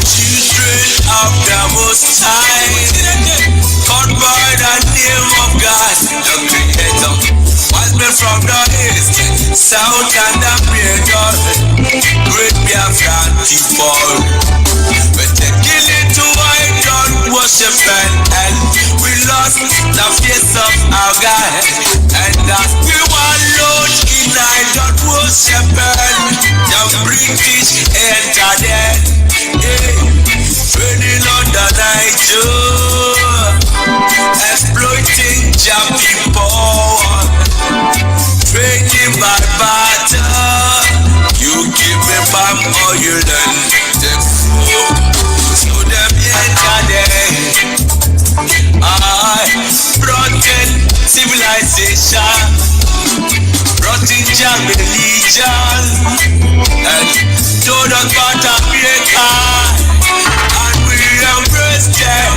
children of the Most High, called by the name of God, the Creator. Wise men from the east, south, and the middle, great Biafra people. We're taking it to idol worship and we lost the face of our God. And that's we one Lord in idol worship and the British entered it. Training on the night exploiting your people, training by battle. You give me palm oil and the food, so them enter there. I brought in civilization, brought in your religion, and told us about America, and we embraced them.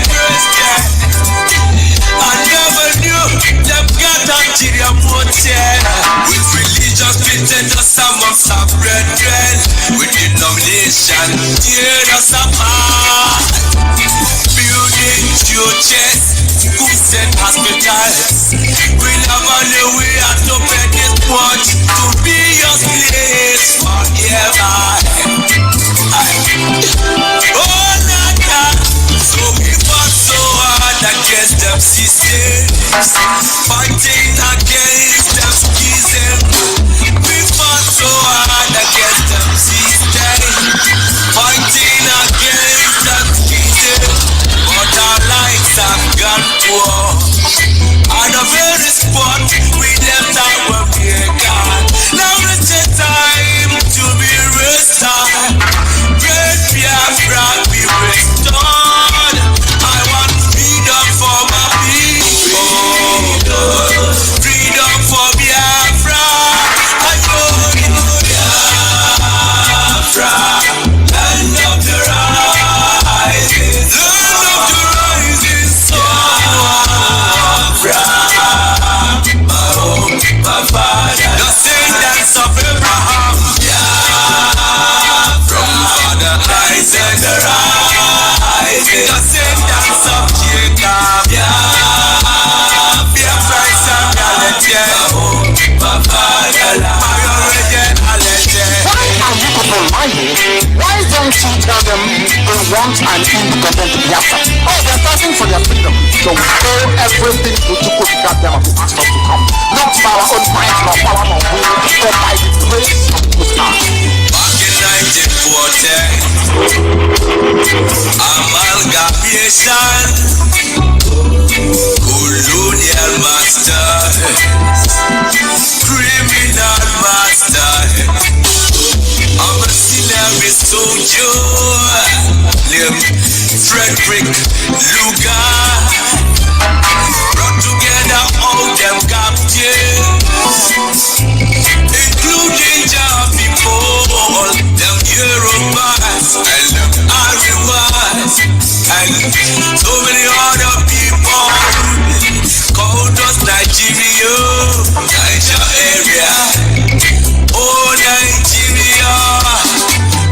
I never knew them got ulterior motive. With religious pretend us amongst our brethren, with denomination tear us apart. Building churches, schools and hospitals. We never knew we had to pay this much to be your slaves forever. Oh, Nana, so we fought so hard against them systems, fighting against them schisms. We fought so hard against them systems, fighting against them schisms. But our lives have gone poor. At the very spot we left our maker. Now it's the time to be restored. Great Biafra be restored. I want freedom for my people. Freedom for Biafra. I want Biafra. Land of the rising. Land of the rising sun. My home, my father. The descendants of Abraham. From Father Isaac, the rising. The descendants of Jacob. Biafra is a reality. My home, my father. My origin, Why are you people lying? Why don't you tell them they want an independent Biafra? Oh, they're fighting for their freedom. So we owe everything to Geopolitical them and to ask us to come. Not by our own might, nor power, nor will, but by the grace of the God. back in 1940, amalgamation, colonial master, criminal master. I'm a syllabus soldier named Frederick Lugar. Brought together all them captives, including your people, them Yorubas and them Arivas, and so many other people called us Nigeria, Niger area. Oh, Nigeria,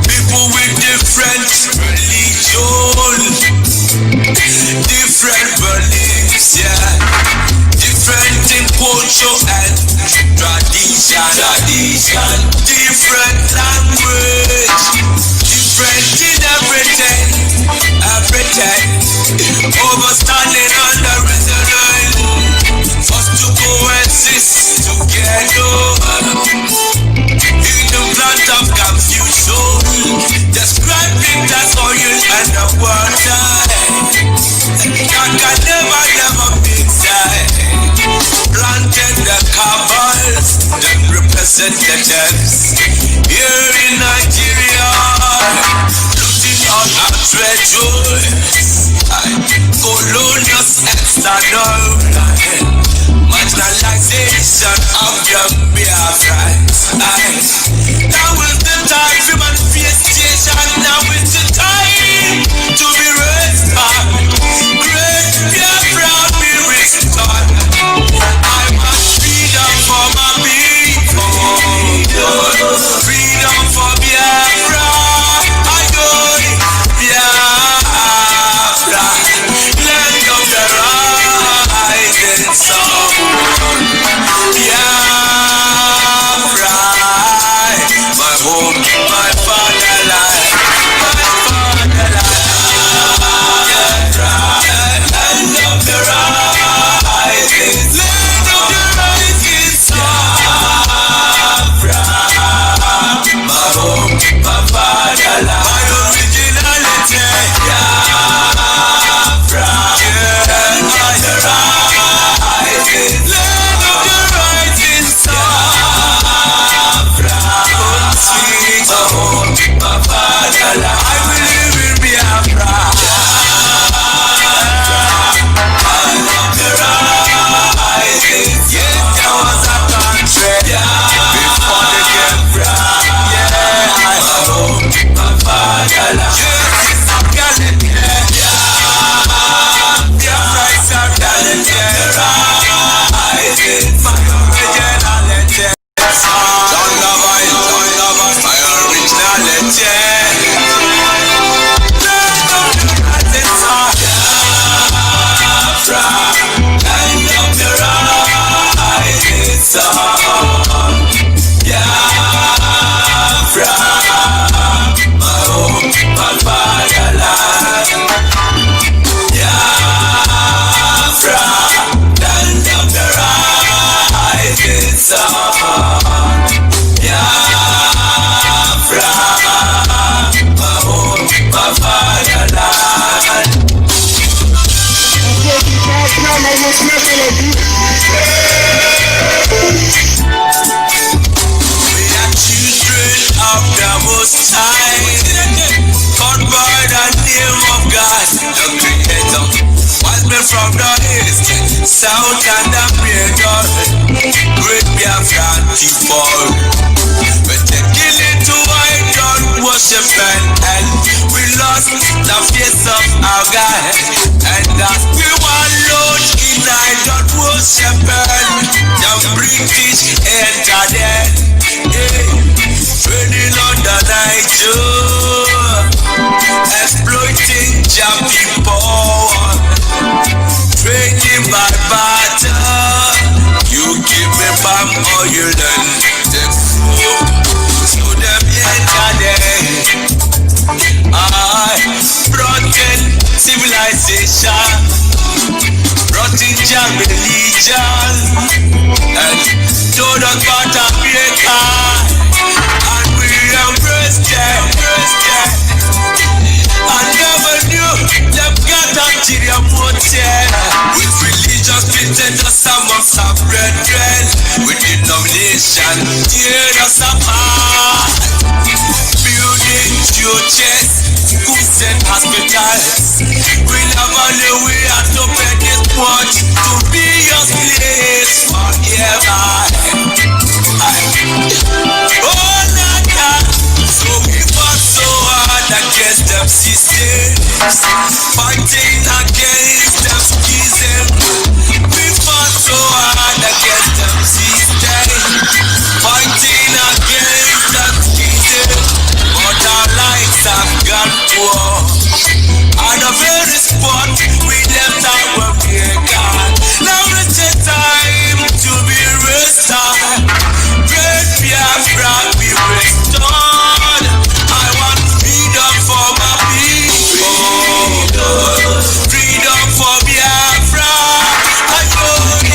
people with different religion, different beliefs, yeah, different in culture and tradition, different language, different in everything, overstanding under resident, first to coexist together. In the plant of confusion, describing the soil and the water, that can never mix. Planted the cabals, the representatives here in Nigeria, looting on our treasures, colonial external marginalization of the Biafrans. Now is the time for manifestation. Now is the time to be restored. Great Biafra be restored. I want freedom for my people. song. Biafra, my home, my fatherland. Biafra, land of the rising sun. Biafra, my home, my fatherland. We are children of the Most High, called by the name of God, the Creator. Wise men from the east, south, and the middle. Great Biafra people. We're taking it to idol worship and we lost the face of our God. And as we were Lord in idol worship, the British entered it, trading on the night, exploiting your people, trading by barter. You give me palm oil and the food, so them entered it. I brought in civilization, brought in your religion, and told us about America, and we embraced them. I never knew them got ulterior motive. With religious treated us amongst our brethren, with denomination teared us apart. Building churches, schools and hospitals. We never knew we had to pay this much to be your slaves forever. Oh, Nana, so we fought so hard against them systems, fighting against them schisms. We fought so hard against them systems, fighting against them schisms. But our lives have gone poor. At the very spot we left our Maker. Now it's a time to be restored. Great Biafra be restored. I want freedom for my people. Freedom for Biafra. I want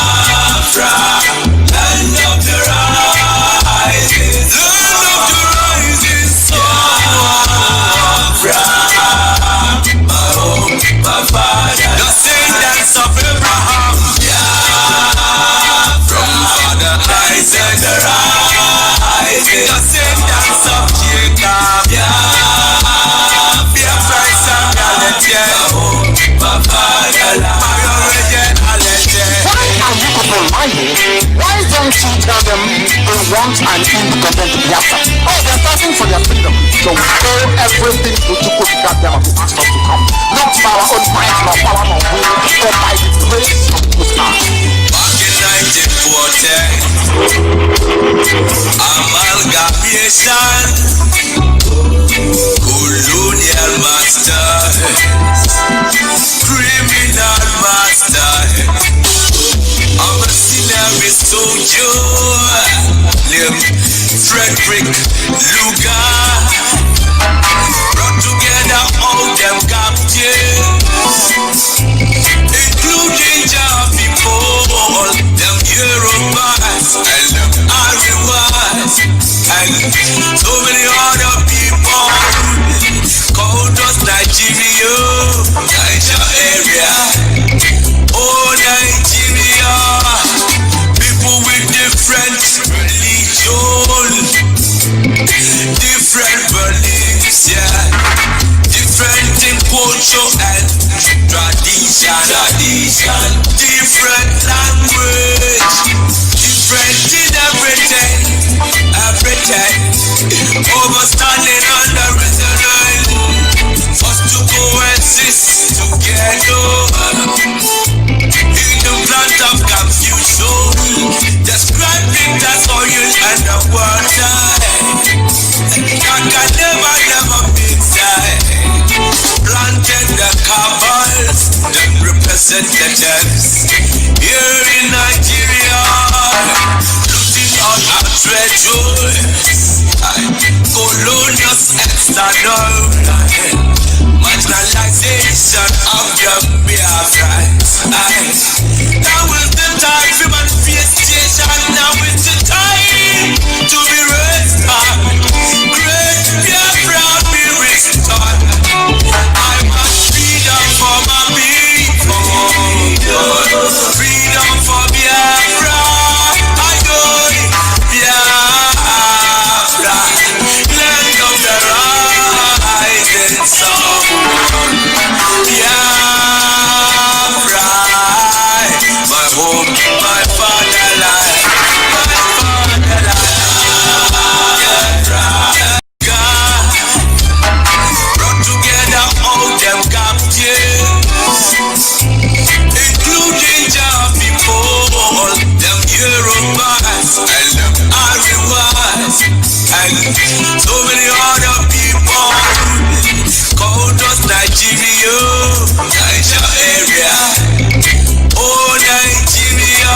Biafra. Land of the rising sun. My home, my father, the descendants of Abraham. From Father Isaac, the rising, descendants of Jacob. Biafra is a reality. My home, my fatherland. My origin, Why are you people lying? Why don't you tell them they want an independent Biafra? Oh, they're fighting for their freedom. So we owe everything to Geopolitical them and to ask us to come. Not by our own might, nor power, nor will, but by the grace of the God. back in 1940, amalgamation, colonial master, criminal master. I'm a sinner soldier named Frederick Lugar. Brought together all them captives, including your people, them Yorubas and them Arivas, and so many other people called us Nigeria, Niger area. Oh, Nigeria, people with different religion, different beliefs, yeah, different in culture and tradition, different language, different in everything, overstanding under resident, forced to coexist together. In the plant of confusion, describing as oil and the water, that can never mix. Planted the cabals, the representatives. Here bombas and rewards, and so many other people called us Nigeria, Nigeria, oh Nigeria,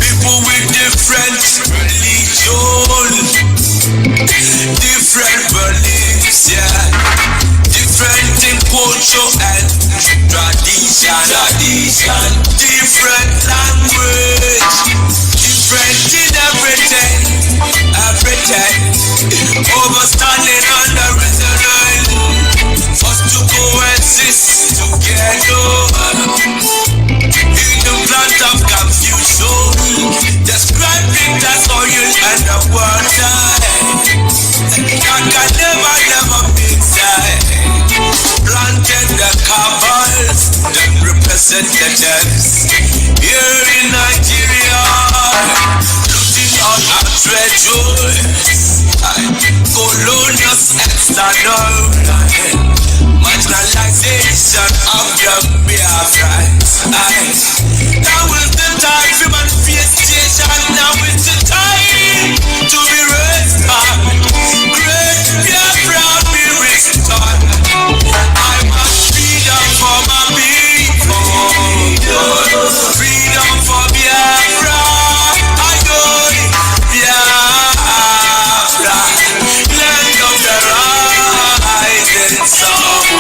people with different religion, different beliefs, yeah, different in culture and tradition, different language, different in everything, overstanding on the resident, us to coexist together, in the plant of confusion, describing that oil and the water, that can never mix that, planted the cabals, the representatives, here in Nigeria, looting on our treasures, colonials external, marginalization of the Biafra. Now is the time for manifestation, now is the time to be restored. Great Biafra be restored. I want freedom for my people, freedom for Biafra. I go Biafra, land of the rising sun.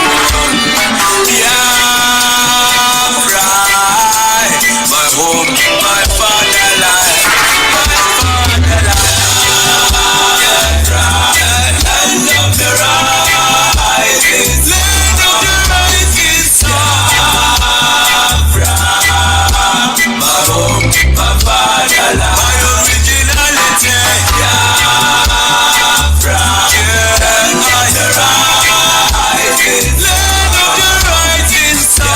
Biafra, my home, my fatherland, Biafra, land of the rising sun. My home, my fatherland, my originality. Biafra, land of the rising sun.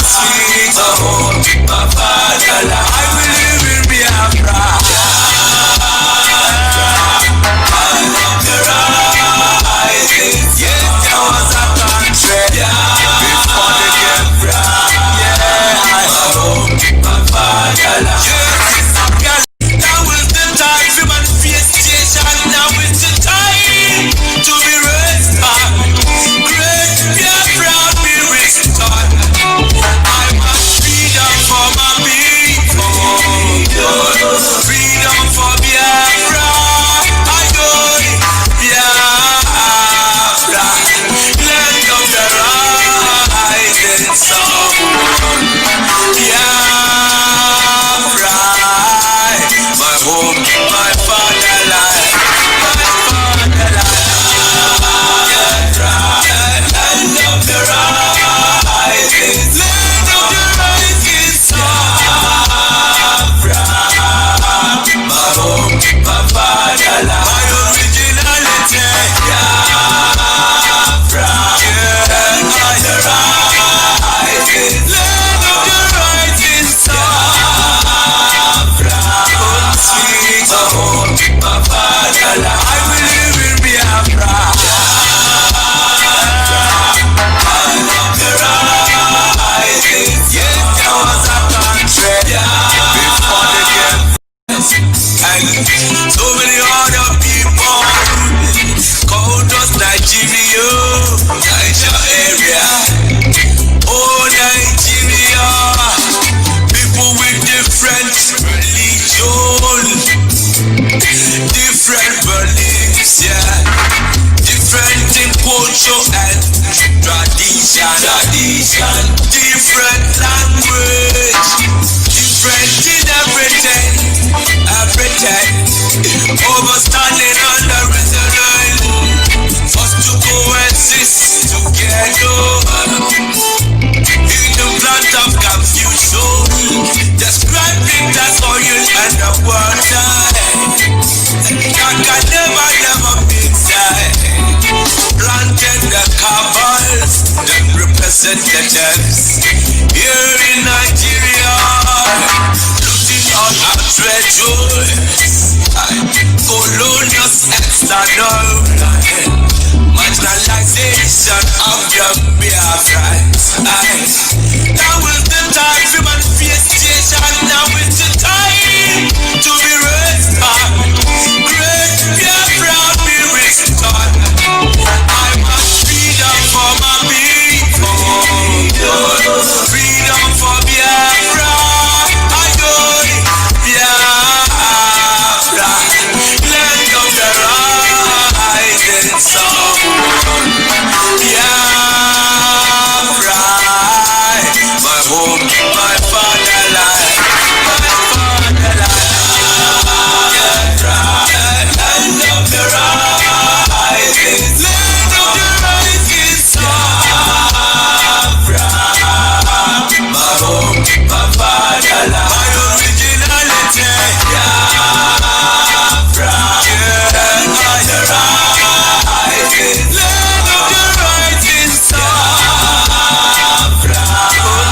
Sweet home, my fatherland, I will live in Biafra. Land of the rising, yes, there was a country before the Biafra. Yeah, my home, my fatherland. Now is the time for manifestation. Now is the time to be restored. Great Biafra be restored. I want freedom for my people, freedom for Biafra. I go Biafra, land of the rising sun. Biafra, my home, my fatherland, Biafra, land of the rising sun. My home, my fatherland, my originality. Biafra, land of the rising sun. Sweet home, my fatherland, I will live in Biafra. Land of the rising, yes, there was a country before the game, and so many other people called us Nigeria, Nigeria, oh Nigeria, people with different religion, different beliefs, yeah, different in culture and tradition, different language, different in everything, overstanding on the resident, us to coexist together, in the plant of confusion, describing that oil and the water, that can never mix that, planted the cabals, the representatives, here in Nigeria, looting on our treasures, colonials external, marginalization of the Biafra. Now is the time for manifestation. my fatherland, my originality. Biafra, land of the rising, land of the rising sun. Biafra,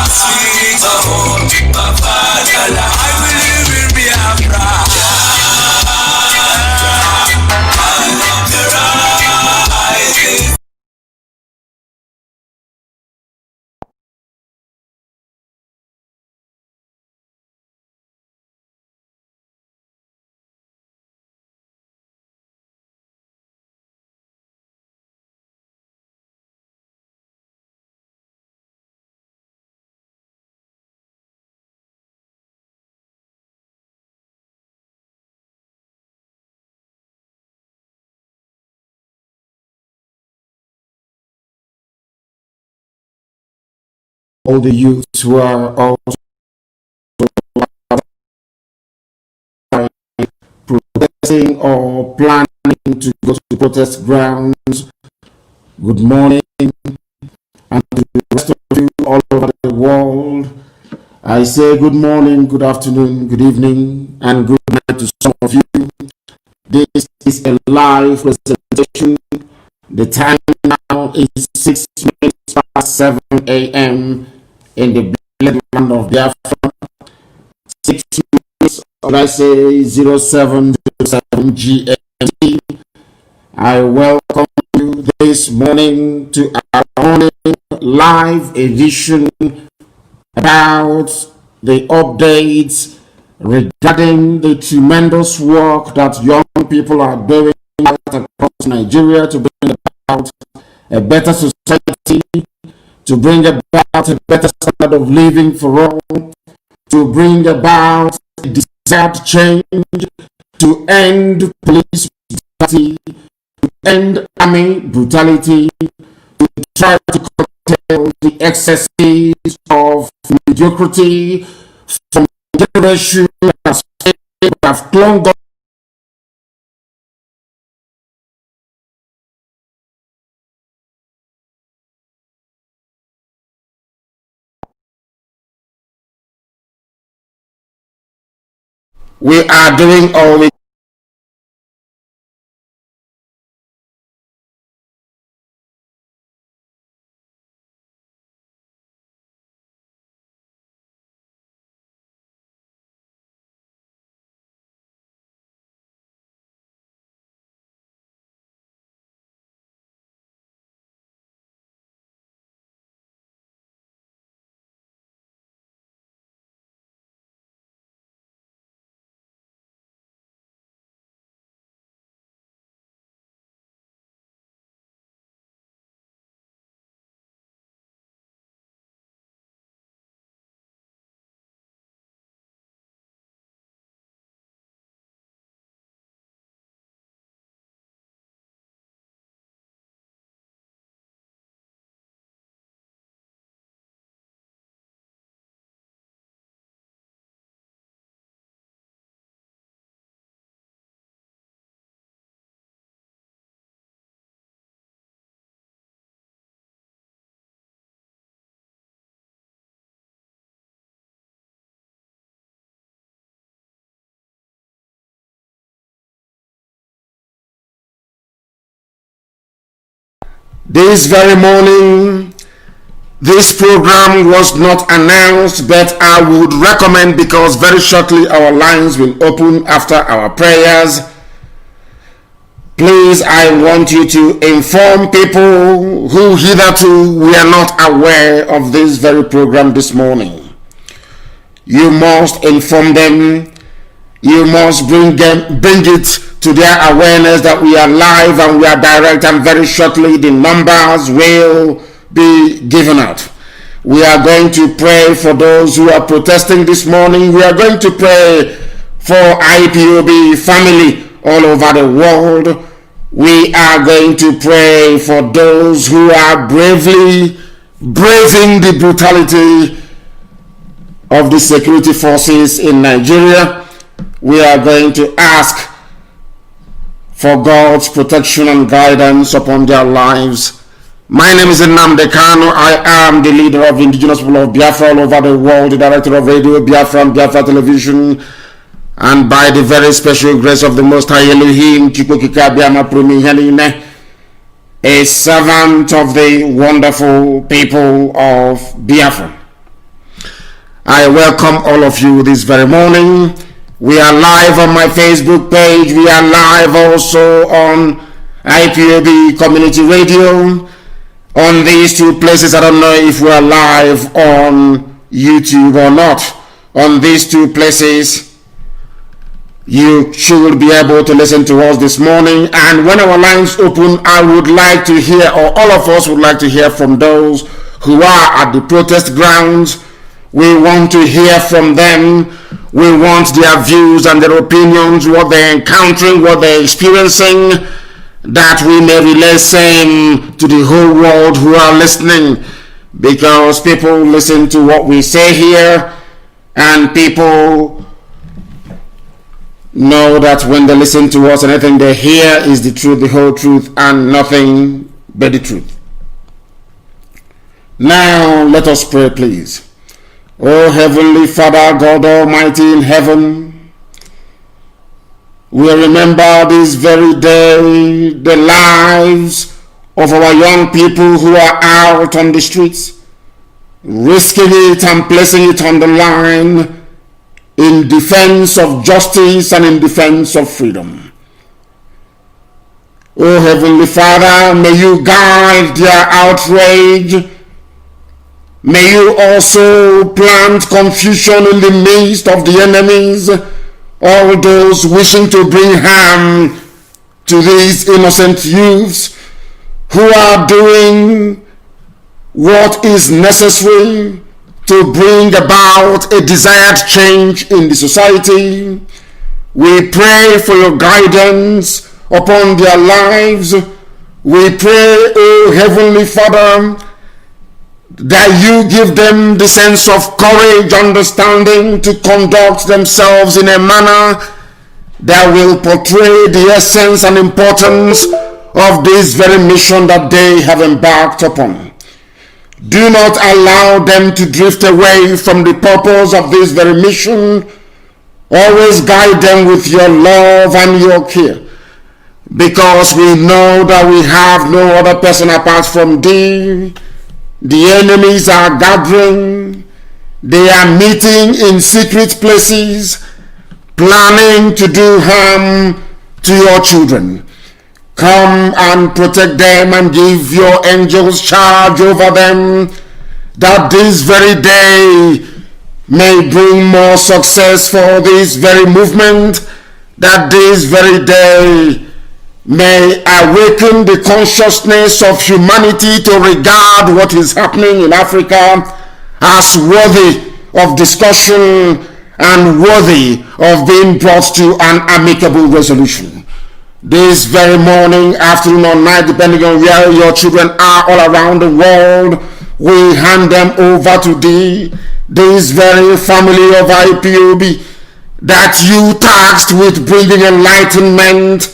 sing the home, my fatherland. I believe in Biafra. Land of the rising. All the youths who are also protesting or planning to go to protest grounds, good morning, and to the rest of you all over the world, I say good morning, good afternoon, good evening, and good night to some of you. This is a live presentation. The time now is 6 minutes past 7 a.m. in the blessed land of Biafra. 6 minutes, or I say 0707 GMT. I welcome you this morning to our morning live edition about the updates regarding the tremendous work that young people are doing across Nigeria to bring about a better society, to bring about a better standard of living for all, to bring about a desired change, to end police brutality, to end army brutality, to try to curtail the excesses of mediocrity from generation that have clung on. We are doing all we this very morning. This program was not announced, but I would recommend, because very shortly our lines will open after our prayers. Please, I want you to inform people who hitherto were not aware of this very program this morning. You must inform them. You must bring it to their awareness that we are live and we are direct, and very shortly the numbers will be given out. We are going to pray for those who are protesting this morning. We are going to pray for IPOB family all over the world. We are going to pray for those who are braving the brutality of the security forces in Nigeria. We are going to ask for God's protection and guidance upon their lives. My name is Nnamdi Kanu. I am the leader of the indigenous people of Biafra all over the world, the director of Radio Biafra and Biafra Television, and by the very special grace of the Most High Elohim, a servant of the wonderful people of Biafra. I welcome all of you this very morning. We are live on my Facebook page. We are live also on Ipob Community Radio. On these two places, I don't know if we are live on YouTube or not. On these two places, you should be able to listen to us this morning. And when our lines open, I would like to hear, or all of us would like to hear from those who are at the protest grounds. We want to hear from them. We want their views and their opinions, what they're encountering, what they're experiencing, that we may relay same to the whole world who are listening, because people listen to what we say here, and people know that when they listen to us, anything they hear is the truth, the whole truth, and nothing but the truth. Now let us pray, please. Oh Heavenly Father, God Almighty in heaven, we remember this very day the lives of our young people who are out on the streets, risking it and placing it on the line in defense of justice and in defense of freedom. Oh Heavenly Father, may you guide their outrage. May you also plant confusion in the midst of the enemies, all those wishing to bring harm to these innocent youths who are doing what is necessary to bring about a desired change in the society. We pray for your guidance upon their lives. We pray, O Heavenly Father, that you give them the sense of courage, understanding to conduct themselves in a manner that will portray the essence and importance of this very mission that they have embarked upon. Do not allow them to drift away from the purpose of this very mission. Always guide them with your love and your care, because we know that we have no other person apart from thee. The enemies are gathering. They are meeting in secret places, planning to do harm to your children. Come and protect them and give your angels charge over them, that this very day may bring more success for this very movement, that this very day may awaken the consciousness of humanity to regard what is happening in Africa as worthy of discussion and worthy of being brought to an amicable resolution. This very morning, afternoon or night, depending on where your children are all around the world, we hand them over to thee, this very family of Ipob that you tasked with bringing enlightenment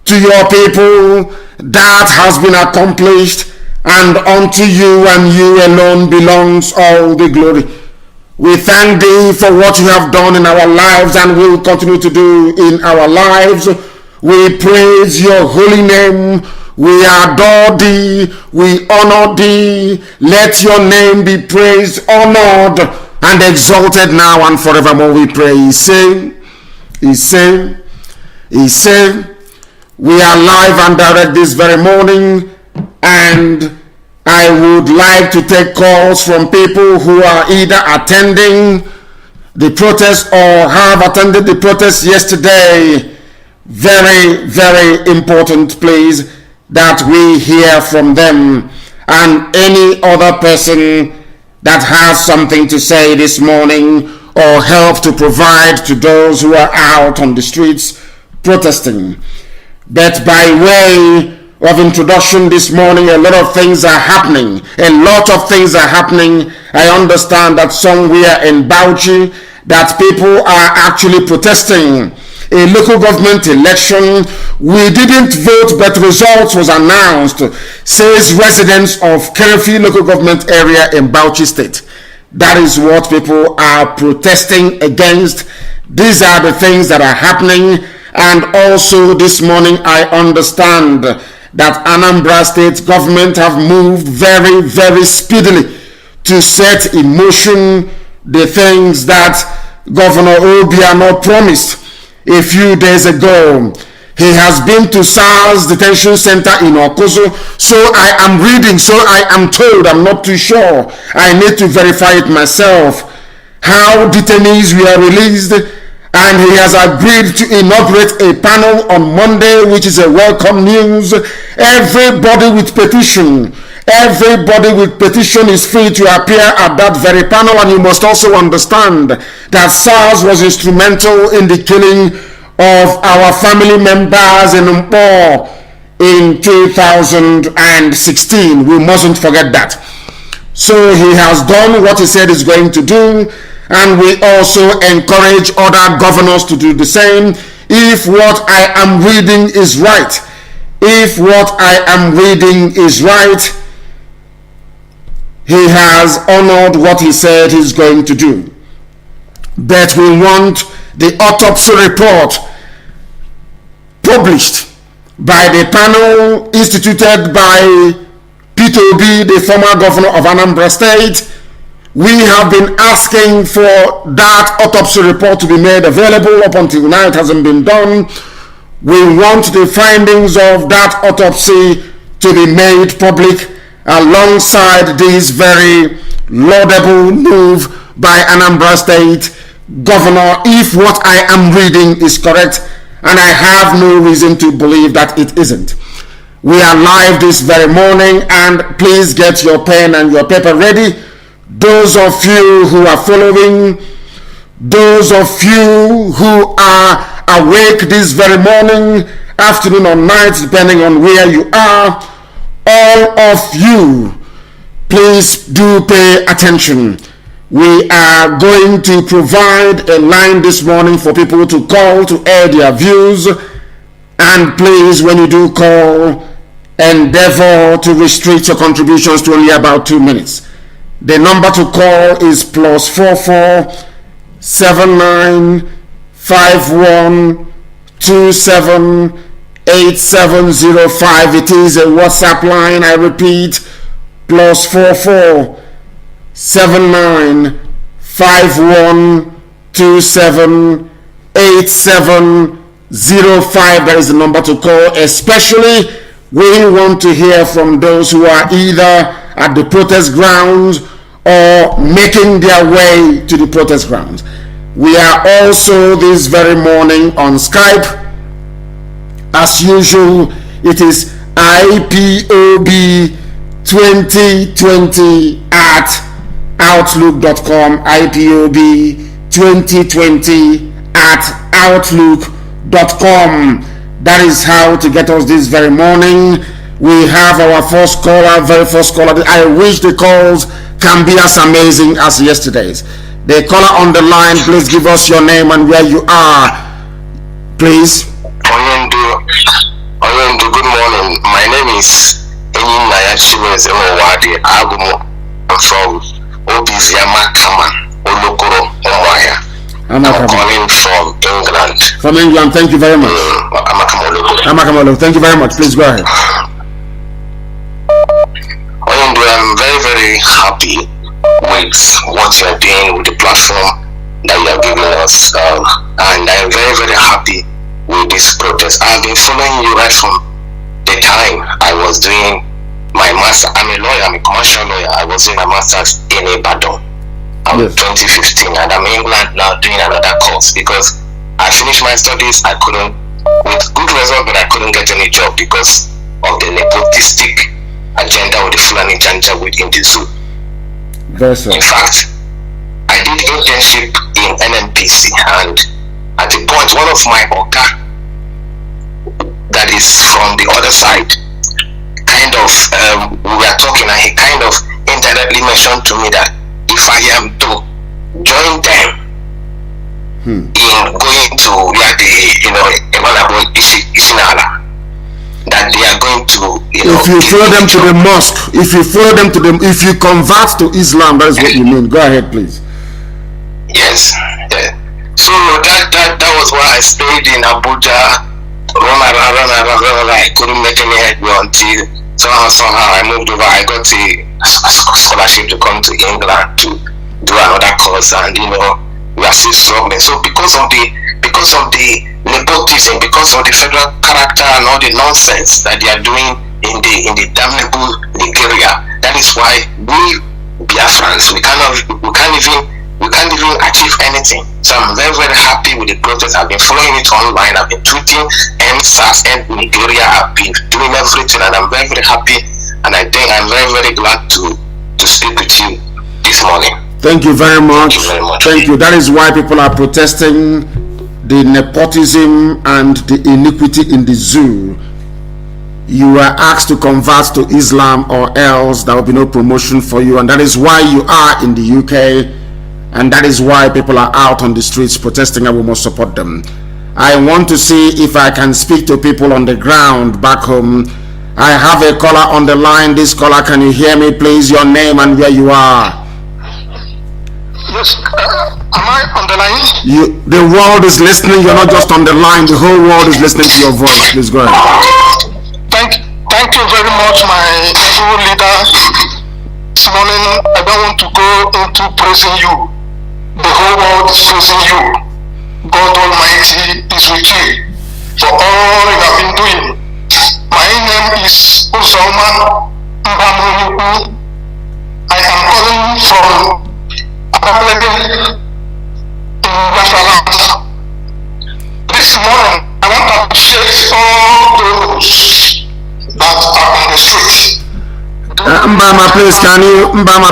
to your people. That has been accomplished, and unto you and you alone belongs all the glory. We thank thee for what you have done in our lives and will continue to do in our lives. We praise your holy name. We adore thee. We honor thee. Let your name be praised, honored, and exalted now and forevermore. We pray. He say, we are live and direct this very morning, and I would like to take calls from people who are either attending the protest or have attended the protest yesterday. Very, very important, please, that we hear from them, and any other person that has something to say this morning or help to provide to those who are out on the streets protesting. But by way of introduction this morning, a lot of things are happening. I understand that somewhere in Bauchi that people are actually protesting a local government election. We didn't vote, but results was announced, says residents of Kerefi local government area in Bauchi State. That is what people are protesting against. These are the things that are happening. And also this morning, I understand that Anambra State government have moved very, very speedily to set in motion the things that Governor Obiano promised a few days ago. He has been to SARS detention center in Okozo. So I am reading, so I am told, I'm not too sure. I need to verify it myself. How detainees were released, and he has agreed to inaugurate a panel on Monday, which is a welcome news. Everybody with petition is free to appear at that very panel, and you must also understand that SARS was instrumental in the killing of our family members in Ipob in 2016. We mustn't forget that. So he has done what he said he's going to do, and we also encourage other governors to do the same. If what I am reading is right, he has honored what he said he's going to do. But we want the autopsy report published by the panel instituted by Peter Obi, the former governor of Anambra State. We have been asking for that autopsy report to be made available. Up until now, it hasn't been done. We want the findings of that autopsy to be made public alongside this very laudable move by Anambra State governor, if what I am reading is correct, and I have no reason to believe that it isn't. We are live this very morning, and please get your pen and your paper ready. Those of you who are following, those of you who are awake this very morning, afternoon or night, depending on where you are, all of you, please do pay attention. We are going to provide a line this morning for people to call to air their views. And please, when you do call, endeavor to restrict your contributions to only about 2 minutes. The number to call is +44 79 51 27 8705. It is a WhatsApp line. I repeat, +44 79 51 27 8705. That is the number to call. Especially, we want to hear from those who are either at the protest grounds or making their way to the protest grounds. We are also this very morning on Skype. As usual, it is Ipob 2020 at outlook.com. Ipob 2020 at outlook.com. That is how to get us this very morning. We have our first caller, very first caller. I wish the calls can be as amazing as yesterday's. The caller on the line, please give us your name and where you are, please. Oyendo, good morning. My name is I'm from Obis Yamakama, Olokoro, Omoya. I'm calling from England. From England, thank you very much. Amakamolo, thank you very much. Please go ahead. Oyendo, I'm very, very happy with what you're doing with the platform that you are giving us. And I'm very, very happy with this protest. I've been following you right from the time I was doing my master. I'm a lawyer, I'm a commercial lawyer. I was doing my master's in Ibadan. Yes. 2015, and I'm in England now doing another course because I finished my studies. I couldn't, with good result, but I couldn't get any job because of the nepotistic agenda with the Fulani Janjaweed in the zoo. In fact, I did internship in NNPC, and at the point, one of my oga that is from the other side, kind of, we were talking, and he kind of indirectly mentioned to me that if I am to join them, in going to where Isinala, that they are going to, if you follow them to the mosque, if you convert to Islam, that is what you mean. Go ahead, please. Yes. Yeah. So that was why I stayed in Abuja. Run around. I couldn't make any headway until somehow I moved over. I got a scholarship to come to England to do another course, and we are still struggling. So because of the nepotism, because of the federal character and all the nonsense that they are doing in the damnable Nigeria, that is why we Biafrans we can't even achieve anything. So I'm very, very happy with the protest. I've been following it online. I've been tweeting SARS and Nigeria. I've been doing everything, and I'm very, very happy. And I think I'm very, very glad to speak with you this morning. Thank you very much. Thank you very much. Thank you. That is why people are protesting the nepotism and the iniquity in the zoo. You were asked to convert to Islam, or else there will be no promotion for you, and that is why you are in the UK. And that is why people are out on the streets protesting, and we must support them. I want to see if I can speak to people on the ground back home. I have a caller on the line. This caller, can you hear me, please? Your name and where you are. Yes, am I on the line? The world is listening. You're not just on the line. The whole world is listening to your voice. Please go ahead. Thank you very much, my evil leader. This morning, I don't want to go into praising you. The whole world is praising you. God Almighty is with you for all you have been doing. My name is Uzoma Mbamunuku. I am calling from Abakaleke in Biafra. This morning, I want to appreciate all those that are on the street. Mbama,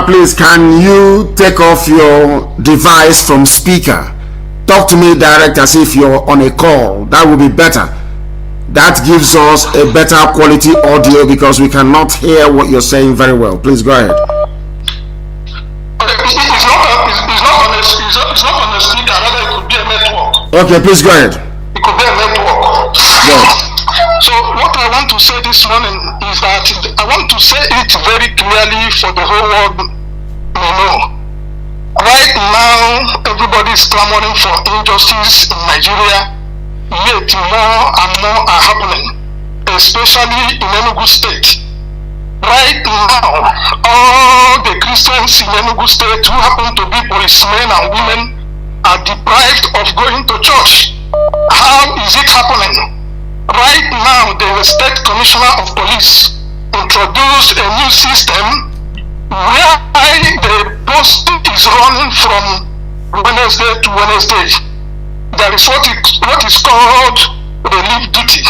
please, can you take off your device from speaker? Talk to me direct as if you're on a call. That would be better. That gives us a better quality audio because we cannot hear what you're saying very well. Please go ahead. It's not on the speaker, rather it could be a network. Okay, please go ahead. It could be a network. Yes. So what I want to say this morning is that I want to say it very clearly for the whole world to know. Right now, everybody is clamoring for injustice in Nigeria, yet more and more are happening, especially in Enugu State. Right now, all the Christians in Enugu State who happen to be policemen and women are deprived of going to church. How is it happening? Right now, the State Commissioner of Police introduced a new system where the posting is running from Wednesday to Wednesday. There is what is called relief duty,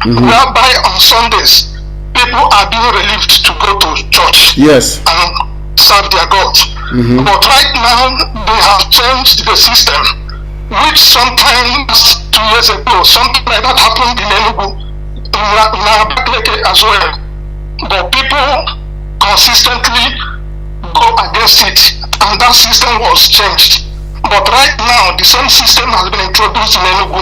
whereby on Sundays people are being relieved to go to church and serve their God. But right now they have changed the system, which sometimes 2 years ago something like that happened in Enugu, in Abakaleke as well. But people consistently go against it, and that system was changed. But right now, the same system has been introduced in Enugu.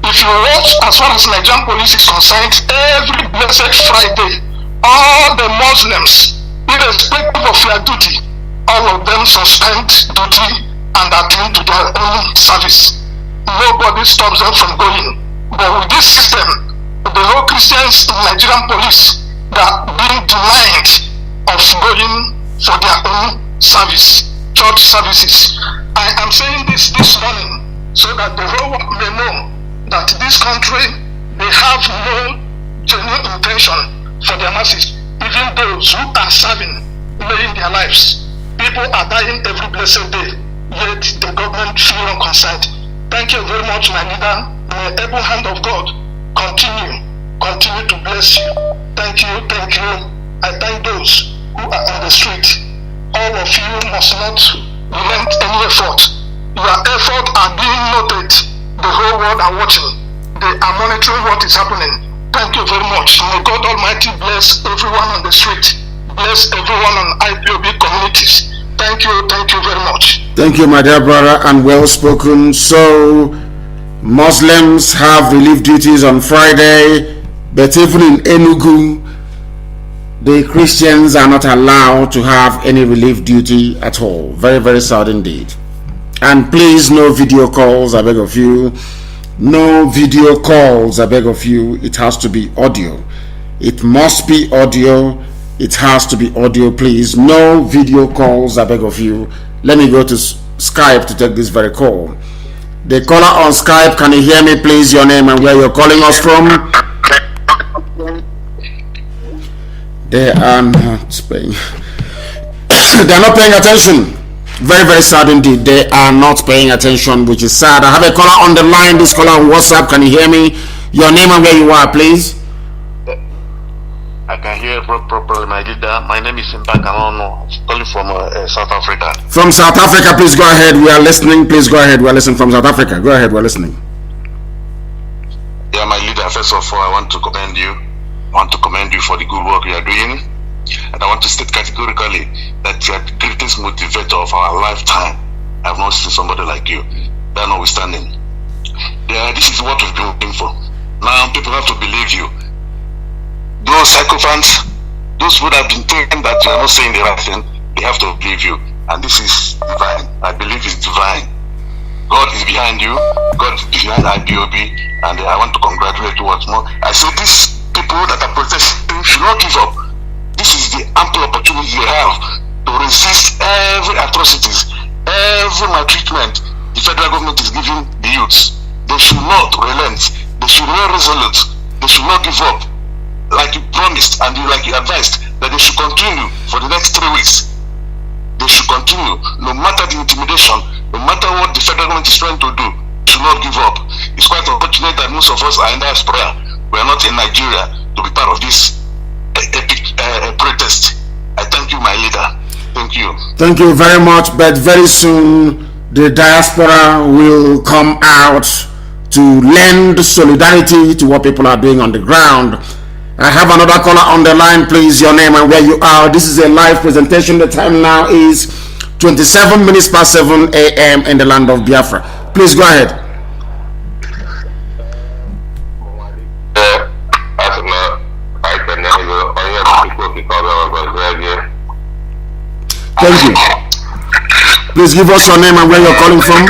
If you watch, as far as Nigerian police is concerned, every blessed Friday, all the Muslims, irrespective of their duty, all of them suspend duty and attend to their own service. Nobody stops them from going. But with this system, the whole Christians in Nigerian police, they are being denied of going for their own service, church services. I am saying this morning so that the whole world may know that this country, they have no genuine intention for their masses. Even those who are serving, laying their lives, people are dying every blessed day, yet the government feel unconcerned. Thank you very much, my leader. May the able hand of God continue to bless you. Thank you. I thank those who are on the street. All of you must not relent any effort. Your efforts are being noted. The whole world are watching. They are monitoring what is happening. Thank you very much. May God Almighty bless everyone on the street. Bless everyone on IPOB communities. Thank you very much. Thank you, my dear brother, and well spoken. So, Muslims have relief duties on Friday, but even in Enugu, the Christians are not allowed to have any relief duty at all. Very, very sad indeed. And please, no video calls, I beg of you. No video calls, I beg of you. It has to be audio. It must be audio. It has to be audio, please. No video calls, I beg of you. Let me go to Skype to take this very call. The caller on Skype, can you hear me, please? Your name and where you're calling us from? They are not paying. They are not paying attention. Very, very sad indeed. They are not paying attention, which is sad. I have a caller on the line. This caller on WhatsApp. Can you hear me? Your name and where you are, please. I can hear properly, my leader. My name is Mbakanono. I'm calling from South Africa. From South Africa, please go ahead. We are listening. Please go ahead. We are listening from South Africa. Go ahead. We are listening. Yeah, my leader. First of all, I want to commend you. I want to commend you for the good work you are doing. And I want to state categorically that you are the greatest motivator of our lifetime. I have not seen somebody like you. That notwithstanding. Yeah, this is what we've been looking for. Now people have to believe you. Those sycophants, those who have been thinking that you are not saying the right thing, they have to believe you. And this is divine. I believe it's divine. God is behind you. God is behind IPOB. And I want to congratulate you once more. I say these people that are protesting should not give up. This is the ample opportunity they have to resist every atrocities, every maltreatment the federal government is giving the youths. They should not relent. They should remain resolute. They should not give up. Like you promised and like you advised, that they should continue for the next 3 weeks. They should continue, no matter the intimidation, no matter what the federal government is trying to do, should not give up. It's quite unfortunate that most of us are in diaspora. We are not in Nigeria to be part of this epic protest. I thank you, my leader. Thank you. Thank you very much. But very soon, the diaspora will come out to lend solidarity to what people are doing on the ground. I have another caller on the line, please. Your name and where you are. This is a live presentation. The time now is 27 minutes past 7 a.m. in the land of Biafra. Please go ahead. Thank you. Please give us your name and where you're calling from.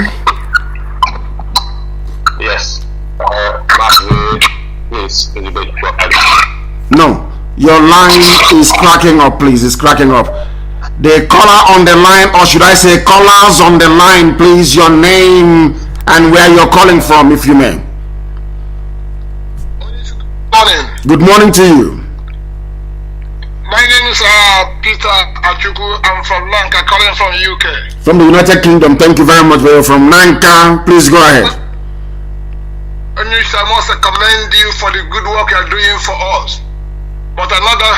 Yes. No, your line is cracking up, please. It's cracking up. The caller on the line, or should I say callers on the line, please, your name and where you're calling from, if you may. Morning. Good morning to you. My name is Peter Achuku. I'm from Lanka, calling from UK. From the United Kingdom. Thank you very much. We're from Lanka. Please go ahead. I must commend you for the good work you are doing for us. But another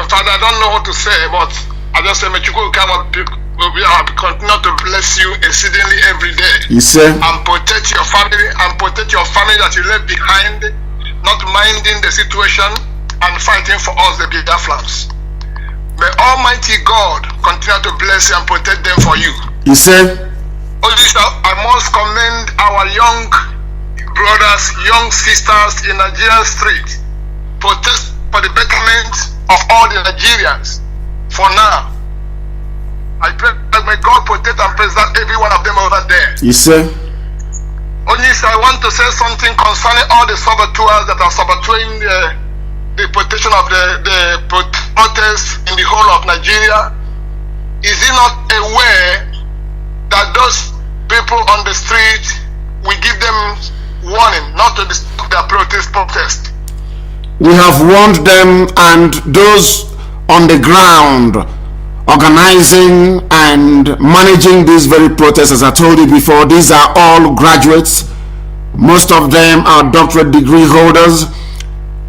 Father, I don't know what to say, but I just say, may you come and continue to bless you exceedingly every day. Yes, sir. And protect your family that you left behind, not minding the situation and fighting for us, the Biafrans. May Almighty God continue to bless you and protect them for you. Yes, sir. I must commend our young brothers, young sisters in Nigerian street, protest for the betterment of all the Nigerians. For now, I pray that may God protect and preserve every one of them over there. Yes, sir. I want to say something concerning all the saboteurs that are saboteuring the protection of the protests in the whole of Nigeria. Is he not aware that those people on the street, we give them warning not to disturb their protest? We have warned them, and those on the ground organizing and managing these very protests, as I told you before, these are all graduates. Most of them are doctorate degree holders.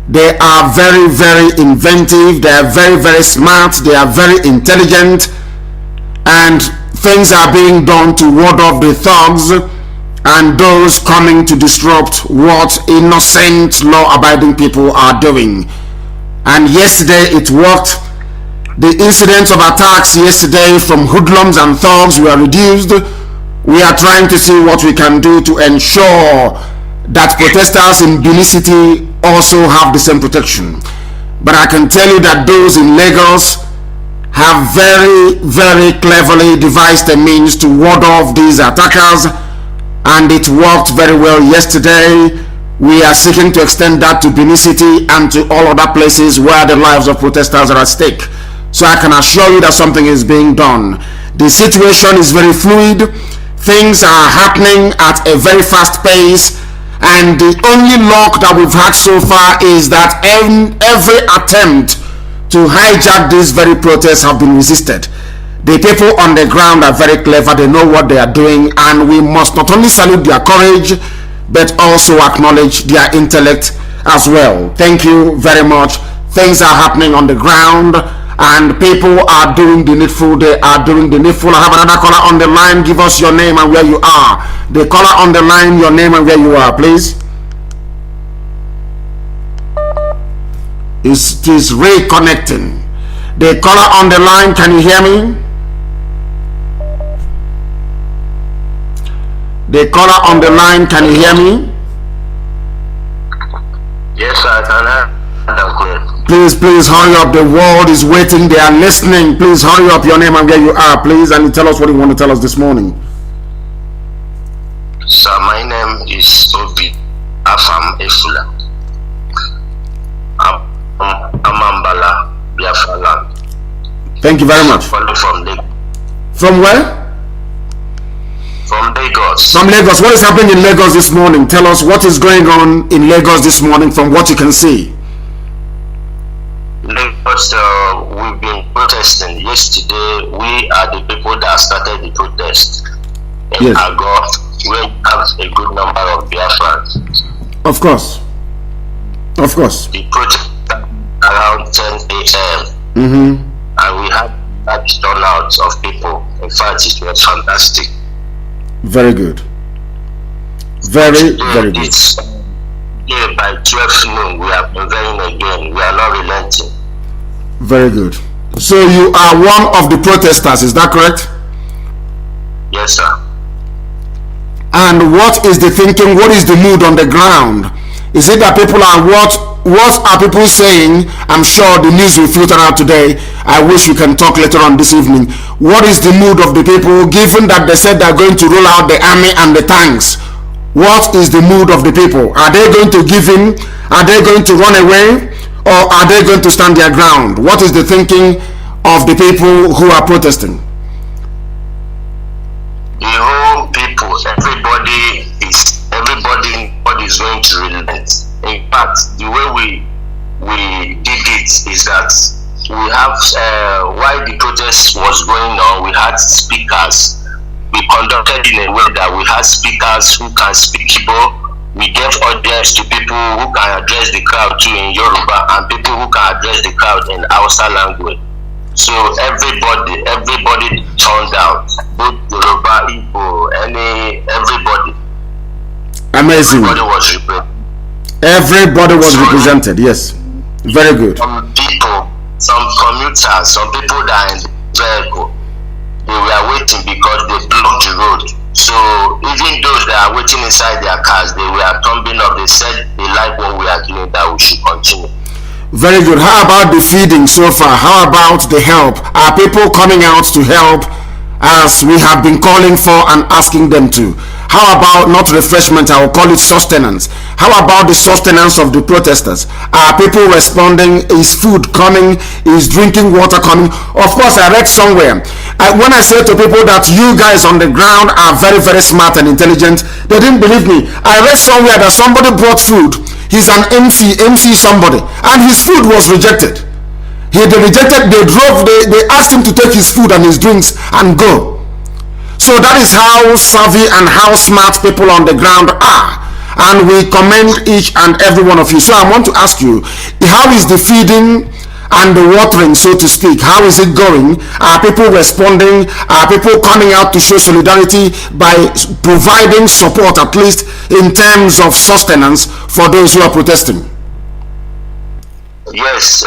They are very, very inventive. They are very, very smart. They are very intelligent, and things are being done to ward off the thugs and those coming to disrupt what innocent law-abiding people are doing. And yesterday it worked. The incidents of attacks yesterday from hoodlums and thugs were reduced. We are trying to see what we can do to ensure that protesters in Benin City also have the same protection. But I can tell you that those in Lagos have very, very cleverly devised a means to ward off these attackers, and it worked very well yesterday. We are seeking to extend that to Benin City and to all other places where the lives of protesters are at stake. So I can assure you that something is being done. The situation is very fluid. Things are happening at a very fast pace, and the only luck that we've had so far is that every attempt to hijack these very protests have been resisted. The people on the ground are very clever. They know what they are doing, and we must not only salute their courage but also acknowledge their intellect as well. Thank you very much. Things are happening on the ground, and people are doing the needful. They are doing the needful. I have another caller on the line. Give us your name and where you are. The caller on the line, your name and where you are, please. It is reconnecting. The caller on the line, can you hear me? The caller on the line, can you hear me? Yes, I can. Please hurry up. The world is waiting. They are listening. Please hurry up. Your name and where you are, please, and tell us what you want to tell us this morning. Sir, my name is Obi Afam Efula. Amambala, Biafra land. Thank you very much. From Lagos. From where? From Lagos. From Lagos. What is happening in Lagos this morning? Tell us what is going on in Lagos this morning from what you can see. Lagos, we've been protesting. Yesterday, we are the people that started the protest in Agor, where we have a good number of Biafrans. Of course. Of course. The protest around 10 a.m. And we had large turnouts of people. In fact, it was fantastic. Very good. Very good. Yeah, by 12 noon, we are prevailing again. We are not relenting. Very good. So you are one of the protesters, is that correct? Yes, sir. And what is the thinking? What is the mood on the ground? Is it that people are what are people saying? I'm sure the news will filter out today. I wish we can talk later on this evening. What is the mood of the people, given that they said they're going to roll out the army and the tanks? What is the mood of the people? Are they going to give in? Are they going to run away? Or are they going to stand their ground? What is the thinking of the people who are protesting? The whole people, everybody is going to relent. In fact, the way we did it is that we have while the protest was going on, we had speakers. We conducted in a way that we had speakers who can speak Igbo. We gave audience to people who can address the crowd too in Yoruba, and people who can address the crowd in Hausa language. So everybody turned out, both Yoruba, Igbo, everybody. Amazing. Everybody was represented. Yes, very good. Some people, some commuters, some people that are in the vehicle, they were waiting because they blocked the road. So even those that are waiting inside their cars, they were thumbing up. They said they like what we are doing, that we should continue. Very good. How about the feeding so far? How about the help? Are people coming out to help as we have been calling for and asking them to? How about not refreshment, I will call it sustenance? How about the sustenance of the protesters? Are people responding? Is food coming? Is drinking water coming? Of course, I read somewhere. When I say to people that you guys on the ground are very, very smart and intelligent, they didn't believe me. I read somewhere that somebody brought food. He's an MC somebody, and his food was rejected. They asked him to take his food and his drinks and go. So that is how savvy and how smart people on the ground are, and we commend each and every one of you. So I want to ask you, how is the feeding and the watering, so to speak? How is it going? Are people responding? Are people coming out to show solidarity by providing support, at least in terms of sustenance, for those who are protesting? Yes.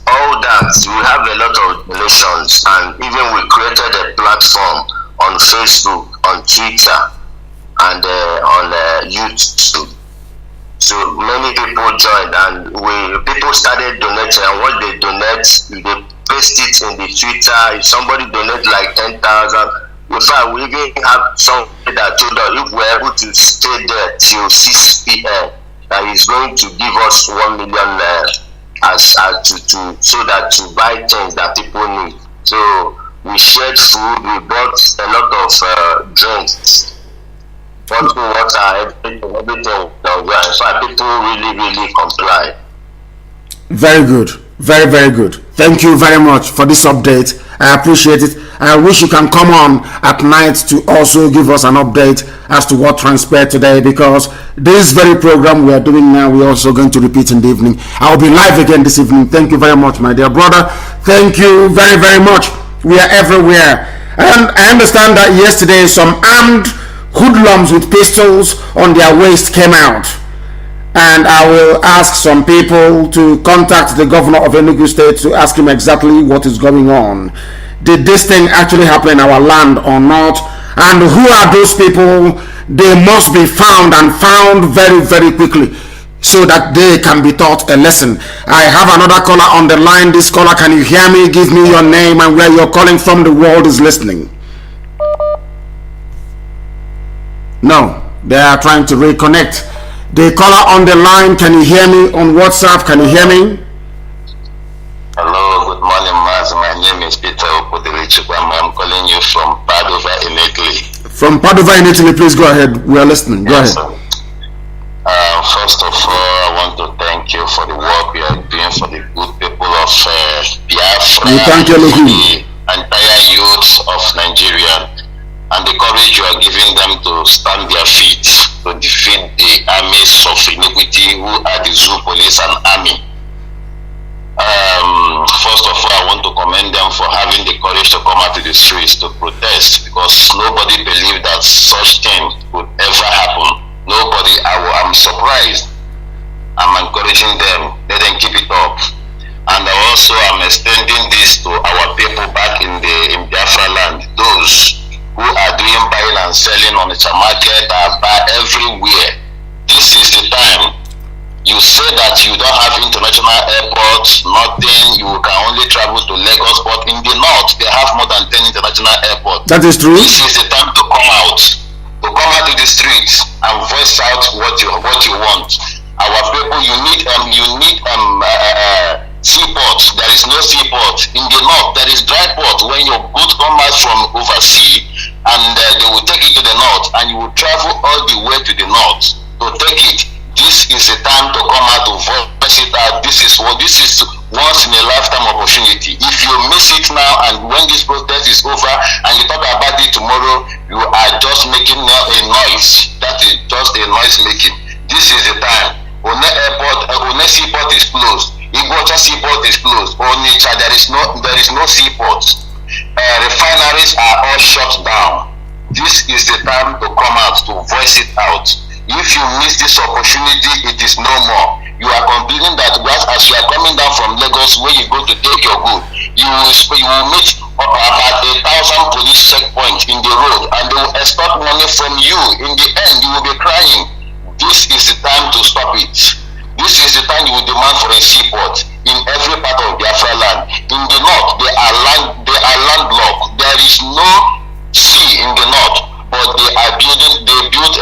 all that, we have a lot of donations, and even we created a platform on Facebook, on Twitter, and on YouTube. So many people joined, and people started donating, and what they donate, they paste it in the Twitter. If somebody donates like 10,000, in fact, we even have somebody that told us if we're able to stay there till 6 p.m., that he's going to give us 1 million so that to buy things that people need. So we shared food, we bought a lot of drinks, bottled water, everything. So people really comply. Very good. Very, very good. Thank you very much for this update. I appreciate it. I wish you can come on at night to also give us an update as to what transpired today, because this very program we are doing now, we're also going to repeat in the evening. I'll be live again this evening. Thank you very much, my dear brother. Thank you very, very much. We are everywhere. And I understand that yesterday some armed hoodlums with pistols on their waist came out. And I will ask some people to contact the governor of Enugu State to ask him exactly what is going on. Did this thing actually happen in our land or not? And who are those people? They must be found, and found very, very quickly, so that they can be taught a lesson. I have another caller on the line. This caller, can you hear me? Give me your name and where you're calling from. The world is listening. No, they are trying to reconnect. The caller on the line, can you hear me on WhatsApp? Can you hear me? Hello, good morning, Mazi. My name is Peter Opodelichukwu. I'm calling you from Padova in Italy. From Padova in Italy, please go ahead. We are listening. Go ahead. First of all, I want to thank you for the work you are doing for the good people of Biafra, we thank you, for the entire youth of Nigeria, and the courage you are giving them to stand their feet to defeat the armies of iniquity who are the zoo police and army. First of all, I want to commend them for having the courage to come out to the streets to protest, because nobody believed that such thing could ever happen. Nobody. I'm surprised. I'm encouraging them. Let them keep it up. And I also am extending this to our people back in Biafra land, those who are doing buying and selling on the market and buy everywhere. This is the time. You say that you don't have international airports, nothing, you can only travel to Lagos, but in the north, they have more than 10 international airports. That is true. This is the time to come out to the streets and voice out what you want. Our people, you need seaports. There is no seaport. In the north, there is dry port. When your boat come out from overseas, and they will take it to the north, and you will travel all the way to the north to take it. This is the time to come out to voice it out. This is once in a lifetime opportunity. If you miss it now, and when this protest is over and you talk about it tomorrow, you are just making a noise. That is just a noise making. This is the time. One seaport is closed. Iguacha seaport is closed. Onitsha, there is no seaport. Refineries are all shut down. This is the time to come out to voice it out. If you miss this opportunity, it is no more. You are complaining that as you are coming down from Lagos, where you go to take your good, you will meet about 1,000 police checkpoints in the road, and they will extort money from you. In the end, you will be crying. This is the time to stop it. This is the time you will demand for a seaport in every part of Biafra land. In the north, they are landlocked. There is no sea in the north, but they built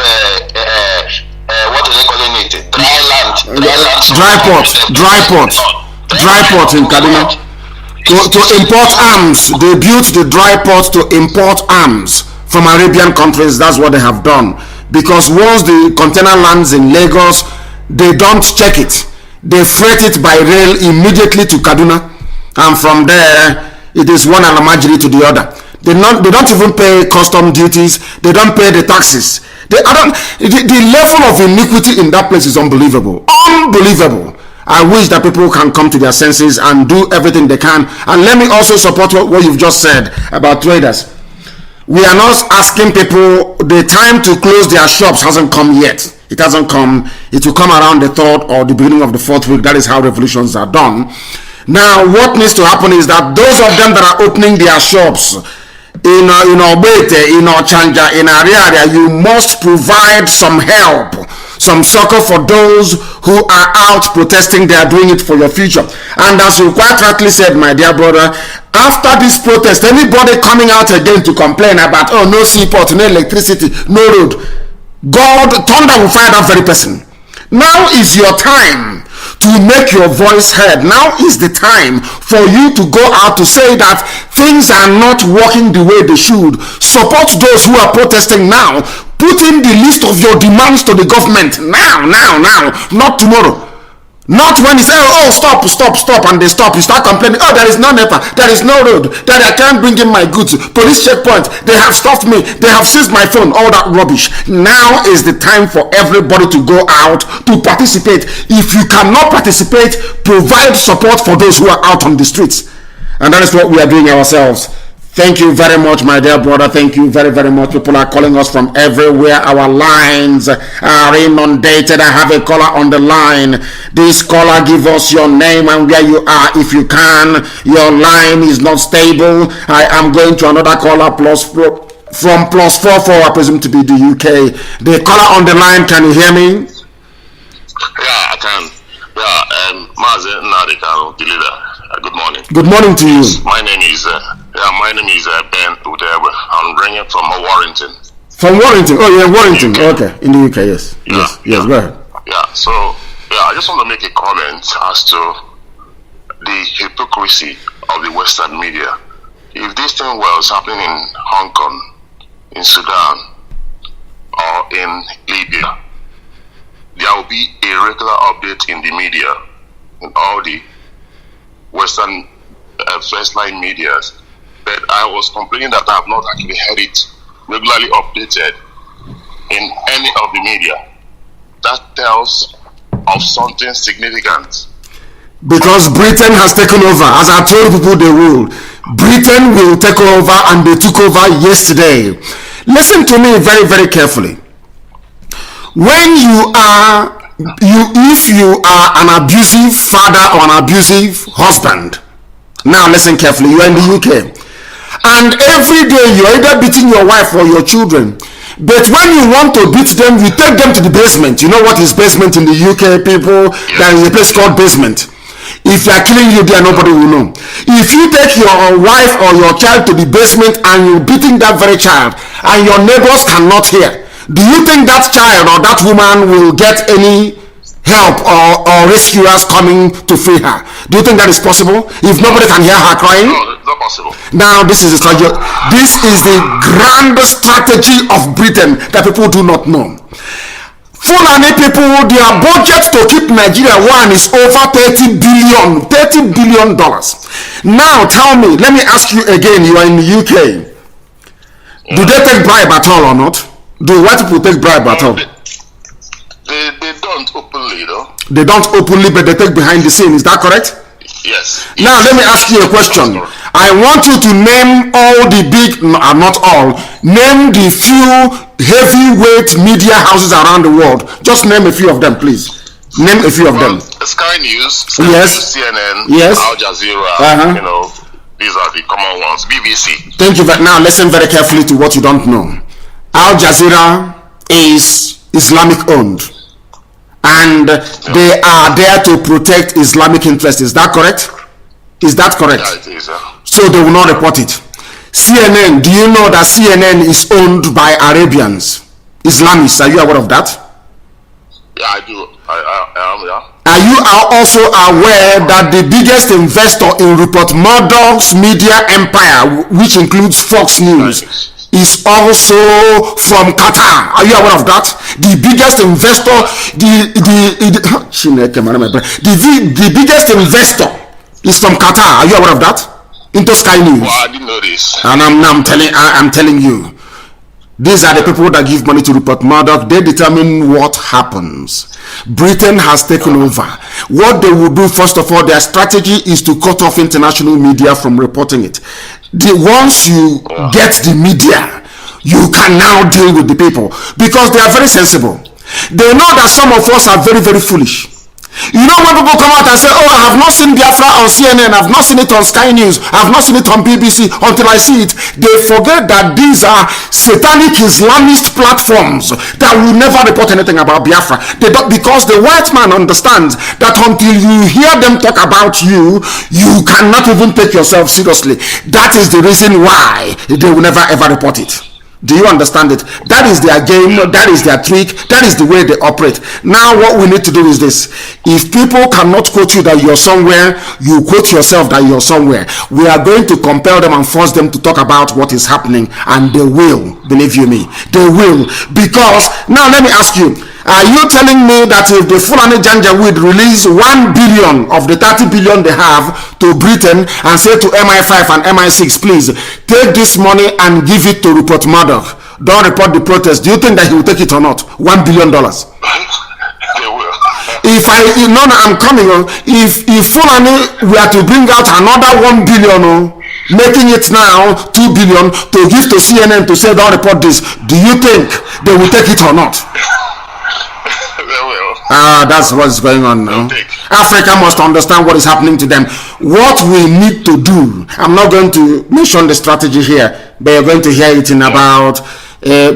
what are they calling it? Dry port in Kaduna. To import arms. They built the dry port to import arms from Arabian countries. That's what they have done. Because once the container lands in Lagos, they don't check it. They freight it by rail immediately to Kaduna, and from there it is one alamajiri to the other. They don't even pay custom duties. They don't pay the taxes. The level of iniquity in that place is unbelievable. Unbelievable. I wish that people can come to their senses and do everything they can. And let me also support what you've just said about traders. We are not asking people, the time to close their shops hasn't come yet. It hasn't come. It will come around the 3rd or the beginning of the 4th week. That is how revolutions are done. Now, what needs to happen is that those of them that are opening their shops in Obete, in Ochanja, in Ariaria, you must provide some help, some succor for those who are out protesting. They are doing it for your future. And as you quite rightly said, my dear brother, after this protest, anybody coming out again to complain about, oh, no seaport, no electricity, no road, God, thunder will fire that very person. Now is your time to make your voice heard. Now is the time for you to go out to say that things are not working the way they should. Support those who are protesting now. Put in the list of your demands to the government now, not tomorrow. Not when you say, oh, stop, and they stop. You start complaining, oh, there is no NEPA, there is no road, that I can't bring in my goods. Police checkpoint, they have stopped me, they have seized my phone, all that rubbish. Now is the time for everybody to go out to participate. If you cannot participate, provide support for those who are out on the streets. And that is what we are doing ourselves. Thank you very much, my dear brother. Thank you very, very much. People are calling us from everywhere. Our lines are inundated. I have a caller on the line. This caller, give us your name and where you are if you can. Your line is not stable. I am going to another caller from +44, I presume to be the UK. The caller on the line, can you hear me? Yeah, I can. Yeah, Mazi Nnamdi Kanu, the leader. Good morning. Good morning to you. My name is Ben Udewe. I'm bringing from Warrington. From Warrington? Oh, yeah, Warrington. Okay, in the UK, yes. Yeah, yes, go ahead. Yeah, so, I just want to make a comment as to the hypocrisy of the Western media. If this thing was happening in Hong Kong, in Sudan, or in Libya, there will be a regular update in the media, in all the Western first line medias. But I was complaining that I have not actually heard it regularly updated in any of the media. That tells of something significant. Because Britain has taken over, as I told people they will. Britain will take over, and they took over yesterday. Listen to me very, very carefully. When if you are an abusive father or an abusive husband, now listen carefully, you are in the UK, and every day you're either beating your wife or your children, but when you want to beat them, you take them to the basement. You know what is basement in the UK, people? There is a place called basement. If they are killing you there, nobody will know. If you take your wife or your child to the basement and you're beating that very child and your neighbors cannot hear, do you think that child or that woman will get any help or rescuers coming to free her? Do you think that is possible if nobody can hear her crying? No, it's not possible. Now this is the grand strategy of Britain that people do not know. Fulani people, their budget to keep Nigeria one is over $30 billion. Now tell me, let me ask you again, you are in the UK. Do they take bribe at all or not? Do white people take bribe at all? They don't openly, though. They don't openly, but they take behind the scene. Is that correct? Yes. Now let me ask you a question. I want you to name all the big, not all, name the few heavyweight media houses around the world. Just name a few of them, please. Name a few of them. Sky News, yes. CNN, yes. Al Jazeera, you know, these are the common ones. BBC. Thank you. Now listen very carefully to what you don't know. Al Jazeera is Islamic owned, and they are there to protect Islamic interests. Is that correct? Is that correct? Yeah, it is. So they will not report it. CNN, do you know that CNN is owned by Arabians, Islamists? Are you aware of that? Yeah, I do. I am, yeah. Are you also aware that the biggest investor in Rupert Murdoch's media empire, which includes Fox News, is also from Qatar? Are you aware of that? The biggest investor, the biggest investor is from Qatar. Are you aware of that? Into Sky News. Well, I didn't know this. And I'm telling you, these are the people that give money to Rupert Murdoch. They determine what happens. Britain has taken over. What they will do, first of all, their strategy is to cut off international media from reporting it. Once you get the media, you can now deal with the people, because they are very sensible. They know that some of us are very, very foolish. You know when people come out and say, oh, I have not seen Biafra on CNN, I've not seen it on Sky News, I've not seen it on BBC until I see it, they forget that these are satanic Islamist platforms that will never report anything about Biafra. They don't, because the white man understands that until you hear them talk about you, you cannot even take yourself seriously. That is the reason why they will never ever report it. Do you understand it? That is their game, that is their trick, that is the way they operate. Now what we need to do is this. If people cannot quote you that you're somewhere, you quote yourself that you're somewhere. We are going to compel them and force them to talk about what is happening, and they will, believe you me, they will. Because, now let me ask you, are you telling me that if the Fulani Janjaweed release 1 billion of the 30 billion they have to Britain and say to MI5 and MI6, please take this money and give it to Rupert Murdoch, don't report the protest, do you think that he will take it or not? $1 billion. If I'm coming on. If Fulani were to bring out another 1 billion, making it now 2 billion to give to CNN to say don't report this, do you think they will take it or not? That's what's going on now. Africa must understand what is happening to them. What we need to do, I'm not going to mention the strategy here, but you're going to hear it in about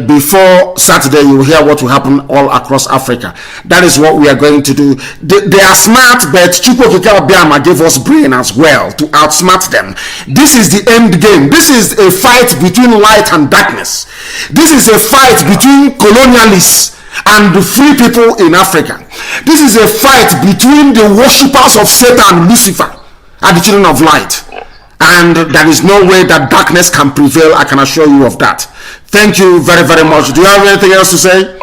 before Saturday. You will hear what will happen all across Africa. That is what we are going to do. They are smart, but Geopolitical gave us brain as well to outsmart them. This is the end game. This is a fight between light and darkness. This is a fight between colonialists and the free people in Africa. This is a fight between the worshippers of Satan, Lucifer, and the children of light. And there is no way that darkness can prevail. I can assure you of that. Thank you very, very much. Do you have anything else to say?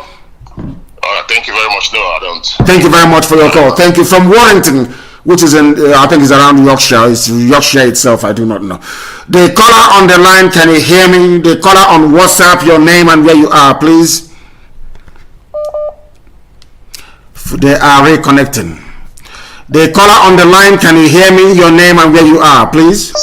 Thank you very much. No, I don't. Thank you very much for your call. Thank you from Warrington, which is in, I think it's around Yorkshire. It's Yorkshire itself, I do not know. The caller on the line, can you hear me? The caller on WhatsApp, your name and where you are, please. They are reconnecting. The caller on the line, can you hear me? Your name and where you are, please.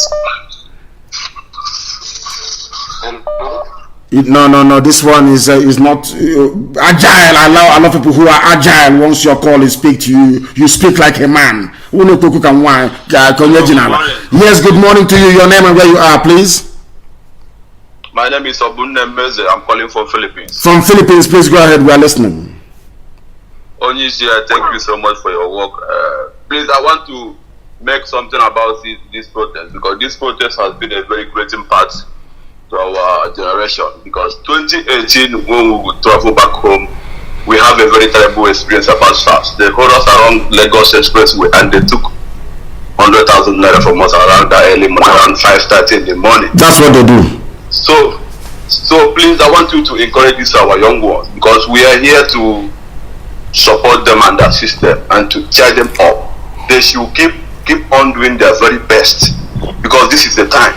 No. This one is not agile. I love people who are agile. Once your call is speak to you, you speak like a man. Yes, good morning to you. Your name and where you are, please. My name is Mazi. I'm calling from Philippines. From Philippines, please go ahead. We are listening. Onyisia, thank you so much for your work. Please, I want to make something about this protest, because this protest has been a very great impact to our generation. Because 2018, when we would travel back home, we have a very terrible experience about SARS. They hold us around Lagos Expressway and they took 100,000 naira from us around that early morning, around 5:30 in the morning. That's what they do. So please, I want you to encourage this our young ones, because we are here to support them and assist them and to cheer them up. They should keep on doing their very best, because this is the time.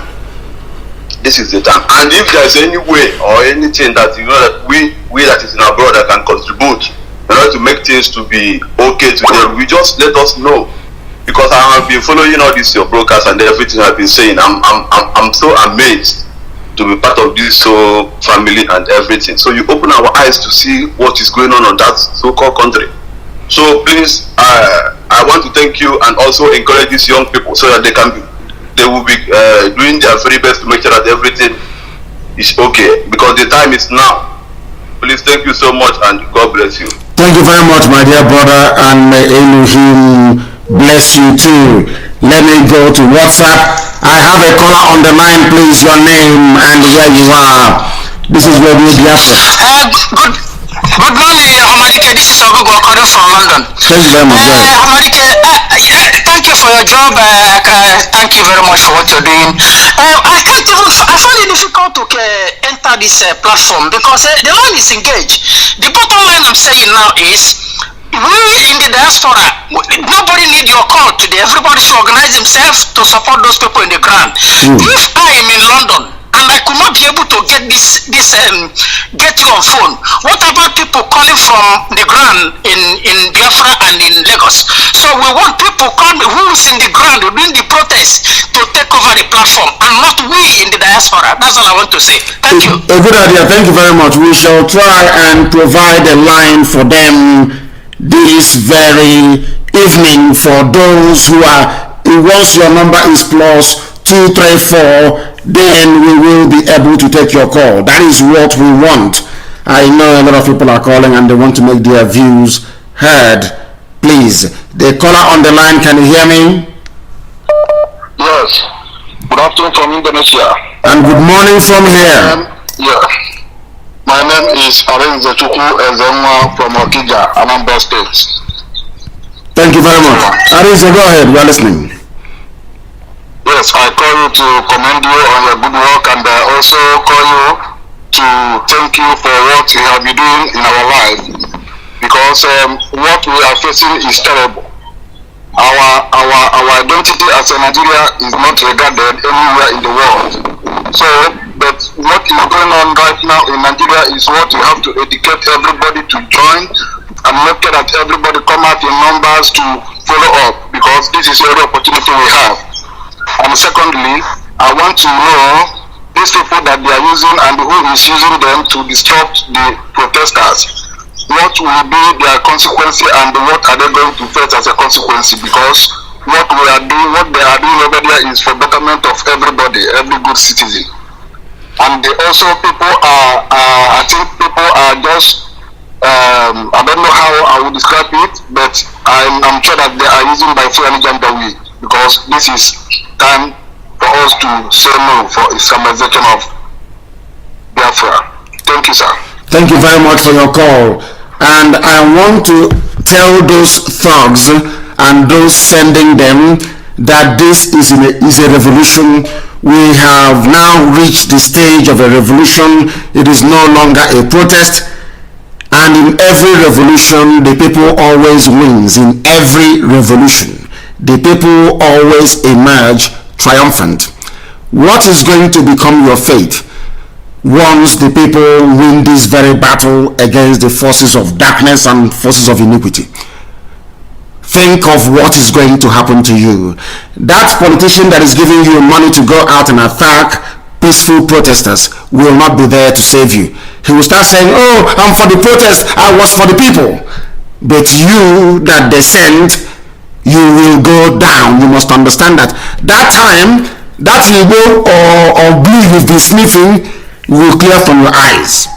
This is the time. And if there's any way or anything that that we that is in abroad that can contribute in order to make things to be okay to them, we just let us know. Because I have been following all this your broadcast and everything I've been saying. I'm so amazed to be part of this family and everything. So you open our eyes to see what is going on that so-called country. So please, I want to thank you and also encourage these young people so that they will be doing their very best to make sure that everything is okay, because the time is now. Please, thank you so much and God bless you. Thank you very much, my dear brother, and may Elohim bless you too. Let me go to WhatsApp. I have a caller on the line, please, your name and where you are. This is Radio Biafra. Good morning, Hamadike. This is Ogogo calling from London. Thank you very much. Hamadike, thank you for your job. Thank you very much for what you're doing. I find it difficult to enter this platform because the line is engaged. The bottom line I'm saying now is, we in the diaspora, nobody need your call today. Everybody should organize themselves to support those people in the ground. If I am in London and I could not be able to get get you on phone, what about people calling from the ground in Biafra and in Lagos? So we want people who's in the ground doing the protest to take over the platform, and not we in the diaspora. That's all I want to say. Thank you. A good idea. Thank you very much. We shall try and provide a line for them. this very evening for those who are, once your number is plus 234, then we will be able to take your call. That is what we want. I know a lot of people are calling and they want to make their views heard. Please, the caller on the line, can you hear me? Yes. Good afternoon from Indonesia. And good morning from here. My name is Arinze Chukwu Ezema from Okija, Anambra State. Thank you very much. Arinze, go ahead. We are listening. Yes, I call you to commend you on your good work, and I also call you to thank you for what you have been doing in our life, because what we are facing is terrible. Our identity as a Nigeria is not regarded anywhere in the world. So, but what is going on right now in Nigeria is what you have to educate everybody to join and make sure that everybody come out in numbers to follow up, because this is every opportunity we have. And secondly, I want to know these people that they are using and who is using them to disrupt the protesters. What will be their consequences and what are they going to face as a consequence? Because what they are doing over there is for betterment of everybody, every good citizen. And also people are, I think people are just, I don't know how I would describe it, but I'm sure that they are using by fear and gender way, because this is time for us to say no for Islamization of Biafra. Thank you, sir. Thank you very much for your call. And I want to tell those thugs and those sending them that this is a revolution. We have now reached the stage of a revolution. It is no longer a protest. And in every revolution, the people always wins. In every revolution, the people always emerge triumphant. What is going to become your fate once the people win this very battle against the forces of darkness and forces of iniquity? Think of what is going to happen to you. That politician that is giving you money to go out and attack peaceful protesters will not be there to save you. He will start saying, oh, I'm for the protest, I was for the people. But you that they sent, you will go down. You must understand that. That time, that Igbo or blue you've been sniffing will clear from your eyes.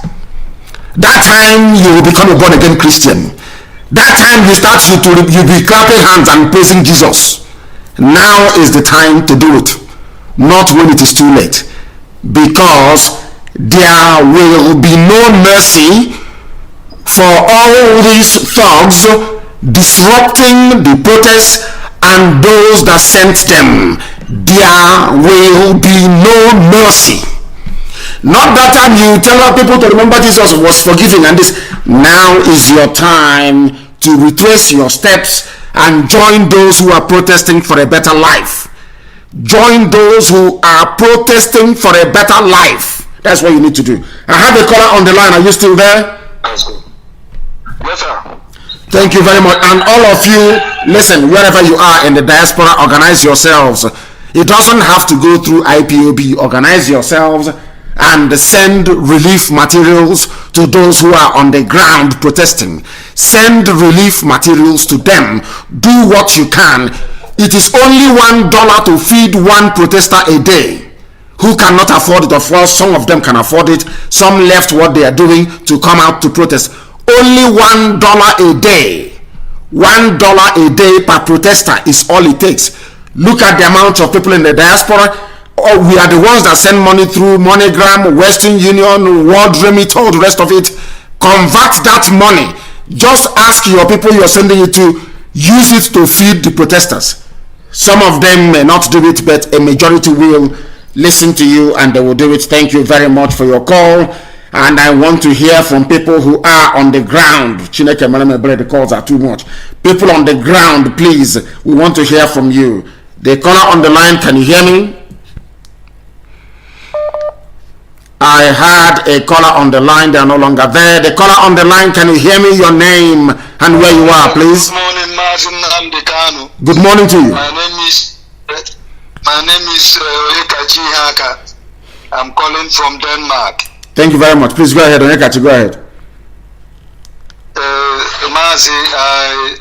That time you will become a born-again Christian. That time you'll be clapping hands and praising Jesus. Now is the time to do it, not when it is too late, because there will be no mercy for all these thugs disrupting the protests and those that sent them. There will be no mercy. Not that time you tell people to remember Jesus was forgiving and this. Now is your time to retrace your steps and join those who are protesting for a better life. Join those who are protesting for a better life. That's what you need to do. I have a caller on the line. Are you still there? Yes, sir. Thank you very much. And all of you, listen, wherever you are in the diaspora, organize yourselves. It doesn't have to go through IPOB. Organize yourselves and send relief materials to those who are on the ground protesting. Send relief materials to them. Do what you can. It is only $1 to feed one protester a day. Who cannot afford it? Of course, some of them can afford it. Some left what they are doing to come out to protest. Only $1 a day. $1 a day per protester is all it takes. Look at the amount of people in the diaspora. Oh, we are the ones that send money through MoneyGram, Western Union, World Remit, all the rest of it. Convert that money. Just ask your people you're sending it to, use it to feed the protesters. Some of them may not do it, but a majority will listen to you and they will do it. Thank you very much for your call. And I want to hear from people who are on the ground. Chineke Malame, the calls are too much. People on the ground, please, we want to hear from you. The caller on the line, can you hear me? I had a caller on the line, they are no longer there. The caller on the line, can you hear me? Your name and where you are, please. Good morning, Mazi Nnamdi Kanu. Good morning to you. My name is Onyekachi Haka. I'm calling from Denmark. Thank you very much. Please go ahead, Onyekachi, go ahead. Mazi,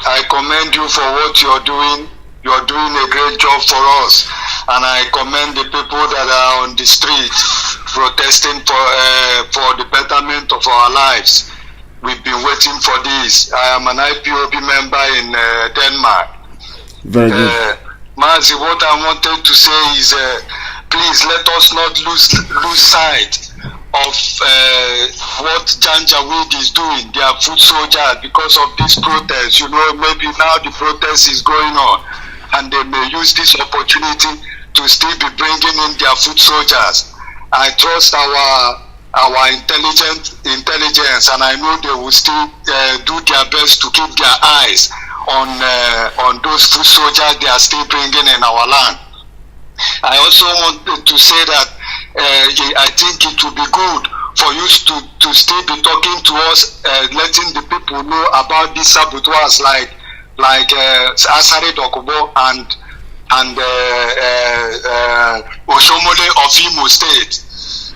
I commend you for what you're doing. You're doing a great job for us, and I commend the people that are on the street protesting for the betterment of our lives. We've been waiting for this. I am an IPOB member in Denmark. Very good. Mazi, what I wanted to say is, please let us not lose sight of what Janjaweed is doing. They are foot soldiers because of this protest. You know, maybe now the protest is going on, and they may use this opportunity to still be bringing in their foot soldiers. I trust our intelligence, and I know they will still do their best to keep their eyes on those foot soldiers they are still bringing in our land. I also wanted to say that I think it would be good for you to still be talking to us, letting the people know about these saboteurs like Asare Dokubo and Oshomole of Imo State.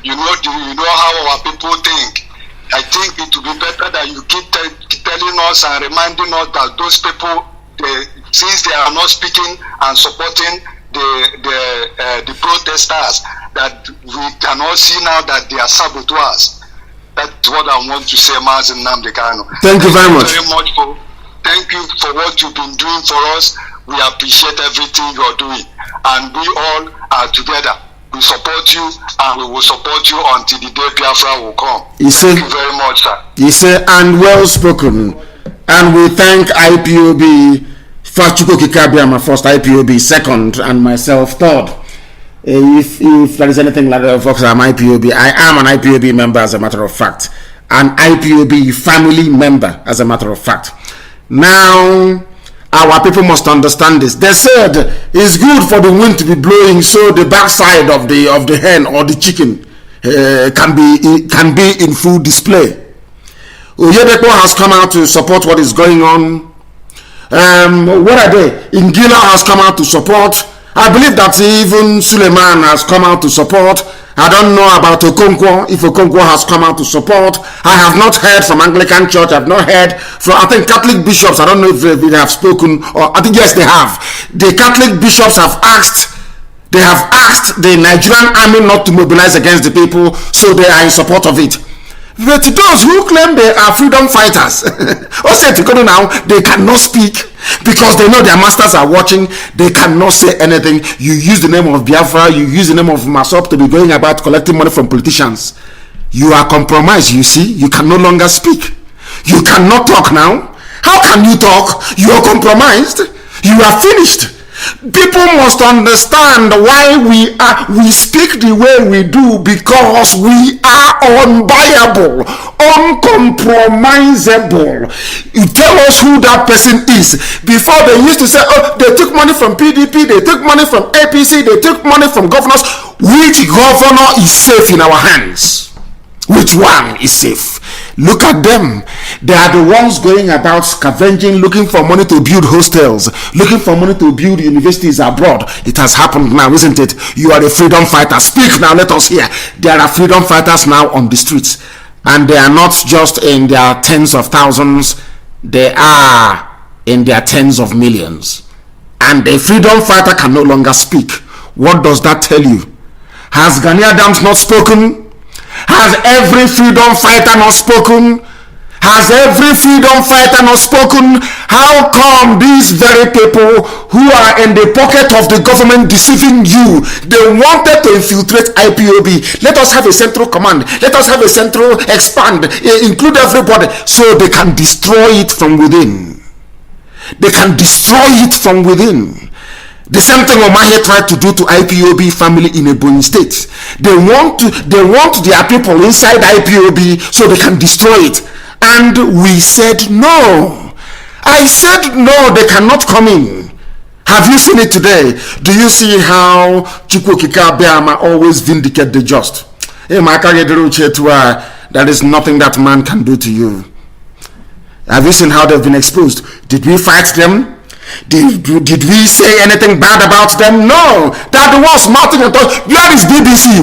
You know how our people think. I think it would be better that you keep telling us and reminding us that those people, since they are not speaking and supporting the protesters, that we cannot see now that they are saboteurs. That's what I want to say, Mazi Nnamdi Kanu. Thank you very much. Thank you for what you've been doing for us. We appreciate everything you're doing, and we all are together. We support you, and we will support you until the day Biafra will come. Thank you very much, sir. You say, and well spoken. And we thank IPOB, Fachuko Kikabiama first, IPOB second, and myself third. If there is anything like that, folks, I'm IPOB. I am an IPOB member, as a matter of fact. An IPOB family member, as a matter of fact. Now, our people must understand this. They said it's good for the wind to be blowing, so the backside of the hen or the chicken can be in full display. Oyedepo has come out to support what is going on. What are they? Ingila has come out to support. I believe that even Suleiman has come out to support. I don't know about Okonkwo, if Okonkwo has come out to support. I have not heard from Anglican Church. I have not heard from, I think, Catholic bishops. I don't know if they have spoken, or I think, yes, they have. The Catholic bishops have asked the Nigerian army not to mobilize against the people, so they are in support of it. But those who claim they are freedom fighters, OCT-20 now, they cannot speak because they know their masters are watching. They cannot say anything. You use the name of Biafra, you use the name of Masop to be going about collecting money from politicians. You are compromised, you see. You can no longer speak. You cannot talk now. How can you talk? You are compromised. You are finished. People must understand why we speak the way we do, because we are unbuyable, uncompromisable. You tell us who that person is. Before, they used to say, oh, they took money from PDP, they took money from APC, they took money from governors. Which governor is safe in our hands? Which one is safe? Look at them. They are the ones going about scavenging, looking for money to build hostels, looking for money to build universities abroad. It has happened now, isn't it? You are a freedom fighter. Speak now, let us hear. There are freedom fighters now on the streets. And they are not just in their tens of thousands. They are in their tens of millions. And a freedom fighter can no longer speak. What does that tell you? Has Gani Adams not spoken? Has every freedom fighter not spoken? Has every freedom fighter not spoken? How come these very people who are in the pocket of the government deceiving you, they wanted to infiltrate IPOB? Let us have a central command. Let us have a central expand, include everybody, so they can destroy it from within. They can destroy it from within. The same thing Omahe tried to do to IPOB family in Ebonyi State. They want their people inside IPOB so they can destroy it. And we said no. I said no, they cannot come in. Have you seen it today? Do you see how Chukwokika Beama always vindicate the just? There is nothing that man can do to you. Have you seen how they've been exposed? Did we fight them? Did we say anything bad about them? No. That was Martin and thought, where is BBC?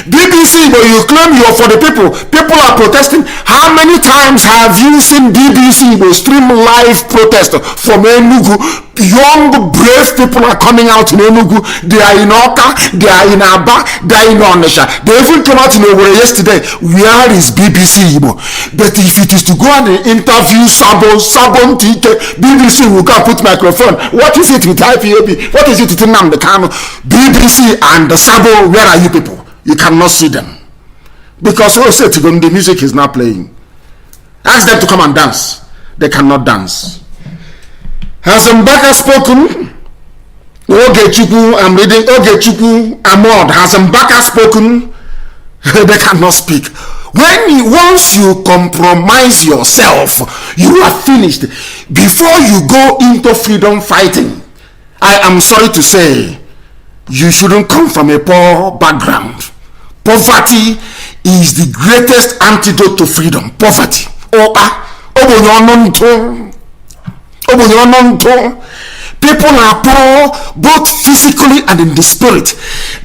BBC, but you claim you're for the people. People are protesting. How many times have you seen BBC stream live protest from Enugu? Young, brave people are coming out in Enugu. They are in Oka, they are in Aba, they are in Onisha. They even came out in Owerri yesterday. Where is BBC? But if it is to go and interview Sabon TK, BBC will go and put microphone. What is it with IPOB? What is it with Nnamdi Kanu? BBC and the Sabo, where are you people? You cannot see them. Because OCT-2020, the music is not playing. Ask them to come and dance. They cannot dance. Has Mbaka spoken? Ogechukwu, I'm reading Ogechukwu Ahmad. Has Mbaka spoken? They cannot speak. Once you compromise yourself, you are finished. Before you go into freedom fighting, I am sorry to say, you shouldn't come from a poor background. Poverty is the greatest antidote to freedom. Poverty. People are poor both physically and in the spirit.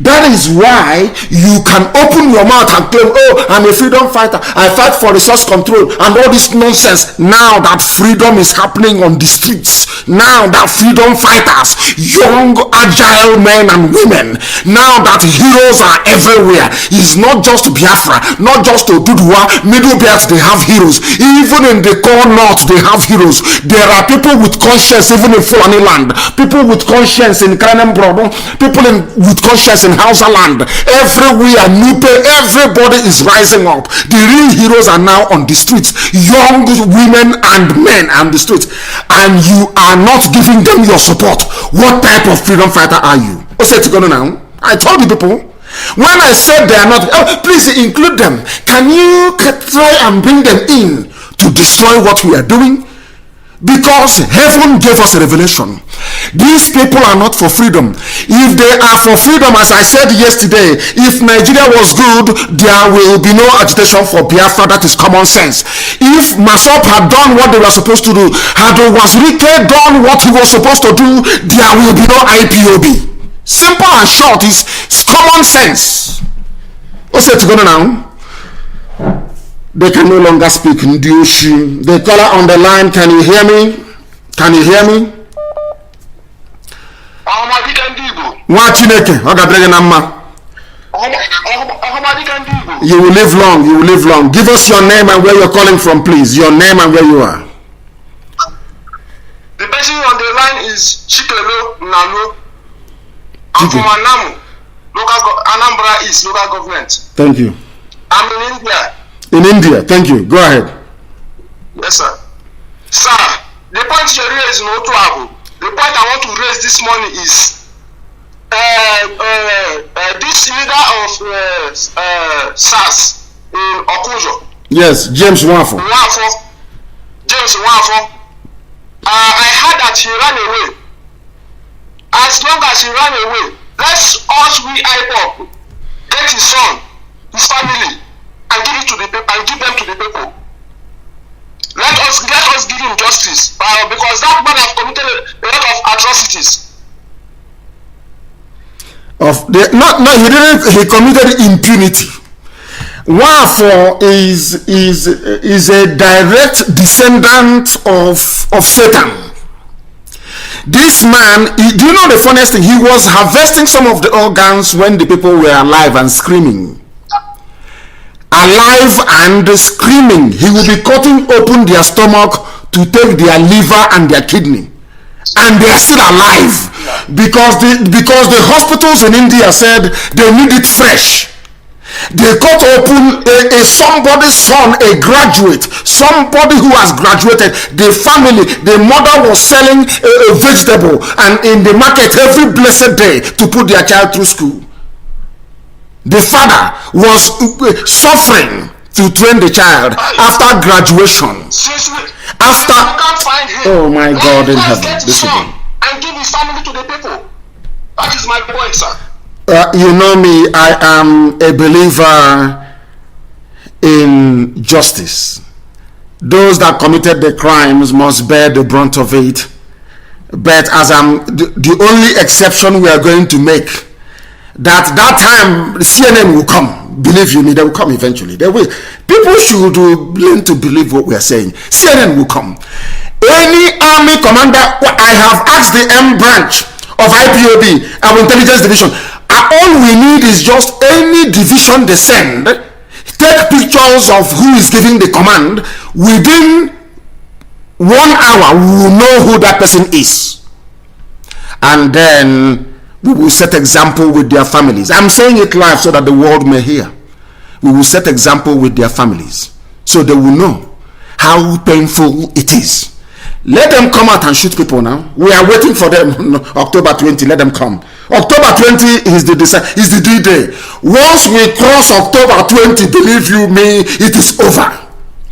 That is why you can open your mouth and claim, oh, I'm a freedom fighter, I fight for resource control and all this nonsense. Now that freedom is happening on the streets, now that freedom fighters, young agile men and women, now that heroes are everywhere, it's not just Biafra, not just Oduduwa, Middle Belt, they have heroes. Even in the core north, they have heroes. There are people with conscience even in Fulani land, people with conscience in Kanem Brodo, people with conscience in Hausa land. Everywhere, Nupe, everybody is rising up. The real heroes are now on the streets, young women and men on the streets, and you are not giving them your support. What type of freedom fighter are you? What's it going on now? I told you people. When I said they are not, please include them. Can you try and bring them in to destroy what we are doing? Because heaven gave us a revelation. These people are not for freedom. If they are for freedom, as I said yesterday, if Nigeria was good, there will be no agitation for Biafra. That is common sense. If Masop had done what they were supposed to do, had Wazirike done what he was supposed to do, there will be no IPOB. Simple and short is common sense. What's it going on now? They can no longer speak Ndioshi. The caller on the line, can you hear me? Can you hear me? You will live long, you will live long. Give us your name and where you're calling from, please. Your name and where you are. The person on the line is Chikelo Nalo. I'm from Anamu, Anambra East local government. Thank you. I'm in India. In India, thank you. Go ahead. Yes, sir. Sir, the point you raise is not trouble. The point I want to raise this morning is this leader of SARS in Okujo. Yes, James Wafo. James Wafo. I heard that he ran away. As long as he ran away, let's us we Ipob get his son, his family, and give it to the people, and give them to the people. Let us give him justice, because that man has committed a lot of atrocities. He didn't. He committed impunity. Wafo is a direct descendant of Satan. This man, do you know the funniest thing? He was harvesting some of the organs when the people were alive and screaming. Alive and screaming. He will be cutting open their stomach to take their liver and their kidney. And they are still alive. Because the hospitals in India said they need it fresh. They cut open somebody's son, a graduate, somebody who has graduated. The family, the mother was selling a vegetable and in the market every blessed day to put their child through school. The father was suffering to train the child after graduation. After, oh my God in heaven, this is and give his family to the people. That is my point, sir. You know me, I am a believer in justice. Those that committed the crimes must bear the brunt of it. But as I'm the only exception we are going to make, that time CNN will come. Believe you me, they will come eventually. They will. People should learn to believe what we are saying. CNN will come. Any army commander, I have asked the M branch of IPOB, our intelligence division, all we need is just any division they send, take pictures of who is giving the command. Within 1 hour, we will know who that person is. And then we will set example with their families. I'm saying it live so that the world may hear. We will set example with their families so they will know how painful it is. Let them come out and shoot people now. We are waiting for them. October 20, let them come. October 20 is the D-Day. Once we cross October 20, believe you me, it is over.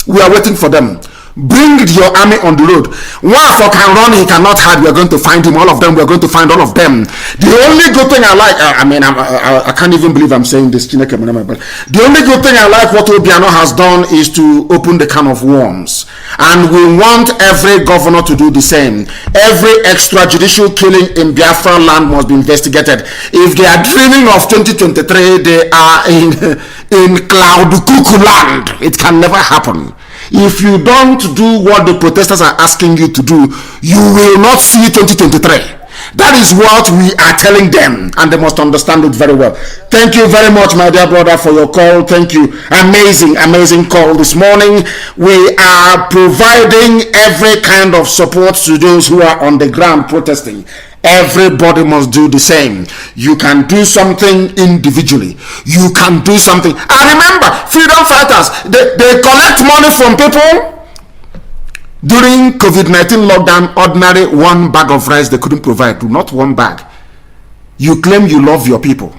We are waiting for them. Bring your army on the road. One can run, he cannot hide. We are going to find him. All of them, we are going to find all of them. The only good thing I like, I can't even believe I'm saying this. But the only good thing I like what Obiano has done is to open the can of worms. And we want every governor to do the same. Every extrajudicial killing in Biafra land must be investigated. If they are dreaming of 2023, they are in cloud cuckoo land. It can never happen. If you don't do what the protesters are asking you to do, you will not see 2023. That is what we are telling them, and they must understand it very well. Thank you very much, my dear brother, for your call. Thank you. Amazing call this morning. We are providing every kind of support to those who are on the ground protesting. Everybody must do the same. You can do something individually. You can do something. And remember, freedom fighters, they collect money from people. During COVID-19 lockdown, ordinary 1 bag of rice they couldn't provide. Not 1 bag. You claim you love your people.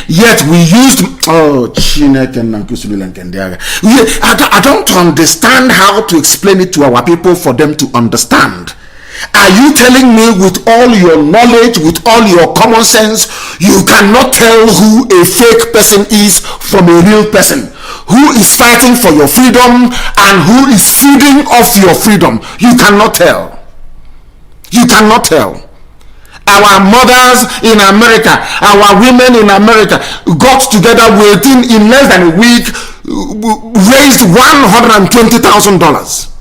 Yet we used I don't understand how to explain it to our people for them to understand. Are you telling me with all your knowledge, with all your common sense, you cannot tell who a fake person is from a real person? Who is fighting for your freedom and who is feeding off your freedom? You cannot tell. You cannot tell. Our mothers in America, our women in America got together in less than a week, raised $120,000.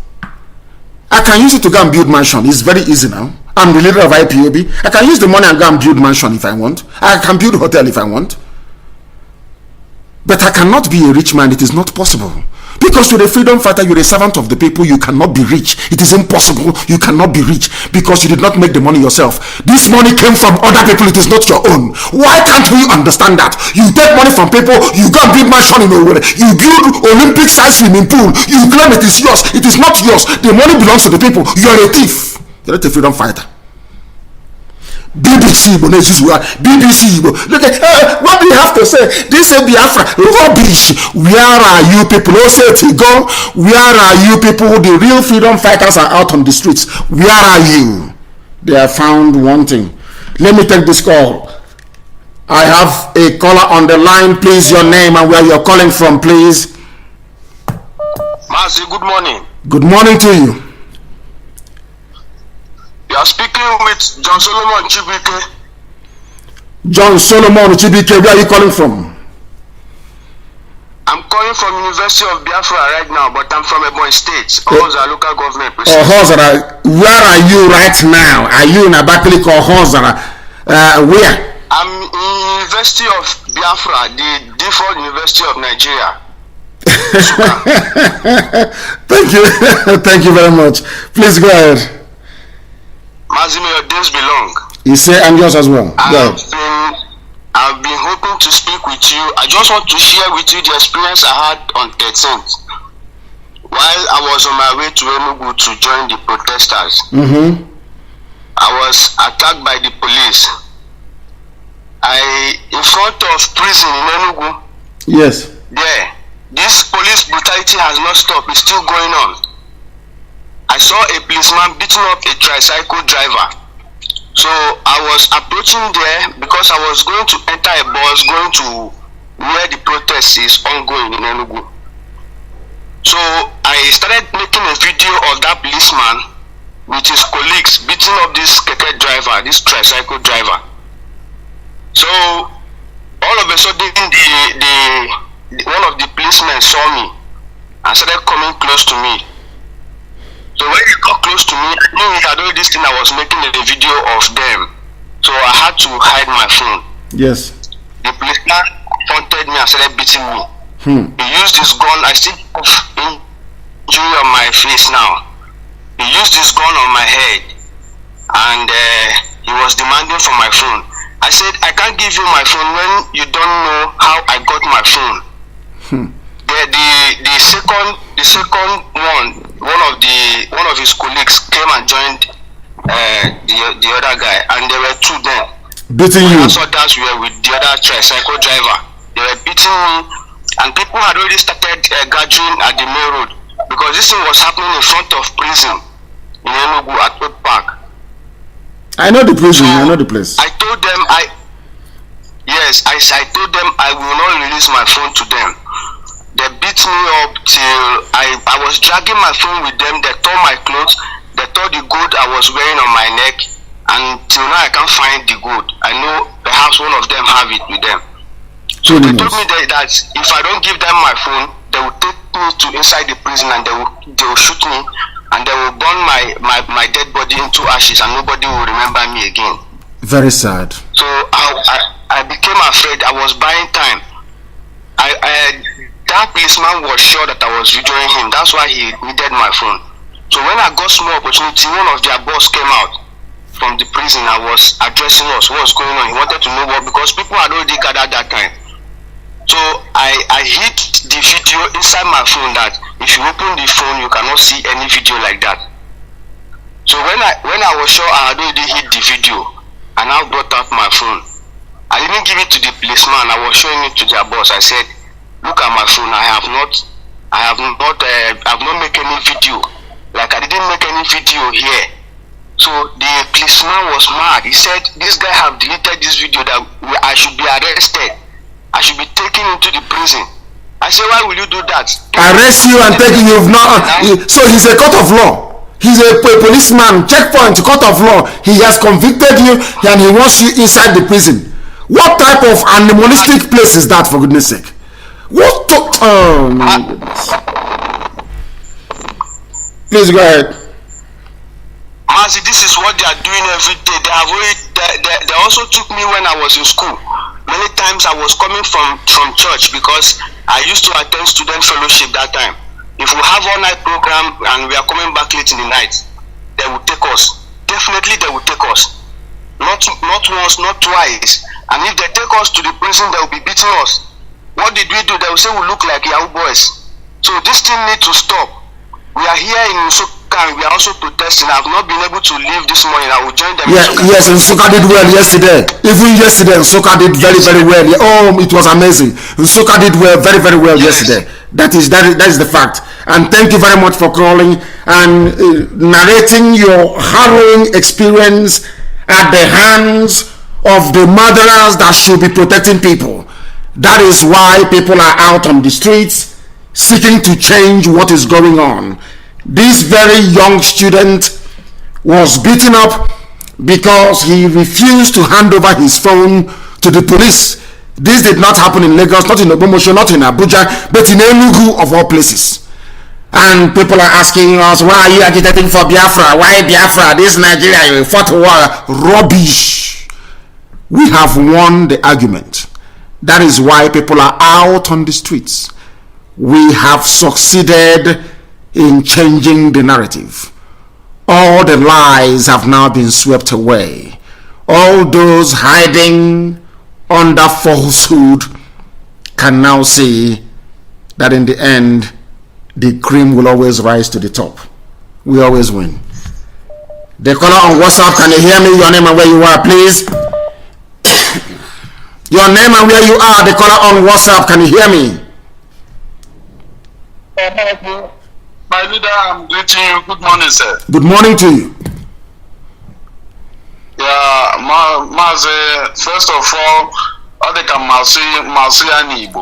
I can use it to go and build mansion. It's very easy now. I'm the leader of IPOB. I can use the money and go and build mansion if I want. I can build a hotel if I want. But I cannot be a rich man. It is not possible. Because you're a freedom fighter, you're a servant of the people, you cannot be rich. It is impossible. You cannot be rich because you did not make the money yourself. This money came from other people. It is not your own. Why can't we understand that? You take money from people, you go and build mansion in Owerri, you build Olympic-sized swimming pool, you claim it is yours. It is not yours. The money belongs to the people. You are a thief. You're not a freedom fighter. BBC Igbo, BBC Igbo. Look at what do you have to say? This is Biafra. Rubbish. Where are you people? OCT-2020. Where are you people? The real freedom fighters are out on the streets. Where are you? They are found wanting. Let me take this call. I have a caller on the line. Please, your name and where you're calling from, please. Mazi, good morning. Good morning to you. You are speaking with John Solomon Chibike. John Solomon Chibike, where are you calling from? I'm calling from University of Biafra right now, but I'm from Ebonyi State, Ohozara local government. Ohozara, where are you right now? Are you in Abakaliki or Ohozara? Where? I'm in University of Biafra, the default University of Nigeria. Thank you. Thank you very much. Please go ahead. Mazi, may your days be long. You say and yours as well. I've been hoping to speak with you. I just want to share with you the experience I had on 13th. While I was on my way to Enugu to join the protesters, I was attacked by the police. In front of prison in Enugu. Yes. There. This police brutality has not stopped. It's still going on. I saw a policeman beating up a tricycle driver. So I was approaching there because I was going to enter a bus going to where the protest is ongoing in Enugu. So I started making a video of that policeman with his colleagues beating up this keke driver, this tricycle driver. So all of a sudden, one of the policemen saw me and started coming close to me. So when he got close to me, I knew he had all this thing. I was making a video of them, so I had to hide my phone. Yes. The policeman confronted me and started beating me. He used his gun. I still have injury on my face now. He used his gun on my head, and he was demanding for my phone. I said, I can't give you my phone when you don't know how I got my phone. The second one of his colleagues came and joined the other guy, and there were two there. Beating you. Also, others were with the other tricycle driver. They were beating me, and people had already started gathering at the main road because this thing was happening in front of prison in Enugu at Oak Park. I know the prison. I know the place. I told them I told them I will not release my phone to them. They beat me up till I was dragging my phone with them. They tore my clothes. They tore the gold I was wearing on my neck. And till now I can't find the gold. I know perhaps one of them have it with them. So they told me that if I don't give them my phone, they will take me to inside the prison and they will shoot me and they will burn my dead body into ashes and nobody will remember me again. Very sad. So I became afraid. I was buying time. That policeman was sure that I was videoing him. That's why he needed my phone. So when I got small opportunity, one of their boss came out from the prison and was addressing us. What was going on? He wanted to know what, because people had already gathered that time. So I hid the video inside my phone that if you open the phone, you cannot see any video like that. So when I was sure I had already hid the video, I now brought out my phone. I didn't give it to the policeman. I was showing it to their boss. I said, "Look at my phone. I have not made any video. Like I didn't make any video here." So the policeman was mad. He said, "This guy have deleted this video that I should be arrested. I should be taken into the prison." I said, "Why will you do that?" Arrest you and take you. So he's a court of law. He's a policeman, checkpoint, court of law. He has convicted you and he wants you inside the prison. What type of animalistic place is that, for goodness sake? What? Oh my goodness. Please go ahead. Mazi, this is what they are doing every day. They also took me when I was in school. Many times I was coming from church because I used to attend student fellowship that time. If we have all night program and we are coming back late in the night, they will take us. Definitely they will take us. Not once, not twice. And if they take us to the prison, they will be beating us. What did we do? They will say we look like Yahoo boys. So this thing needs to stop. We are here in Nsukka and we are also protesting. I have not been able to leave this morning. I will join them. Yes, Nsukka did well yesterday. Even yesterday, Nsukka did very, very well. Oh, it was amazing. Nsukka did well, very, very well yesterday. That is the fact. And thank you very much for calling and narrating your harrowing experience at the hands of the murderers that should be protecting people. That is why people are out on the streets seeking to change what is going on. This very young student was beaten up because he refused to hand over his phone to the police. This did not happen in Lagos, not in Ogbomosho, not in Abuja, but in Enugu of all places. And people are asking us, why are you agitating for Biafra? Why Biafra? This Nigeria, you fought war. Rubbish. We have won the argument. That is why people are out on the streets. We have succeeded in changing the narrative. All the lies have now been swept away. All those hiding under falsehood can now see that in the end, the cream will always rise to the top. We always win. The caller on WhatsApp, can you hear me? Your name and where you are, please. Your name and where you are. The caller on WhatsApp, can you hear me? My leader, I'm greeting you. Good morning, sir. Good morning to you. Yeah, Mazi, first of all,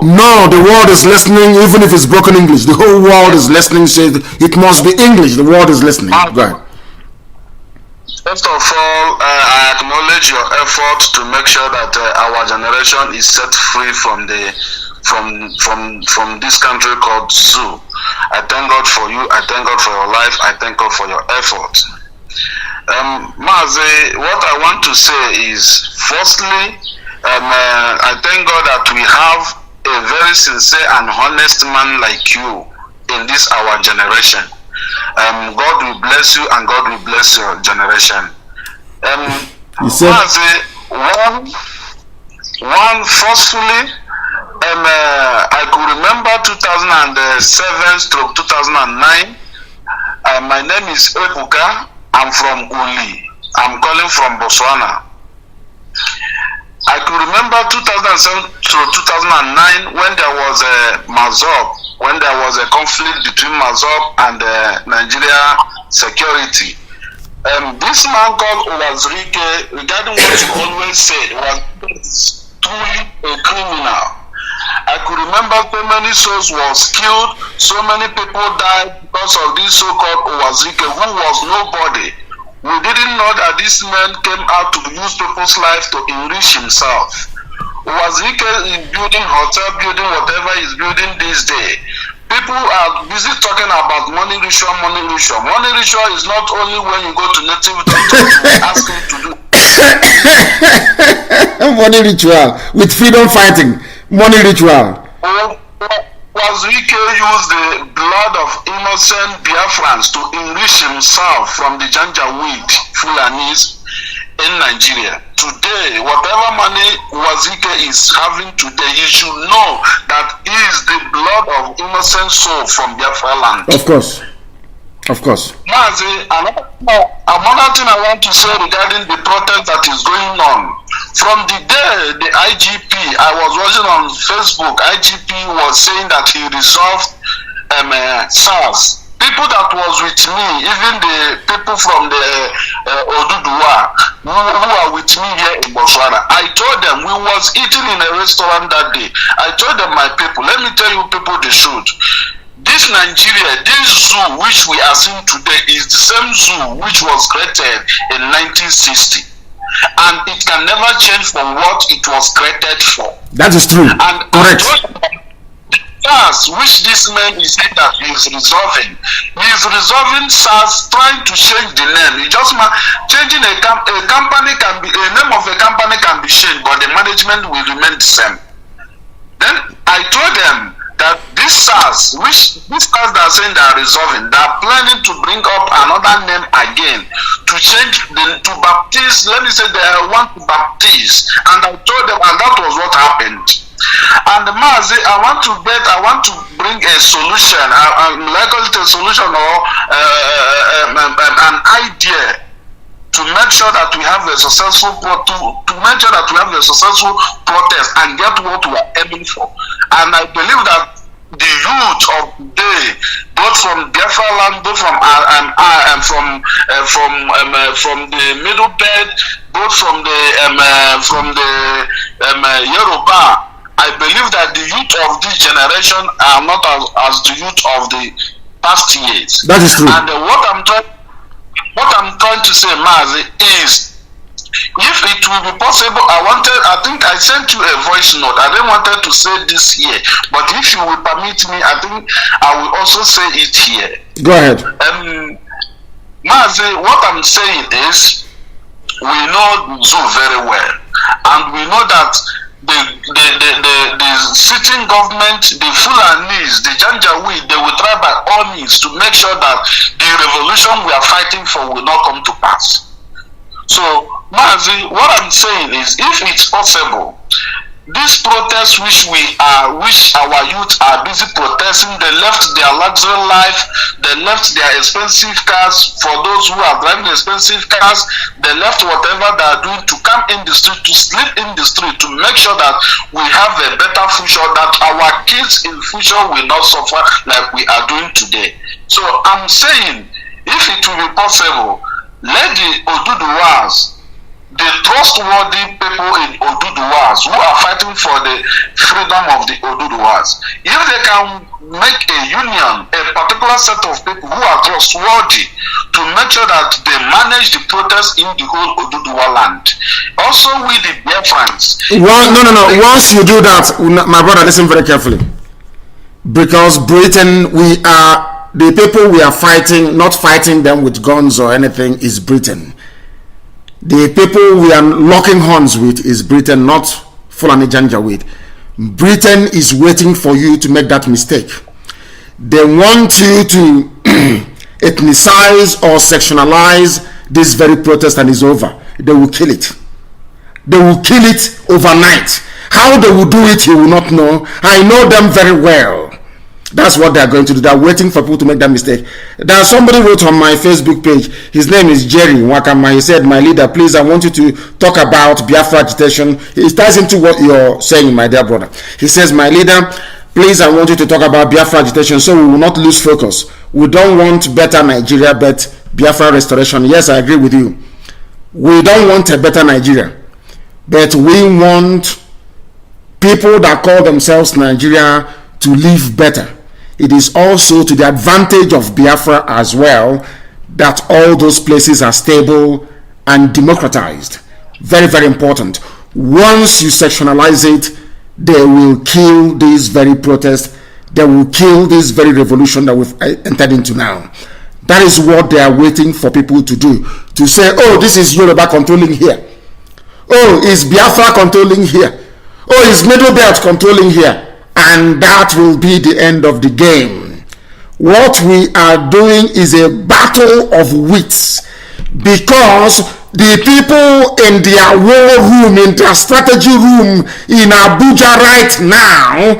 no, the world is listening, even if it's broken English. The whole world is listening, so it must be English. The world is listening. Go ahead. First of all, I acknowledge your effort to make sure that our generation is set free from this country called zoo. I thank God for you. I thank God for your life. I thank God for your effort. Mazi, what I want to say is, firstly, I thank God that we have a very sincere and honest man like you in this our generation. God will bless you and God will bless your generation. Mazi, one forcefully, I could remember 2007/2009. My name is Ebuka. I'm from Uli. I'm calling from Botswana. I could remember 2007 to 2009 when there was a Mazop, when there was a conflict between Mazop and Nigeria security. This man called Owazirike, regarding what you always said, was truly a criminal. I could remember so many souls was killed, so many people died because of this so-called Owazirike, who was nobody. We didn't know that this man came out to use people's life to enrich himself. Owazirike is building hotel, building whatever he's building this day. People are busy talking about money ritual, money ritual. Money ritual is not only when you go to native doctor and ask him to do. Money ritual with freedom fighting. Money ritual. Owazirike used the blood of innocent Biafrans to enrich himself from the Janjaweed Fulanis in Nigeria. Today, whatever money Owazirike is having today, you should know that he is the blood of innocent soul from Biafra land. Of course. Of course. Mazi, another thing I want to say regarding the protest that is going on. From the day the IGP, I was watching on Facebook, IGP was saying that he resolved SARS. People that was with me, even the people from the Oduduwa, who are with me here in Botswana, I told them, we was eating in a restaurant that day. I told them, my people, let me tell you people the truth. This Nigeria, this zoo which we are seeing today is the same zoo which was created in 1960. And it can never change from what it was created for. That is true. And correct. The SARS which this man is saying that he is resolving SARS, trying to change the name. He just changing a company can be, a name of a company can be changed, but the management will remain the same. Then I told them that this SARS, which this SARS that are saying they are resolving, they are planning to bring up another name again to change to baptize. Let me say they want to baptize, and I told them, and that was what happened. And Mazi, I want to bring a solution, like a solution or an idea to make sure that we have a successful protest and get what we are aiming for. And I believe that the youth of today, both from Biafra land, both from the middle belt, both from the Yoruba, I believe that the youth of this generation are not as the youth of the past years. That is true. And what I'm trying to say, Mazi, is if it will be possible, I think I sent you a voice note. I didn't want to say this here, but if you will permit me, I think I will also say it here. Go ahead. Mazi, what I'm saying is, we know zoo very well, and we know that the sitting government, the Fulanis, the Janjaweed, they will try by all means to make sure that the revolution we are fighting for will not come to pass. So, Mazi, what I'm saying is, if it's possible, this protest which our youth are busy protesting, they left their luxury life, they left their expensive cars. For those who are driving expensive cars, they left whatever they are doing to come in the street, to sleep in the street, to make sure that we have a better future, that our kids in future will not suffer like we are doing today. So I'm saying, if it will be possible, let the Oduduwas, the trustworthy people in Oduduwas who are fighting for the freedom of the Oduduwas, if they can make a union, a particular set of people who are trustworthy to to make sure that they manage the protests in the whole Oduduwa land. Also with the Biafrans. No. Once you do that, my brother, listen very carefully. Because Britain, we are, the people we are fighting, not fighting them with guns or anything, is Britain. The people we are locking horns with is Britain, not Fulani Janjaweed. Britain is waiting for you to make that mistake. They want you to ethnicize or sectionalize this very protest, and it's over. They will kill it. They will kill it overnight. How they will do it, you will not know. I know them very well. That's what they are going to do. They are waiting for people to make that mistake. There's somebody wrote on my Facebook page. His name is Jerry Wakama. He said, "My leader, please, I want you to talk about Biafra agitation." It ties into what you're saying, my dear brother. He says, "My leader, please, I want you to talk about Biafra agitation so we will not lose focus. We don't want better Nigeria, but Biafra restoration." Yes, I agree with you. We don't want a better Nigeria, but we want people that call themselves Nigeria to live better. It is also to the advantage of Biafra as well that all those places are stable and democratized. Very, very important. Once you sectionalize it, they will kill this very protest. They will kill this very revolution that we've entered into now. That is what they are waiting for people to do. To say, oh, this is Yoruba controlling here. Oh, is Biafra controlling here. Oh, is Middle Belt controlling here. And that will be the end of the game. What we are doing is a battle of wits, because the people in their war room, in their strategy room in Abuja right now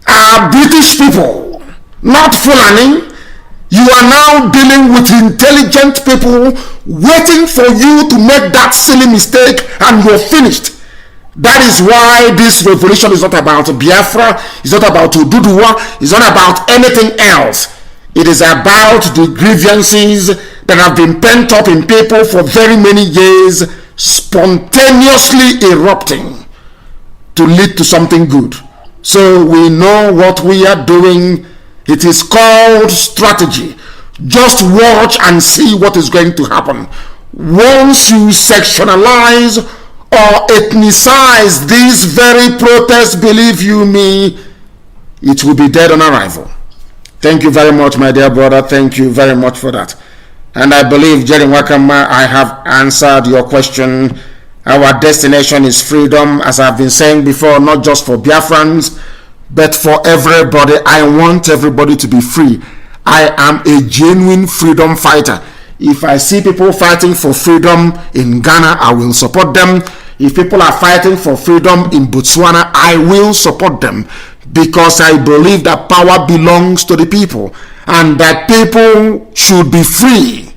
are British people, not Fulani. You are now dealing with intelligent people waiting for you to make that silly mistake, and you're finished. That is why this revolution is not about Biafra, it's not about Oduduwa, it's not about anything else. It is about the grievances that have been pent up in people for very many years, spontaneously erupting to lead to something good. So we know what we are doing. It is called strategy. Just watch and see what is going to happen. Once you sectionalize or ethnicize this very protest, believe you me, it will be dead on arrival. Thank you very much, my dear brother. Thank you very much for that. And I believe, Jerry Wakama, I have answered your question. Our destination is freedom, as I've been saying before, not just for Biafrans, but for everybody. I want everybody to be free. I am a genuine freedom fighter. If I see people fighting for freedom in Ghana, I will support them. If people are fighting for freedom in Botswana, I will support them, because I believe that power belongs to the people and that people should be free.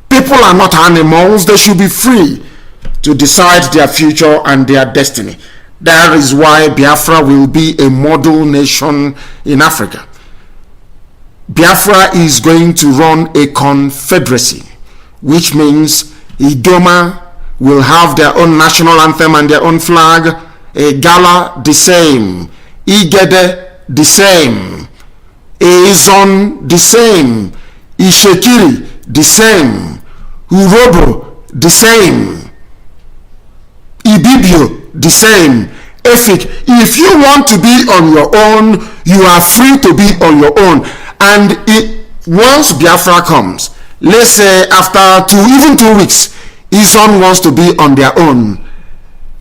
People are not animals. They should be free to decide their future and their destiny. That is why Biafra will be a model nation in Africa. Biafra is going to run a confederacy, which means Idoma will have their own national anthem and their own flag. Igala, the same. Igede, the same. Ezon, the same. Ishekiri, the same. Urobo, the same. Ibibio, the same. Efik, if you want to be on your own, you are free to be on your own. And once Biafra comes, let's say after even 2 weeks, Izon wants to be on their own,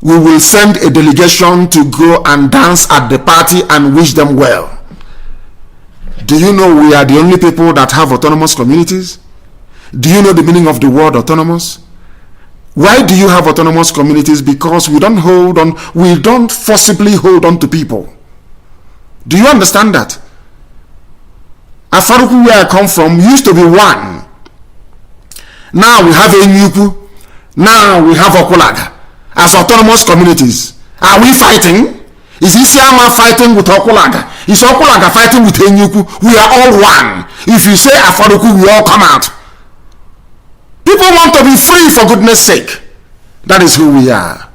we will send a delegation to go and dance at the party and wish them well. Do you know we are the only people that have autonomous communities? Do you know the meaning of the word autonomous? Why do you have autonomous communities? Because we don't hold on, we don't forcibly hold on to people. Do you understand that? Afaruku, where I come from, used to be one. Now we have Enyuku. Now we have Okulaga as autonomous communities. Are we fighting? Is Isiama fighting with Okulaga? Is Okulaga fighting with Enyuku? We are all one. If you say Afaruku, we all come out. People want to be free, for goodness sake. That is who we are.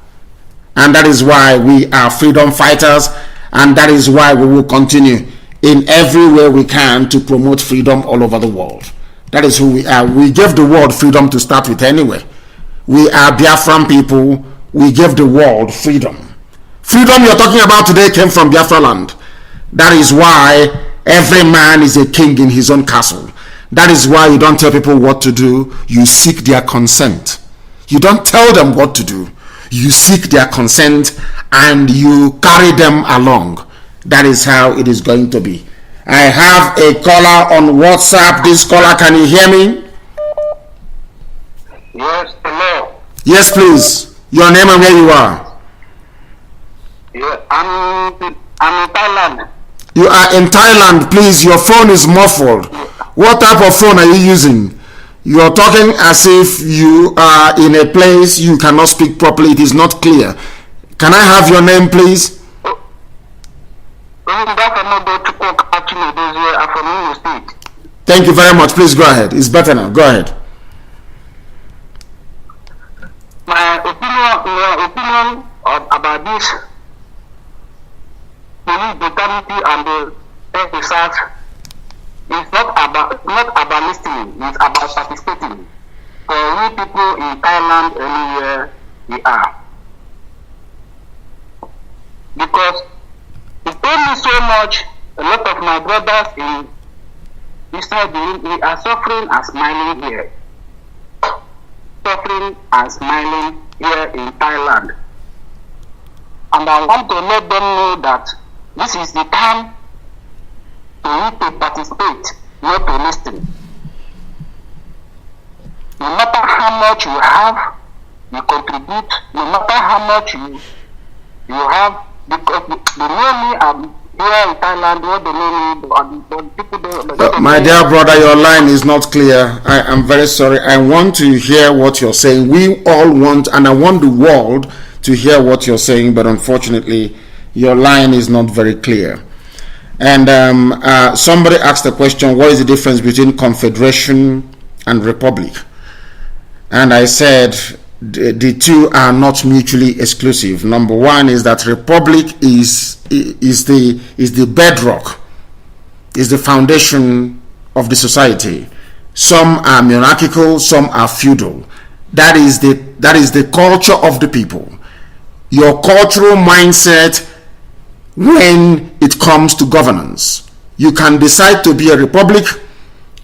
And that is why we are freedom fighters. And that is why we will continue in every way we can to promote freedom all over the world. That is who we are. We gave the world freedom to start with anyway. We are Biafran people. We gave the world freedom. Freedom you're talking about today came from Biafra land. That is why every man is a king in his own castle. That is why you don't tell people what to do. You seek their consent. You don't tell them what to do. You seek their consent and you carry them along. That is how it is going to be. I have a caller on WhatsApp. This caller, can you hear me? Yes, hello. Yes, please. Your name and where you are. Yeah, I'm in Thailand. You are in Thailand. Please, your phone is muffled. What type of phone are you using? You are talking as if you are in a place you cannot speak properly. It is not clear. Can I have your name, please? Thank you very much. Please go ahead. It's better now. Go ahead. My opinion about this police brutality and the SARS is not about listening. It's about participating. For we people in Thailand, anywhere we are, because it pains me so much. A lot of my brothers in Israel, we are suffering and smiling here. Suffering and smiling here in Thailand. And I want to let them know that this is the time for you to participate, not to listen. No matter how much you have, you contribute. No matter how much you have, because they know me, I'm here in Thailand, what they know me, but people don't. My dear brother, your line is not clear. I am very sorry. I want to hear what you're saying. We all want, and I want the world to hear what you're saying, but unfortunately, your line is not very clear. And somebody asked the question, what is the difference between confederation and republic? And I said the two are not mutually exclusive. Number one is that republic is the bedrock, is the foundation of the society. Some are monarchical, some are feudal. That is the culture of the people. Your cultural mindset when it comes to governance. You can decide to be a republic,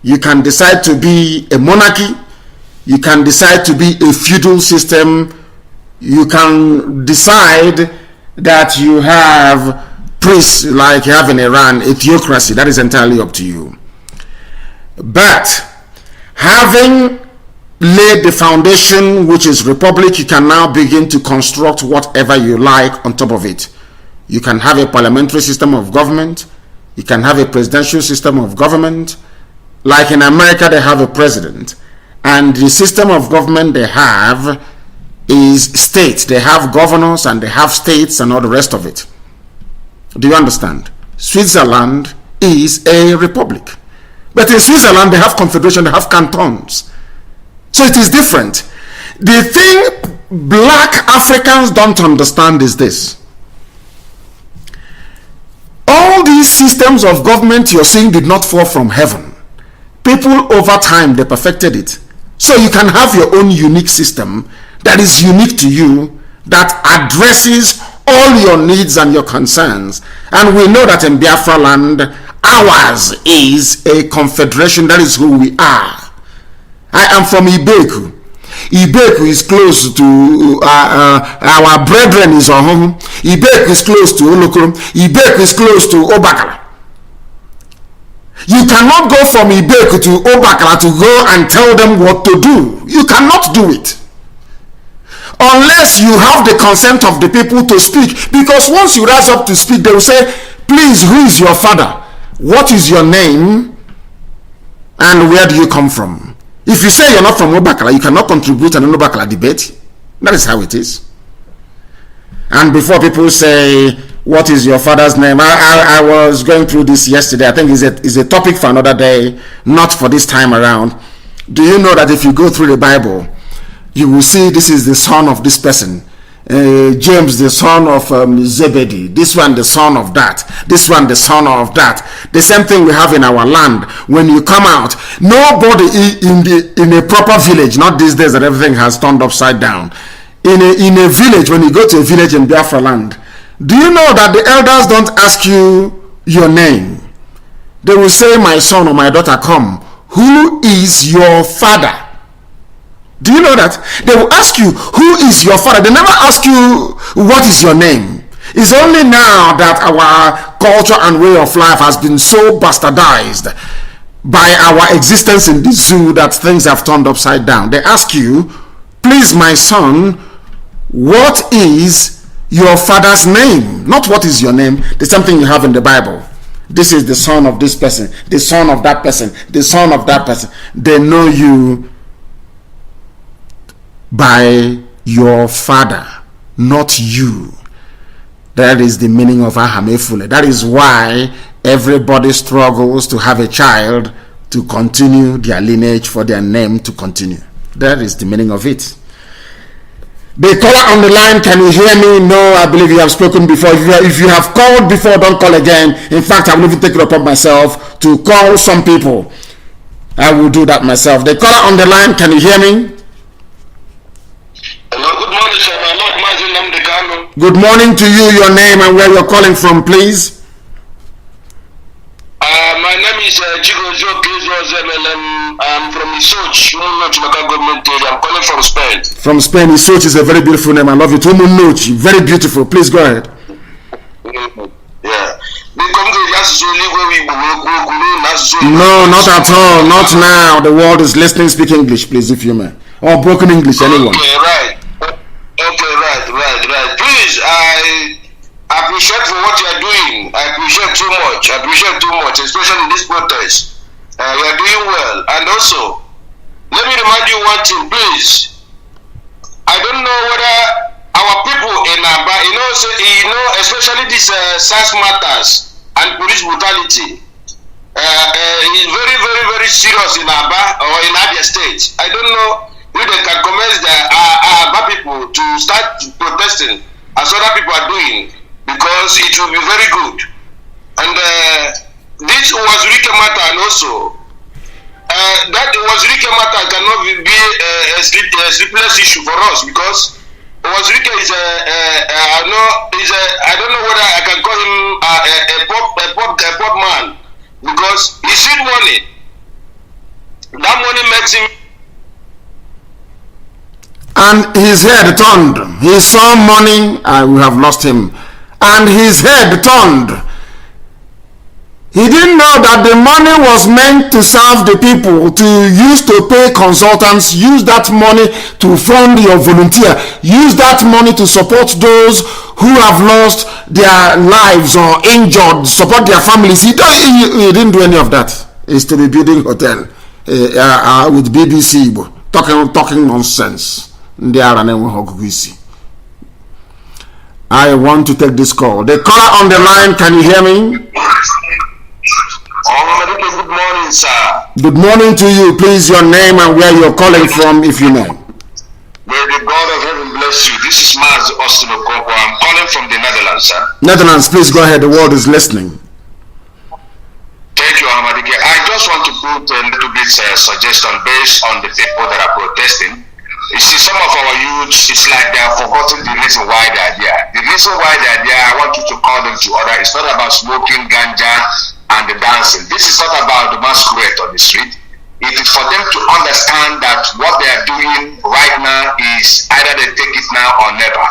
you can decide to be a monarchy, you can decide to be a feudal system, you can decide that you have priests like you have in Iran, a theocracy. That is entirely up to you. But having laid the foundation, which is republic, you can now begin to construct whatever you like on top of it. You can have a parliamentary system of government, you can have a presidential system of government. Like in America, they have a president, and the system of government they have is states. They have governors and they have states and all the rest of it. Do you understand? Switzerland is a republic, but in Switzerland they have confederation, they have cantons, so it is different. The thing black Africans don't understand is this: all these systems of government you're seeing did not fall from heaven. People over time, they perfected it. So you can have your own unique system that is unique to you, that addresses all your needs and your concerns. And we know that in Biafra land, ours is a confederation. That is who we are. I am from Ibeku. Ibeku is close to our brethren is our home. Ibeku is close to Olokoro. Ibeku is close to Obakala. You cannot go from Ibeku to Obakala to go and tell them what to do. You cannot do it unless you have the consent of the people to speak. Because once you rise up to speak, they will say, please, who is your father? What is your name? And where do you come from? If you say you're not from Obakala, you cannot contribute to an Obakala debate. That is how it is. And before people say, what is your father's name? I was going through this yesterday. I think it's a topic for another day, not for this time around. Do you know that if you go through the Bible, you will see this is the son of this person. James, the son of Zebedee. This one, the son of that. This one, the son of that. The same thing we have in our land. When you come out, nobody in a proper village, not these days that everything has turned upside down. In a village, when you go to a village in Biafra land, do you know that the elders don't ask you your name? They will say, my son or my daughter, come. Who is your father? Do you know that? They will ask you, who is your father? They never ask you, what is your name? It's only now that our culture and way of life has been so bastardized by our existence in the zoo that things have turned upside down. They ask you, please, my son, what is your father's name? Not what is your name, the same thing you have in the Bible. This is the son of this person, the son of that person, the son of that person. They know you by your father, not you. That is the meaning of Ahamefule. That is why everybody struggles to have a child to continue their lineage, for their name to continue. That is the meaning of it. The caller on the line, can you hear me? No, I believe you have spoken before. If you have called before, don't call again. In fact, I will even take it upon myself to call some people. I will do that myself. The caller on the line, can you hear me? Hello, good morning, sir. My Lord Mazi Nnamdi Kanu. Good morning to you, your name and where you're calling from, please. My name is Geopolitical. I'm from Isoch, local government area. I'm calling from Spain. From Spain, Isoch is a very beautiful name. I love it. Very beautiful. Please go ahead. Yeah. No, not at all. Not now. The world is listening. Speak English, please, if you may. Or broken English, anyone. Okay, right. Please, I appreciate for what you are doing. I appreciate too much, especially in this protest. You are doing well. And also, let me remind you one thing, please. I don't know whether our people in Aba, especially this SARS matters and police brutality, is very, very, very serious in Aba or in Abia State. I don't know if they can commence the Aba people to start protesting as other people are doing, because it will be very good. And this was Rike matter, and also that was Rike matter cannot be a sleepless issue for us, because was Rike is I don't know whether I can call him a pop man, because he seed money. That money makes him. And his head turned. He saw money, and we have lost him. And his head turned. He didn't know that the money was meant to serve the people, to use to pay consultants, use that money to fund your volunteer, use that money to support those who have lost their lives or injured, support their families. He didn't do any of that. He's to be building hotel with BBC, talking nonsense. I want to take this call. The caller on the line, can you hear me? Good morning, sir. Good morning to you. Please, your name and where you're calling from, if you know. May the God of heaven bless you. This is Mazi Nnamdi Kanu. I'm calling from the Netherlands, sir. Netherlands, please go ahead. The world is listening. Thank you, Ahmadike. I just want to put a little bit suggestion based on the people that are protesting. You see, some of our youths, it's like they have forgotten the reason why they are there. The reason why they are there, I want you to call them to order. It's not about smoking ganja and the dancing. This is not about the masquerade on the street. It is for them to understand that what they are doing right now is either they take it now or never.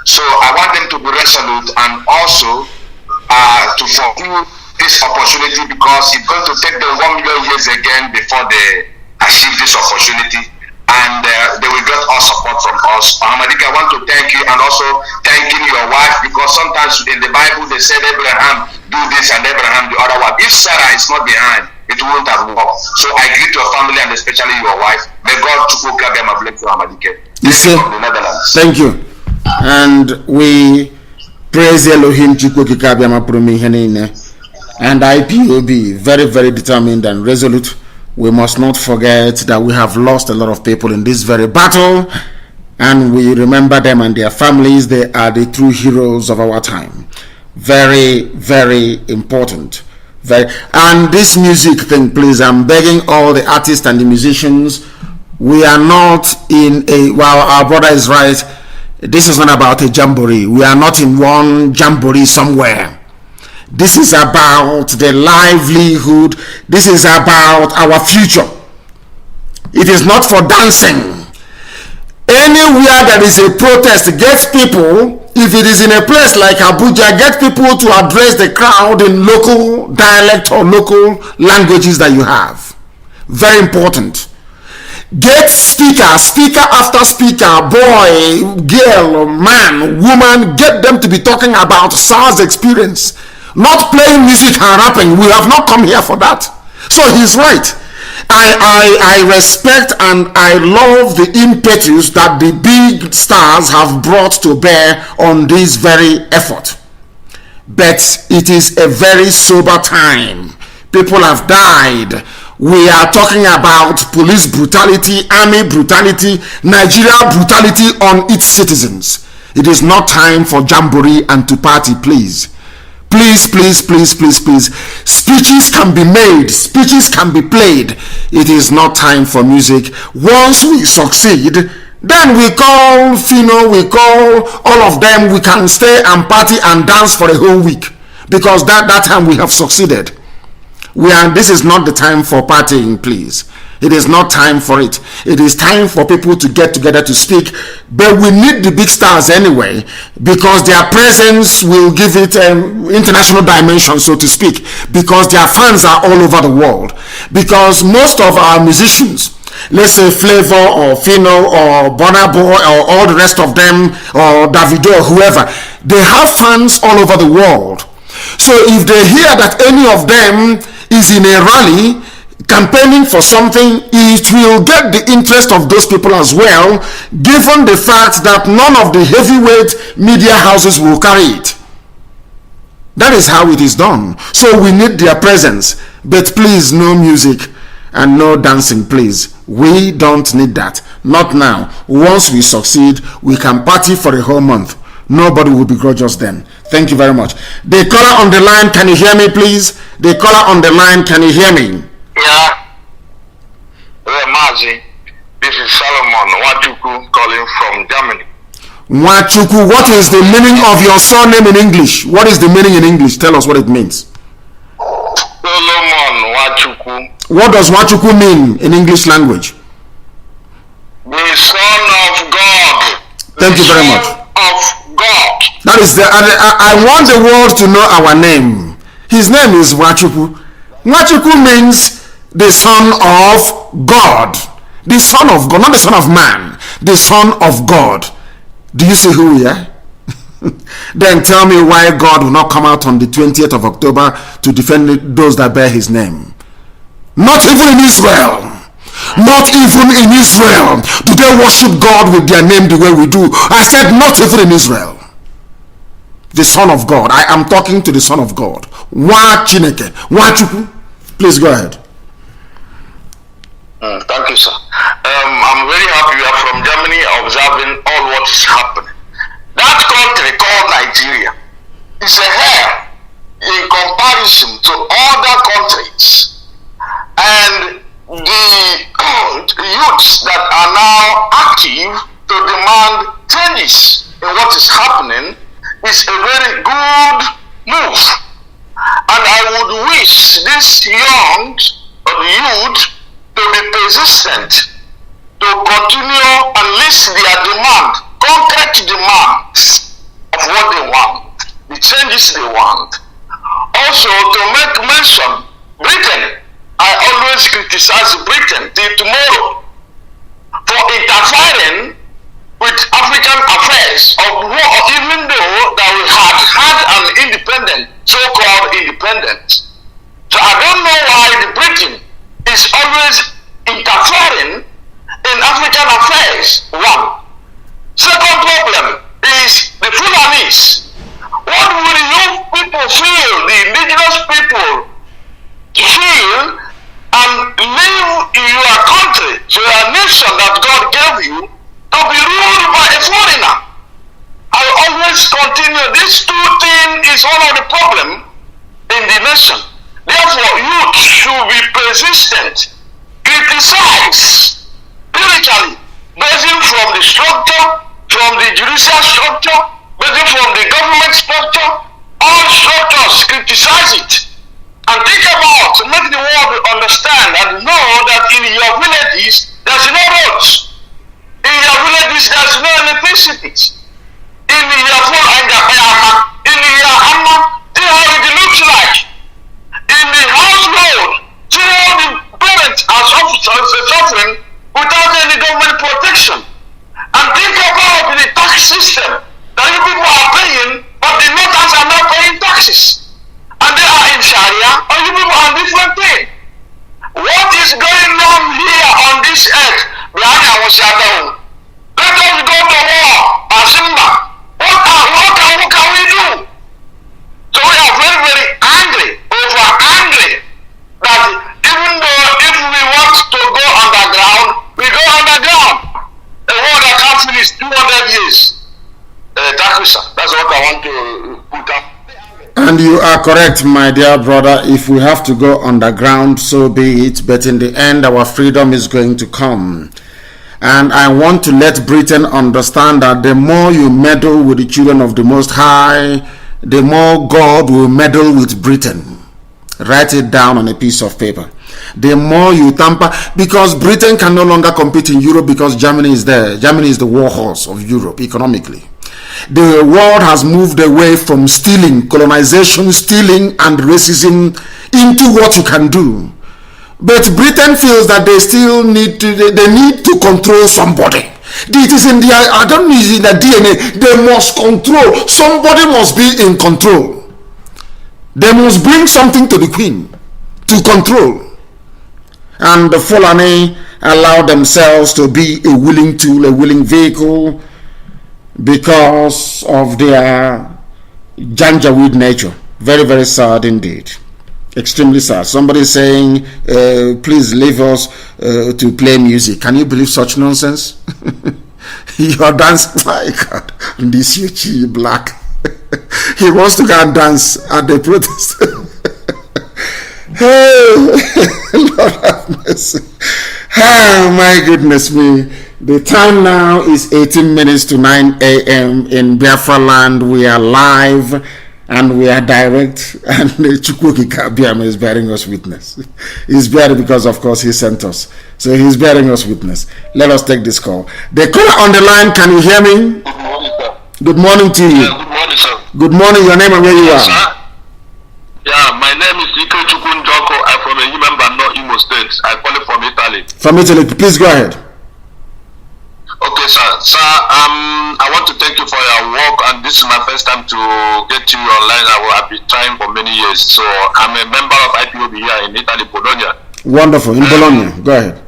So I want them to be resolute and also to fulfill this opportunity, because it's going to take them 1 million years again before they achieve this opportunity. And they will get all support from us. Ahmadike, I want to thank you, and also thanking your wife, because sometimes in the Bible they said Abraham do this and Abraham the other one. If Sarah is not behind, it won't have worked. So I greet your family and especially your wife. May God bless you, Ahmadike. You see, from the Netherlands. Thank you. And we praise Elohim and IPOB, very, very determined and resolute. We must not forget that we have lost a lot of people in this very battle, and we remember them and their families. They are the true heroes of our time. Very, very important. And this music thing, please, I'm begging all the artists and the musicians, we are not in a, well, our brother is right, this is not about a jamboree. We are not in one jamboree somewhere. This is about the livelihood. This is about our future. It is not for dancing. Anywhere there is a protest, get people, if it is in a place like Abuja, get people to address the crowd in local dialect or local languages that you have. Very important. Get speaker after speaker, boy, girl, man, woman, get them to be talking about SARS experience, not playing music and rapping. We have not come here for that. So he's right. I respect and I love the impetus that the big stars have brought to bear on this very effort. But it is a very sober time. People have died. We are talking about police brutality, army brutality, Nigeria brutality on its citizens. It is not time for jamboree and to party, please. Please, please, please, please, please. Speeches can be made. Speeches can be played. It is not time for music. Once we succeed, then we call Fino, we call all of them. We can stay and party and dance for a whole week. Because that time we have succeeded. This is not the time for partying, please. It is not time for it. It is time for people to get together to speak. But we need the big stars anyway, because their presence will give it an international dimension, so to speak, because their fans are all over the world. Because most of our musicians, let's say Flavor or Fino or Burna Boy or all the rest of them, or Davido or whoever, they have fans all over the world. So if they hear that any of them is in a rally campaigning for something, it will get the interest of those people as well, given the fact that none of the heavyweight media houses will carry it. That is how it is done. So we need their presence. But please, no music and no dancing, please. We don't need that. Not now. Once we succeed, we can party for a whole month. Nobody will begrudge us then. Thank you very much. The caller on the line, can you hear me, please? The caller on the line, can you hear me? Yeah. Mazi, this is Solomon Wachuku calling from Germany. Wachuku, what is the meaning of your surname in English? What is the meaning in English? Tell us what it means. Solomon Wachuku. What does Wachuku mean in English language? The Son of God. Thank you very much. Of God. That is I want the world to know our name. His name is Wachuku. Wachuku means the Son of God. The Son of God, not the Son of Man. The Son of God. Do you see who we are? Then tell me why God will not come out on the 20th of October to defend those that bear his name. Not even in Israel. Not even in Israel do they worship God with their name the way we do. I said not even in Israel. The Son of God. I am talking to the Son of God. Wachineke. Wachuku. Please go ahead. Thank you, sir. I'm very happy you are from Germany, observing all what is happening. That country called Nigeria is a hair in comparison to other countries. And the youths that are now active to demand changes in what is happening is a very good move. And I would wish this young youth to be persistent, to continue and list their demand, concrete demands of what they want, the changes they want. Also, to make mention, Britain, I always criticize Britain till tomorrow for interfering with African affairs, even though that we had an independent, so-called independence. So I don't know why the Britain is always interfering in African affairs. One. Second problem is the Fulanis. What will you people feel, the indigenous people feel, and live in your country, so your nation that God gave you, to be ruled by a foreigner. I always continue. This two thing is one of the problem in the nation. Therefore, youth should be persistent, criticize spiritually, basing from the structure, from the judicial structure, basing from the government structure, all structures, criticize it. And think about, make the world understand and know that in your villages, there's no roads. In your villages, there's no electricity. In your phone, in your hammer, see how it looks like. In the household, see how the parents are suffering without any government protection. And think about the tax system that you people are paying, but the Northerners are not paying taxes. And they are in Sharia, and you people are different thing. What is going on here on this earth? Let us go to war, Asimba. What can we do? So we are very, very angry, that even though if we want to go underground, we go underground. A war that can't finish 200 years. That's what I want to put up. And you are correct, my dear brother. If we have to go underground, so be it. But in the end, our freedom is going to come. And I want to let Britain understand that the more you meddle with the children of the Most High, the more God will meddle with Britain. Write it down on a piece of paper. The more you tamper, because Britain can no longer compete in Europe because Germany is there. Germany is the war horse of Europe economically. The world has moved away from stealing, colonization, stealing, and racism into what you can do. But Britain feels that they still need to control somebody. It is in their, I don't know, in their DNA. They must control. Somebody must be in control. They must bring something to the Queen to control. And the Fulani allow themselves to be a willing tool, a willing vehicle, because of their Janjaweed nature. Very, very sad indeed. Extremely sad. Somebody saying, please leave us to play music. Can you believe such nonsense? You're dancing. My God. This Yuchi Black. He wants to go and dance at the protest. Hey, Lord have mercy. Oh, my goodness me. The time now is 18 minutes to 9 a.m. in Biafra land. We are live and we are direct, and Chukwuki Kabiama is bearing us witness. He's bearing because, of course, he sent us. So he's bearing us witness. Let us take this call. The caller on the line, can you hear me? Good morning, sir. Good morning to you. Yeah, good morning, sir. Good morning, your name and where you are. Sir? Yeah, my name is Ike Chukwunjoko. I'm from a human Bano, Imo State. I call it from Italy. From Italy, please go ahead. Okay, sir. Sir, I want to thank you for your work, and this is my first time to get you online. I have been trying for many years. So I'm a member of Ipob here in Italy, Bologna. Wonderful. In Bologna. Go ahead.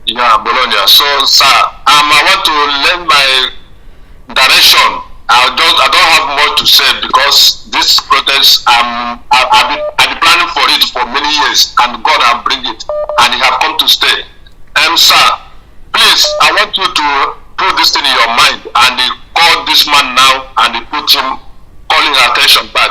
Yeah, Bologna. So, sir, I want to lend my direction. I don't have much to say because this protest, I've been planning for it for many years, and God has bring it, and it have come to stay. Sir, please, I want you to put this thing in your mind, and they call this man now, and they put him calling attention back.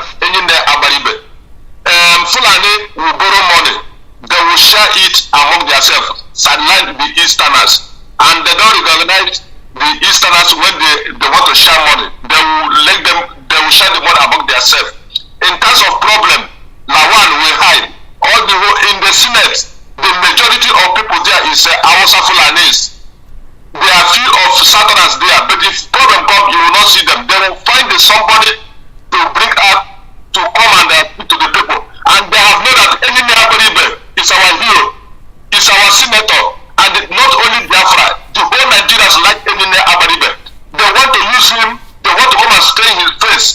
Fulani will borrow money. They will share it among themselves, sideline the Easterners, and they don't recognize the Easterners when they want to share money. They will share the money among themselves. In terms of problem, Lawan will hide. In the Senate, the majority of people there is Hausa Fulanis. There are few of Southerners there, but if problem comes, you will not see them. They will find somebody to bring out to come and speak to the people. And they have known that any Baribe is our hero, is our senator, and not only Biafra, the whole Nigerians like any Baribe. They want to use him, they want to come and stay in his face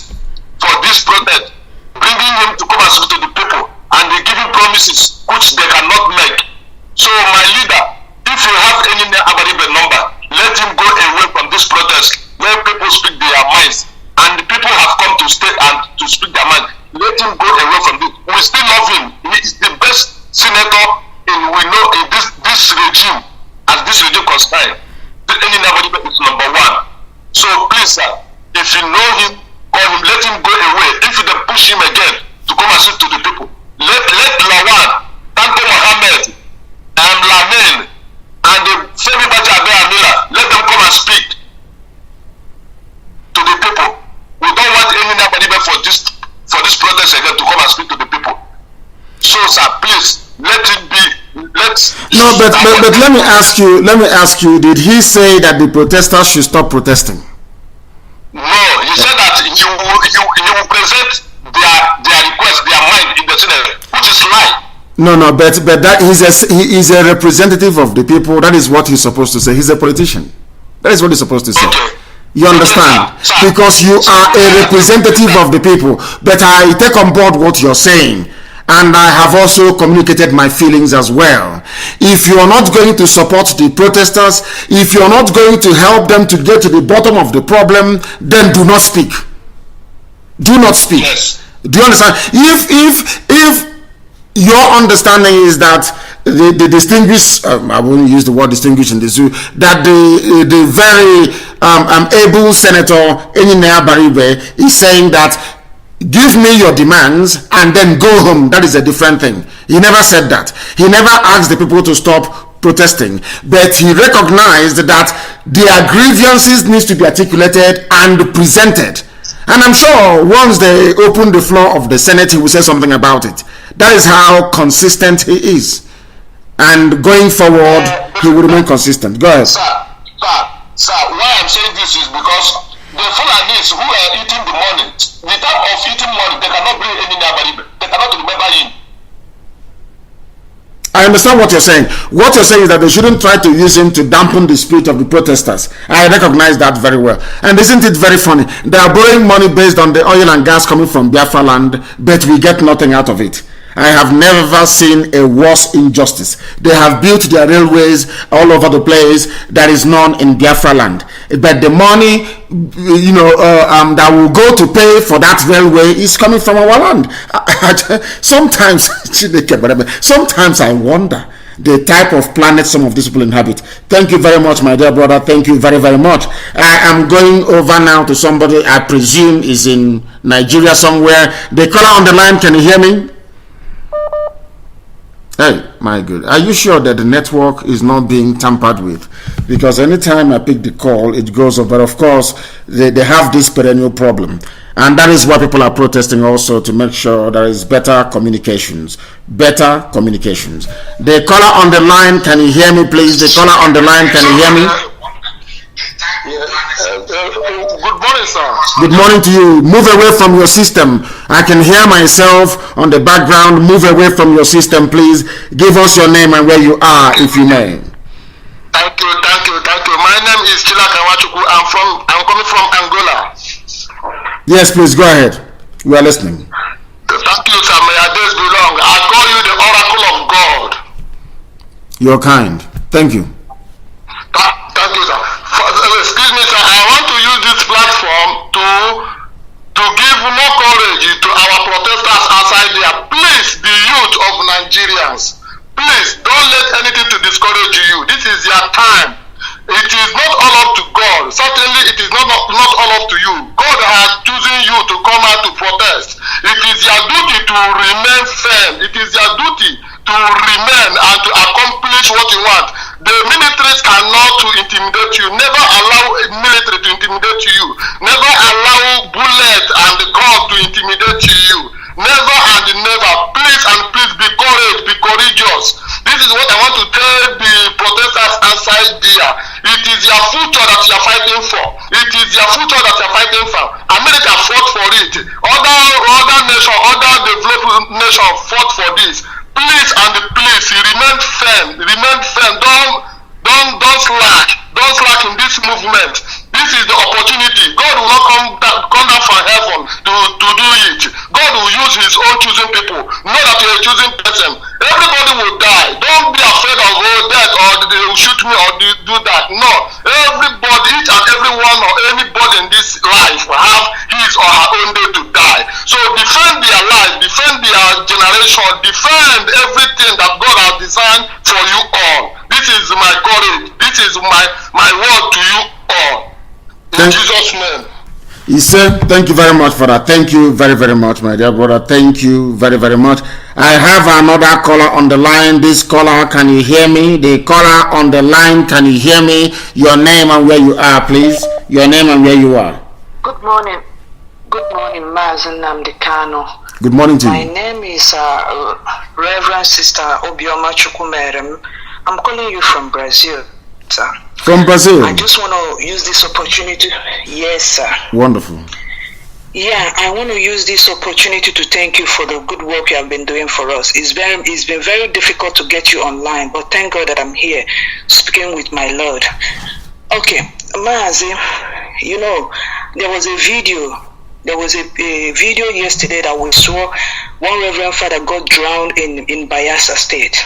for this protest, bringing him to come and speak to the people, and they give him promises which they cannot make. So my leader, if you have any Abaribe number, let him go away from this protest. Let people speak their minds, and the people have come to stay and to speak their mind. Let him go away from this. We still love him. He is the best senator we know in this regime, as this regime concerned. Any Abaribe is number one. So please, sir, if you know him, call him, let him go away. If you then push him again to come and speak to the people, let Lawan, Tanko Mohammed, and Lamin, and the Femi Bajabe Amila, let them come and speak to the people. We don't want anybody for this protest again to come and speak to the people. So, sir, please let it be. No, but let me ask you. Did he say that the protesters should stop protesting? No, he said that he will present their request, their mind in the Senate, which is lie. No, but that he is a representative of the people. That is what he's supposed to say. He's a politician. That is what he's supposed to say. Okay. You understand? Okay, sir. Because you are a representative of the people. But I take on board what you're saying. And I have also communicated my feelings as well. If you are not going to support the protesters, if you are not going to help them to get to the bottom of the problem, then do not speak. Do not speak. Yes. Do you understand? If your understanding is that the distinguished, I won't use the word distinguished in the zoo, that the very able senator Enyinaya Baribe is saying that give me your demands and then go home, that is a different thing. He never said that. He never asked the people to stop protesting, but he recognized that their grievances needs to be articulated and presented. And I'm sure once they open the floor of the Senate, he will say something about it. That is how consistent he is. And going forward, he will remain consistent. Go ahead. Sir, why I'm saying this is because the Fulanis who are eating the money, the type of eating money, they cannot bring any nobody, they cannot remember him. I understand what you're saying. What you're saying is that they shouldn't try to use him to dampen the spirit of the protesters. I recognize that very well. And isn't it very funny? They are borrowing money based on the oil and gas coming from Biafra land, but we get nothing out of it. I have never seen a worse injustice. They have built their railways all over the place. There is none in Biafra land. But the money, that will go to pay for that railway is coming from our land. Sometimes I wonder the type of planet some of these people inhabit. Thank you very much, my dear brother. Thank you very, very much. I am going over now to somebody I presume is in Nigeria somewhere. The caller on the line, can you hear me? Hey, my good. Are you sure that the network is not being tampered with? Because anytime I pick the call, it goes over. Of course, they have this perennial problem. And that is why people are protesting also, to make sure there is better communications. Better communications. The caller on the line, can you hear me, please? The caller on the line, can you hear me? Good morning, sir. Good morning to you. Move away from your system. I can hear myself on the background. Move away from your system, please. Give us your name and where you are, if you may. Thank you. My name is Chila Kawachuku. I'm coming from Angola. Yes, please go ahead. We are listening. Thank you, sir. May your days be long. I call you the oracle of God. You're kind. Thank you. Thank you, sir. Excuse me, sir. I want to use this platform to give more courage to our protesters outside there. Please, the youth of Nigerians, please don't let anything to discourage you. This is your time. It is not all up to God. Certainly, it is not all up to you. God has chosen you to come out to protest. It is your duty to remain firm. It is your duty to remain and to accomplish what you want. The militaries cannot to intimidate you. Never allow a military to intimidate you. Never allow bullet and the gun to intimidate you. Never and never. Please and please be courageous. This is what I want to tell the protesters outside there. It is your future that you are fighting for. It is your future that you are fighting for. America fought for it. Other nations, other developed nations fought for this. Please and please remain firm. Don't slack. Don't slack in this movement. This is the opportunity. God will not come down from heaven to do it. God will use his own choosing people. Know that you're a choosing person. Everybody will die. Don't be afraid of death or they will shoot me or do that. No. Everybody, each and every one or anybody in this life will have his or her own day to die. So defend their life, defend their generation, defend everything that God has designed for you all. This is my courage. This is my word to you all. Jesus' name. He said, thank you very much for that. Thank you very, very much, my dear brother. Thank you very, very much. I have another caller on the line. This caller, can you hear me? The caller on the line, can you hear me? Your name and where you are, please. Your name and where you are. Good morning. Good morning, Mazi Nnamdi Kanu. Good morning to you. My name is Reverend Sister Obioma Chukwumerem. I'm calling you from Brazil, sir. From Brazil? I just want to use this opportunity. Yes, sir. Wonderful. Yeah, I want to use this opportunity to thank you for the good work you have been doing for us. It's been very difficult to get you online, but thank God that I'm here speaking with my Lord. Okay, Mazi, you know, there was a video yesterday that we saw one Reverend Father got drowned in Biafra state,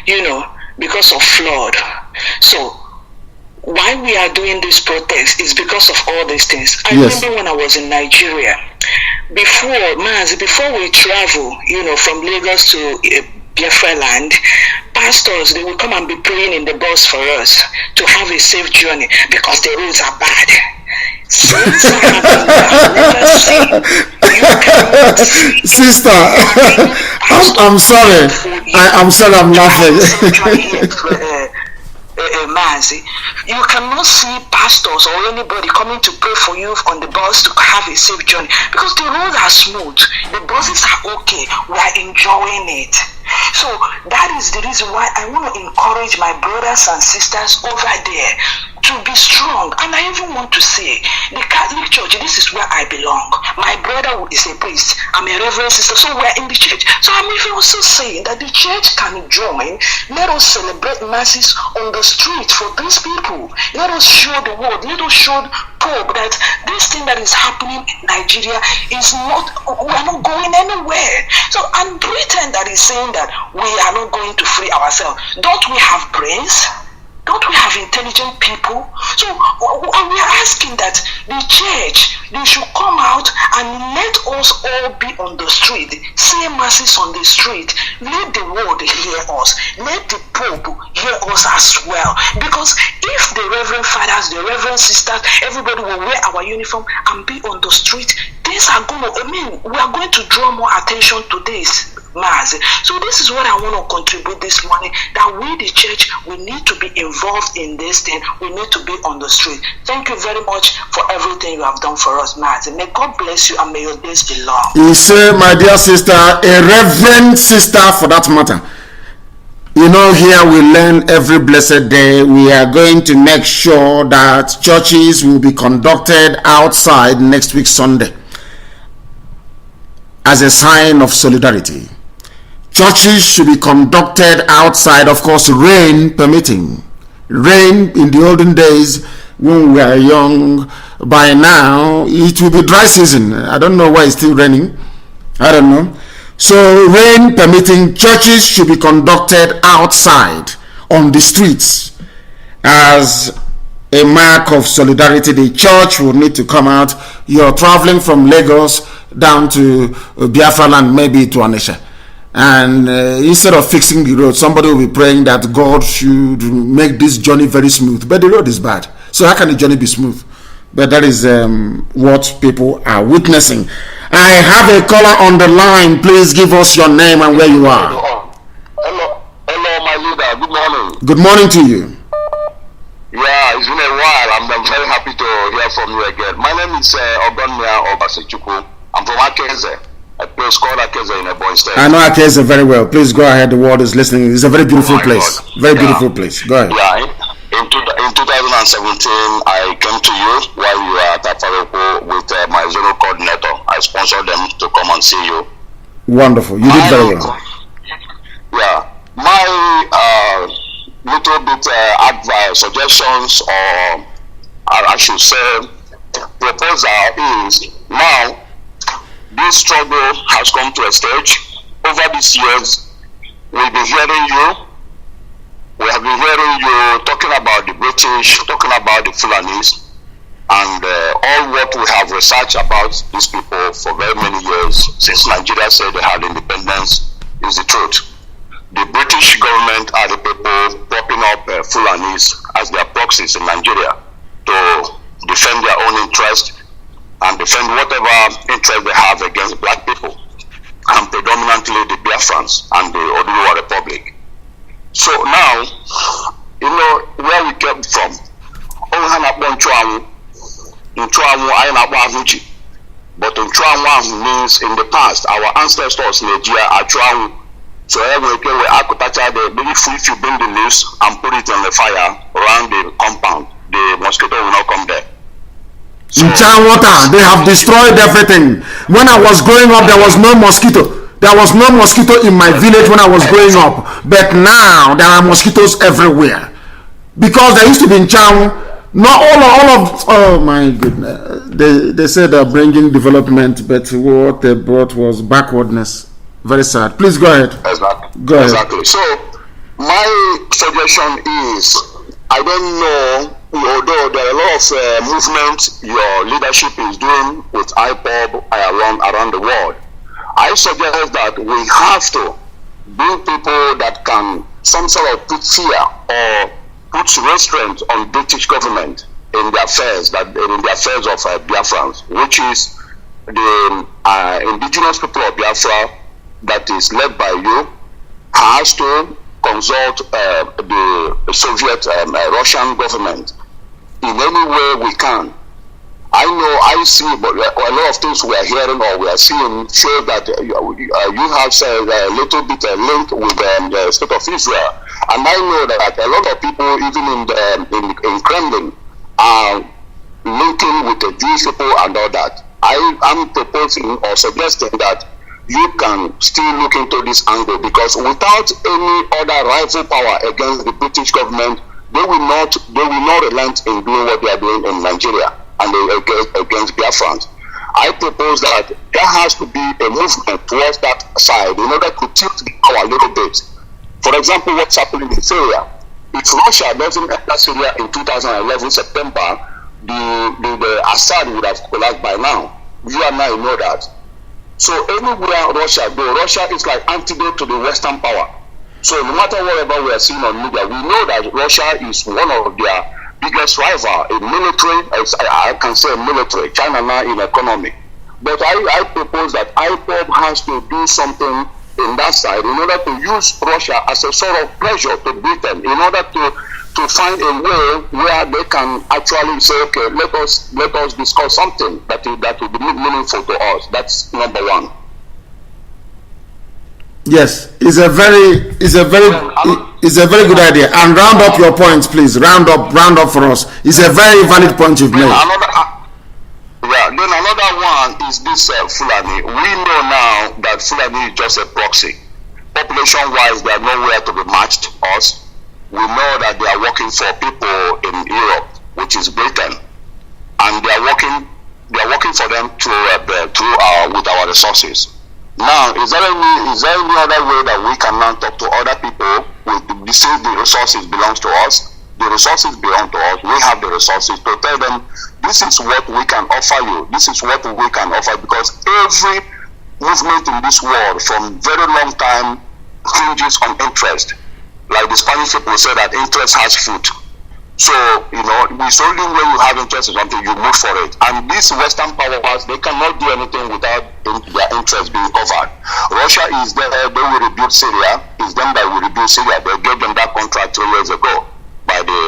you know, because of flood. So why we are doing this protest is because of all these things. I remember when I was in Nigeria, before we travel, you know, from Lagos to Biafra land, pastors, they will come and be praying in the bus for us to have a safe journey because the roads are bad. Sister, I'm sorry. I'm sorry, I'm laughing. Mazi, you cannot see pastors or anybody coming to pray for you on the bus to have a safe journey because the roads are smooth, the buses are okay, we are enjoying it. So that is the reason why I want to encourage my brothers and sisters over there to be strong. And I even want to say, the Catholic Church, this is where I belong. My brother is a priest, I'm a reverend sister, so we're in the church. So I'm even also saying that the church can join. Let us celebrate masses on the street for these people. Let us show the world, let us show Pope that this thing that is happening in Nigeria is not, we are not going anywhere. So, and Britain that is saying that we are not going to free ourselves. Don't we have brains? Don't we have intelligent people? So we are asking that the church, they should come out and let us all be on the street, say masses on the street. Let the world hear us. Let the Pope hear us as well. Because if the Reverend Fathers, the Reverend Sisters, everybody will wear our uniform and be on the street, things are going to, we are going to draw more attention to this. Mazi. So this is what I want to contribute this morning, that we the church, we need to be involved in this thing. We need to be on the street. Thank you very much for everything you have done for us, Mazi. May God bless you and may your days be long. You say, my dear sister, a reverend sister for that matter. You know, here we learn every blessed day. We are going to make sure that churches will be conducted outside next week Sunday as a sign of solidarity. Churches should be conducted outside, of course, rain permitting. Rain in the olden days when we were young, by now it will be dry season. I don't know why it's still raining. I don't know. So rain permitting, churches should be conducted outside on the streets as a mark of solidarity. The church will need to come out. You're traveling from Lagos down to Biafra land, maybe to Anisha. And instead of fixing the road, somebody will be praying that God should make this journey very smooth. But the road is bad. So how can the journey be smooth? But that is what people are witnessing. I have a caller on the line. Please give us your name and where you are. Hello, my leader. Good morning. Good morning to you. Yeah, it's been a while. I'm very happy to hear from you again. My name is Ogonia Obasechukwu. I'm from Akeze. A place called Akeze in Ebonyi State. I know Akeze very well. Please go ahead. The world is listening. It's a very beautiful place. God. Very beautiful place. Go ahead. Yeah, in 2017, I came to you while you were at Afaroko with my zone coordinator. I sponsored them to come and see you. Wonderful. You did very well. Yeah. My little bit advice, suggestions, or I should say proposal is, now this struggle has come to a stage. Over these years, we've been hearing you. We have been hearing you talking about the British, talking about the Fulanis, and all what we have researched about these people for very many years, since Nigeria said they had independence, is the truth. The British government are the people propping up Fulanis as their proxies in Nigeria to defend their own interest and defend whatever interest they have against black people, and predominantly the Biafrans and the Oduduwa Republic. So now, you know where we came from. But means in the past, our ancestors in Nigeria are trying. So if you bring the news and put it on the fire around the compound, the mosquito will not come there. So, in Water, they have destroyed everything. When I was growing up, there was no mosquito. There was no mosquito in my village when I was growing up. But now there are mosquitoes everywhere. Because there used to be in Chang, not all of oh my goodness. They said they're bringing development, but what they brought was backwardness. Very sad. Please go ahead. Exactly. Go ahead. Exactly. So my suggestion is, I don't know, although there are a lot of movements your leadership is doing with Ipob around the world. I suggest that we have to bring people that can some sort of put fear or put restraint on British government in the affairs of Biafrans, which is the indigenous people of Biafra that is led by you has to consult the Soviet Russian government in any way we can. I know, I see, but a lot of things we are hearing or we are seeing show that you have said a little bit link with the state of Israel, and I know that a lot of people, even in Kremlin, are linking with the Jewish people and all that. I am proposing or suggesting that you can still look into this angle, because without any other rival power against the British government, they will not relent in doing what they are doing in Nigeria and against Biafrans. I propose that there has to be a movement towards that side in order to tilt the power a little bit. For example, what's happening in Syria. If Russia doesn't enter Syria in 2011 September, the Assad would have collapsed by now. You and I know that. So anywhere Russia goes, Russia is like antidote to the Western power. So no matter whatever we are seeing on media, we know that Russia is one of their biggest rival in military. I can say military. China now in economy. But I propose that Ipob has to do something in that side in order to use Russia as a sort of pressure to Britain, in order to find a way where they can actually say, okay, let us discuss something that will be meaningful to us. That's number one. Yes, it's a very good idea. And round up your points, please. Round up for us. It's a very valid point you've made. Then another one is this Fulani. We know now that Fulani is just a proxy. Population-wise, they are nowhere to be matched us. We know that they are working for people in Europe, which is Britain, and they are working for them with our resources. Now, is there any other way that we can now talk to other people since the resources belongs to us? The resources belong to us. We have the resources to tell them, this is what we can offer you. This is what we can offer, because every movement in this world from very long time hinges on interest. Like the Spanish people say that interest has food. So, it's only when you have interest in something, you move for it. And these Western powers, they cannot do anything without their interest being covered. Russia is there, they will rebuild Syria. It's them that will rebuild Syria. They gave them that contract 3 years ago by the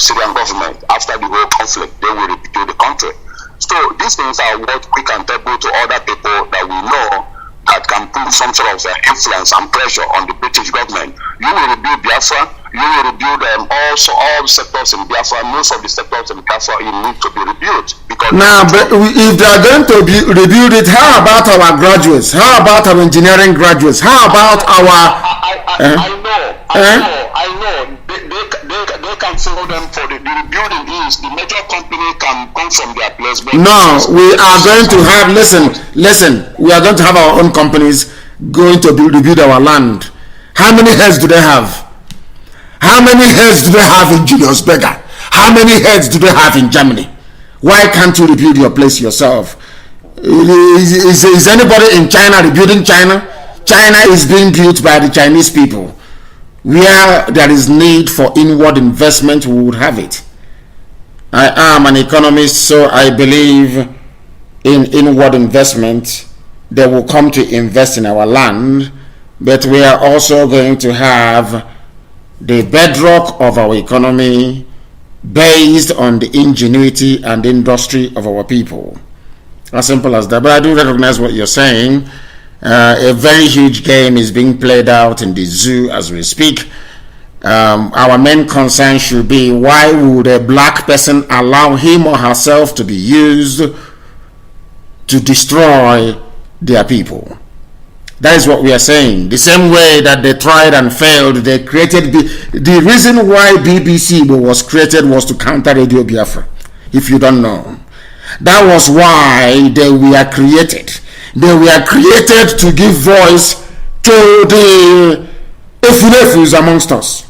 Syrian government. After the whole conflict, they will rebuild the country. So these things are what we can tell to other people that we know that can put some sort of influence and pressure on the British government. You will rebuild Biafra, you will rebuild all sectors in Biafra. Most of the sectors in Biafra need to be rebuilt. Now, but if they are going to rebuild it, how about our graduates? How about our engineering graduates? How about our... I know. They can follow them for the rebuilding is the major company can come from their place. But no, we are going to have, listen, we are going to have our own companies going to rebuild our land. How many heads do they have? How many heads do they have in Julius Berger? How many heads do they have in Germany? Why can't you rebuild your place yourself? Is anybody in China rebuilding China? China is being built by the Chinese people. Where there is need for inward investment, we would have it. I am an economist, so I believe in inward investment. They will come to invest in our land, but we are also going to have the bedrock of our economy based on the ingenuity and industry of our people. As simple as that. But I do recognize what you're saying. A very huge game is being played out in the zoo as we speak. Our main concern should be, why would a black person allow him or herself to be used to destroy their people? That is what we are saying. The same way that they tried and failed, they created the reason why BBC was created was to counter Radio Biafra, if you don't know. That was why they were created. They were created to give voice to the Efulefus amongst us.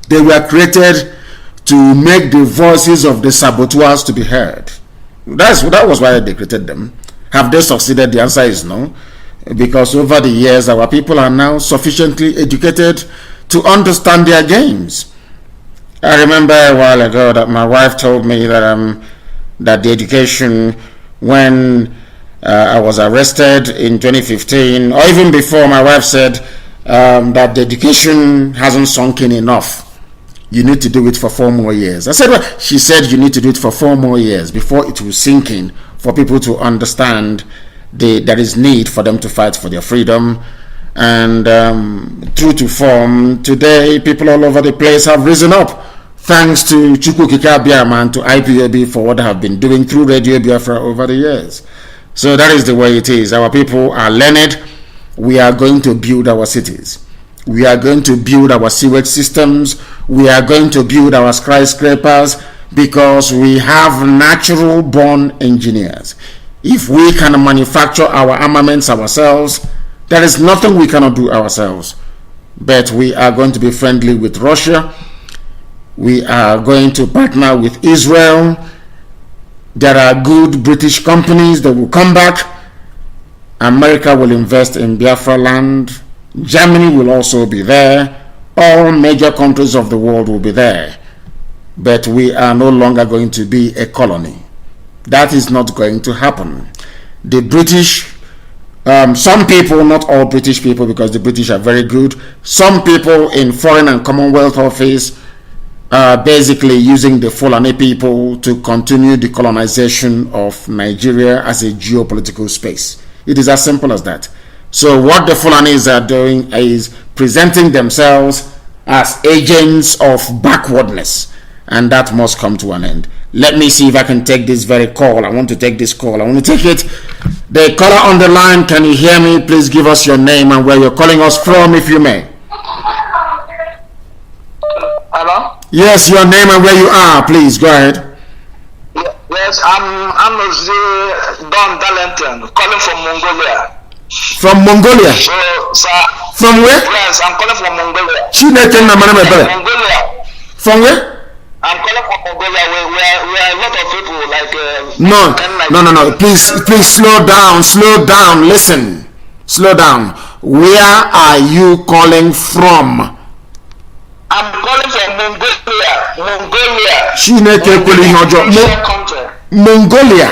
They were created to make the voices of the saboteurs to be heard. That was why they created them. Have they succeeded? The answer is no. Because over the years, our people are now sufficiently educated to understand their games. I remember a while ago that my wife told me that that the education, when I was arrested in 2015, or even before, my wife said that the education hasn't sunk in enough. You need to do it for 4 more years. I said, well, she said you need to do it for 4 more years before it will sink in, for people to understand there is need for them to fight for their freedom. And true to form, today people all over the place have risen up, thanks to Chukwukika Biama and to IPOB for what they have been doing through Radio Biafra over the years. So that is the way it is. Our people are learned. We are going to build our cities. We are going to build our sewage systems. We are going to build our skyscrapers, because we have natural born engineers. If we can manufacture our armaments ourselves, there is nothing we cannot do ourselves. But we are going to be friendly with Russia. We are going to partner with Israel. There are good British companies that will come back. America will invest in Biafra land. Germany will also be there. All major countries of the world will be there. But we are no longer going to be a colony. That is not going to happen. The British, some people, not all British people, because the British are very good, some people in Foreign and Commonwealth Office are basically using the Fulani people to continue the colonization of Nigeria as a geopolitical space. It is as simple as that. So what the Fulanis are doing is presenting themselves as agents of backwardness, and that must come to an end. Let me see if I can take this very call. I want to take this call. I want to take it. The caller on the line, can you hear me? Please give us your name and where you're calling us from, if you may. Hello? Yes, your name and where you are, please. Go ahead. Yes, I'm Don Darlington, calling from Mongolia. From Mongolia? So, sir. From where? Yes, I'm calling from Mongolia. Mongolia. From where? I'm calling from Mongolia. We are a lot of people like. No. Please slow down. Listen, slow down. Where are you calling from? I'm calling from Mongolia. Mongolia.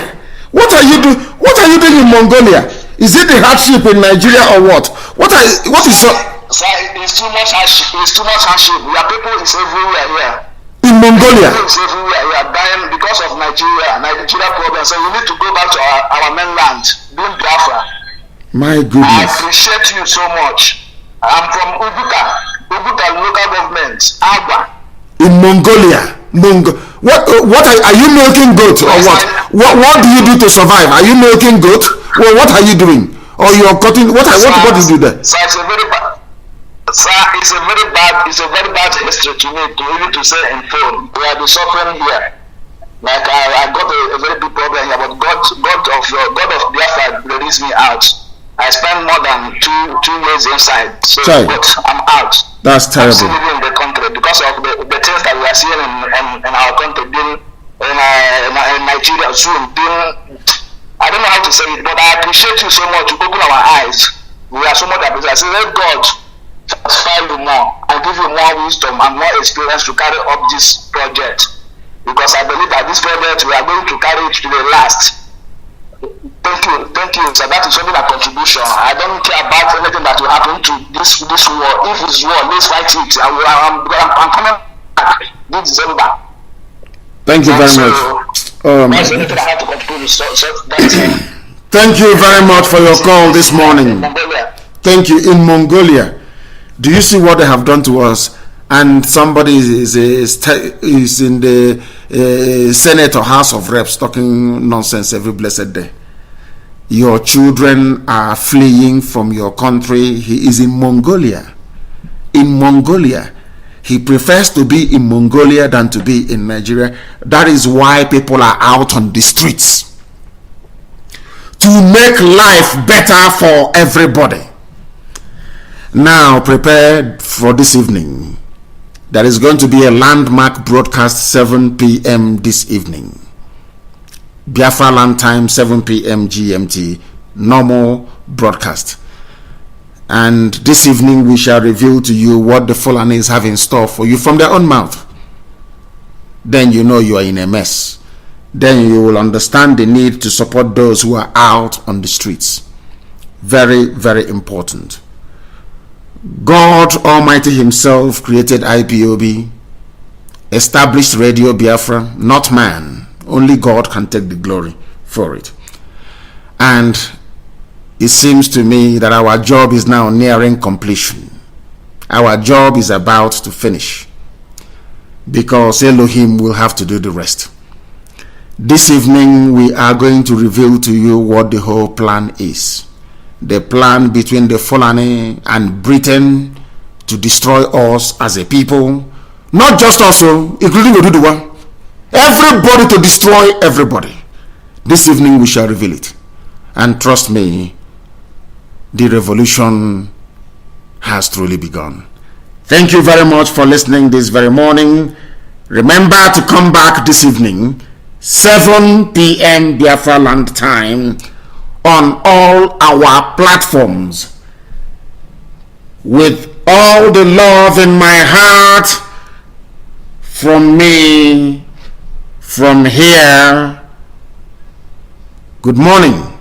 What are you doing? What are you doing in Mongolia? Is it the hardship in Nigeria or what? What is so? Sir, it's too much hardship. We are people is everywhere here. In Mongolia. People is everywhere. We are dying because of Nigeria problems. So we need to go back to our mainland, doing Biafra. My goodness. I appreciate you so much. I'm from Ubuta local government, Agba. In Mongolia. What are you milking goat or what? What do you do to survive? Are you milking goat? Well, what are you doing? Or you're cutting? What do you do there? Sir, it's a very bad. Sir, it's a very bad history to me to say in phone. We are suffering here. Like I got a very big problem here, but God of Biafra released me out. I spent more than two years inside, but I'm out. That's terrible. I'm still living in the country because of the things that we are seeing in our country, in Nigeria soon. I don't know how to say it, but I appreciate you so much to open our eyes. We are so much appreciated. I say, let God satisfy you more and give you more wisdom and more experience to carry up this project. because I believe that this project we are going to carry it to the last. Thank you. So that is only a contribution. I don't care about anything that will happen to this war. If it's war, let's fight it. I'm coming back this December. Thank you very much. Thank you very much for your call this morning. Thank you. In Mongolia, do you see what they have done to us? And somebody is in the Senate or House of Reps talking nonsense every blessed day. Your children are fleeing from your country. He is in Mongolia. In Mongolia. He prefers to be in Mongolia than to be in Nigeria. That is why people are out on the streets. To make life better for everybody. Now, prepare for this evening. There is going to be a landmark broadcast 7 p.m. this evening. Biafra land time 7 p.m. GMT, normal broadcast. And this evening we shall reveal to you what the Fulanis have in store for you from their own mouth. Then you know you are in a mess. Then you will understand the need to support those who are out on the streets. Very, very important. God Almighty Himself created IPOB, established Radio Biafra, not man. Only God can take the glory for it. And it seems to me that our job is now nearing completion. Our job is about to finish, because Elohim will have to do the rest. This evening we are going to reveal to you what the whole plan is. The plan between the Fulani and Britain to destroy us as a people. Not just us, including Oduduwa. Everybody to destroy everybody. This evening we shall reveal it. And trust me, the revolution has truly begun. Thank you very much for listening this very morning. Remember to come back this evening, 7 p.m. Biafra land time, on all our platforms. With all the love in my heart, from me, from here, good morning.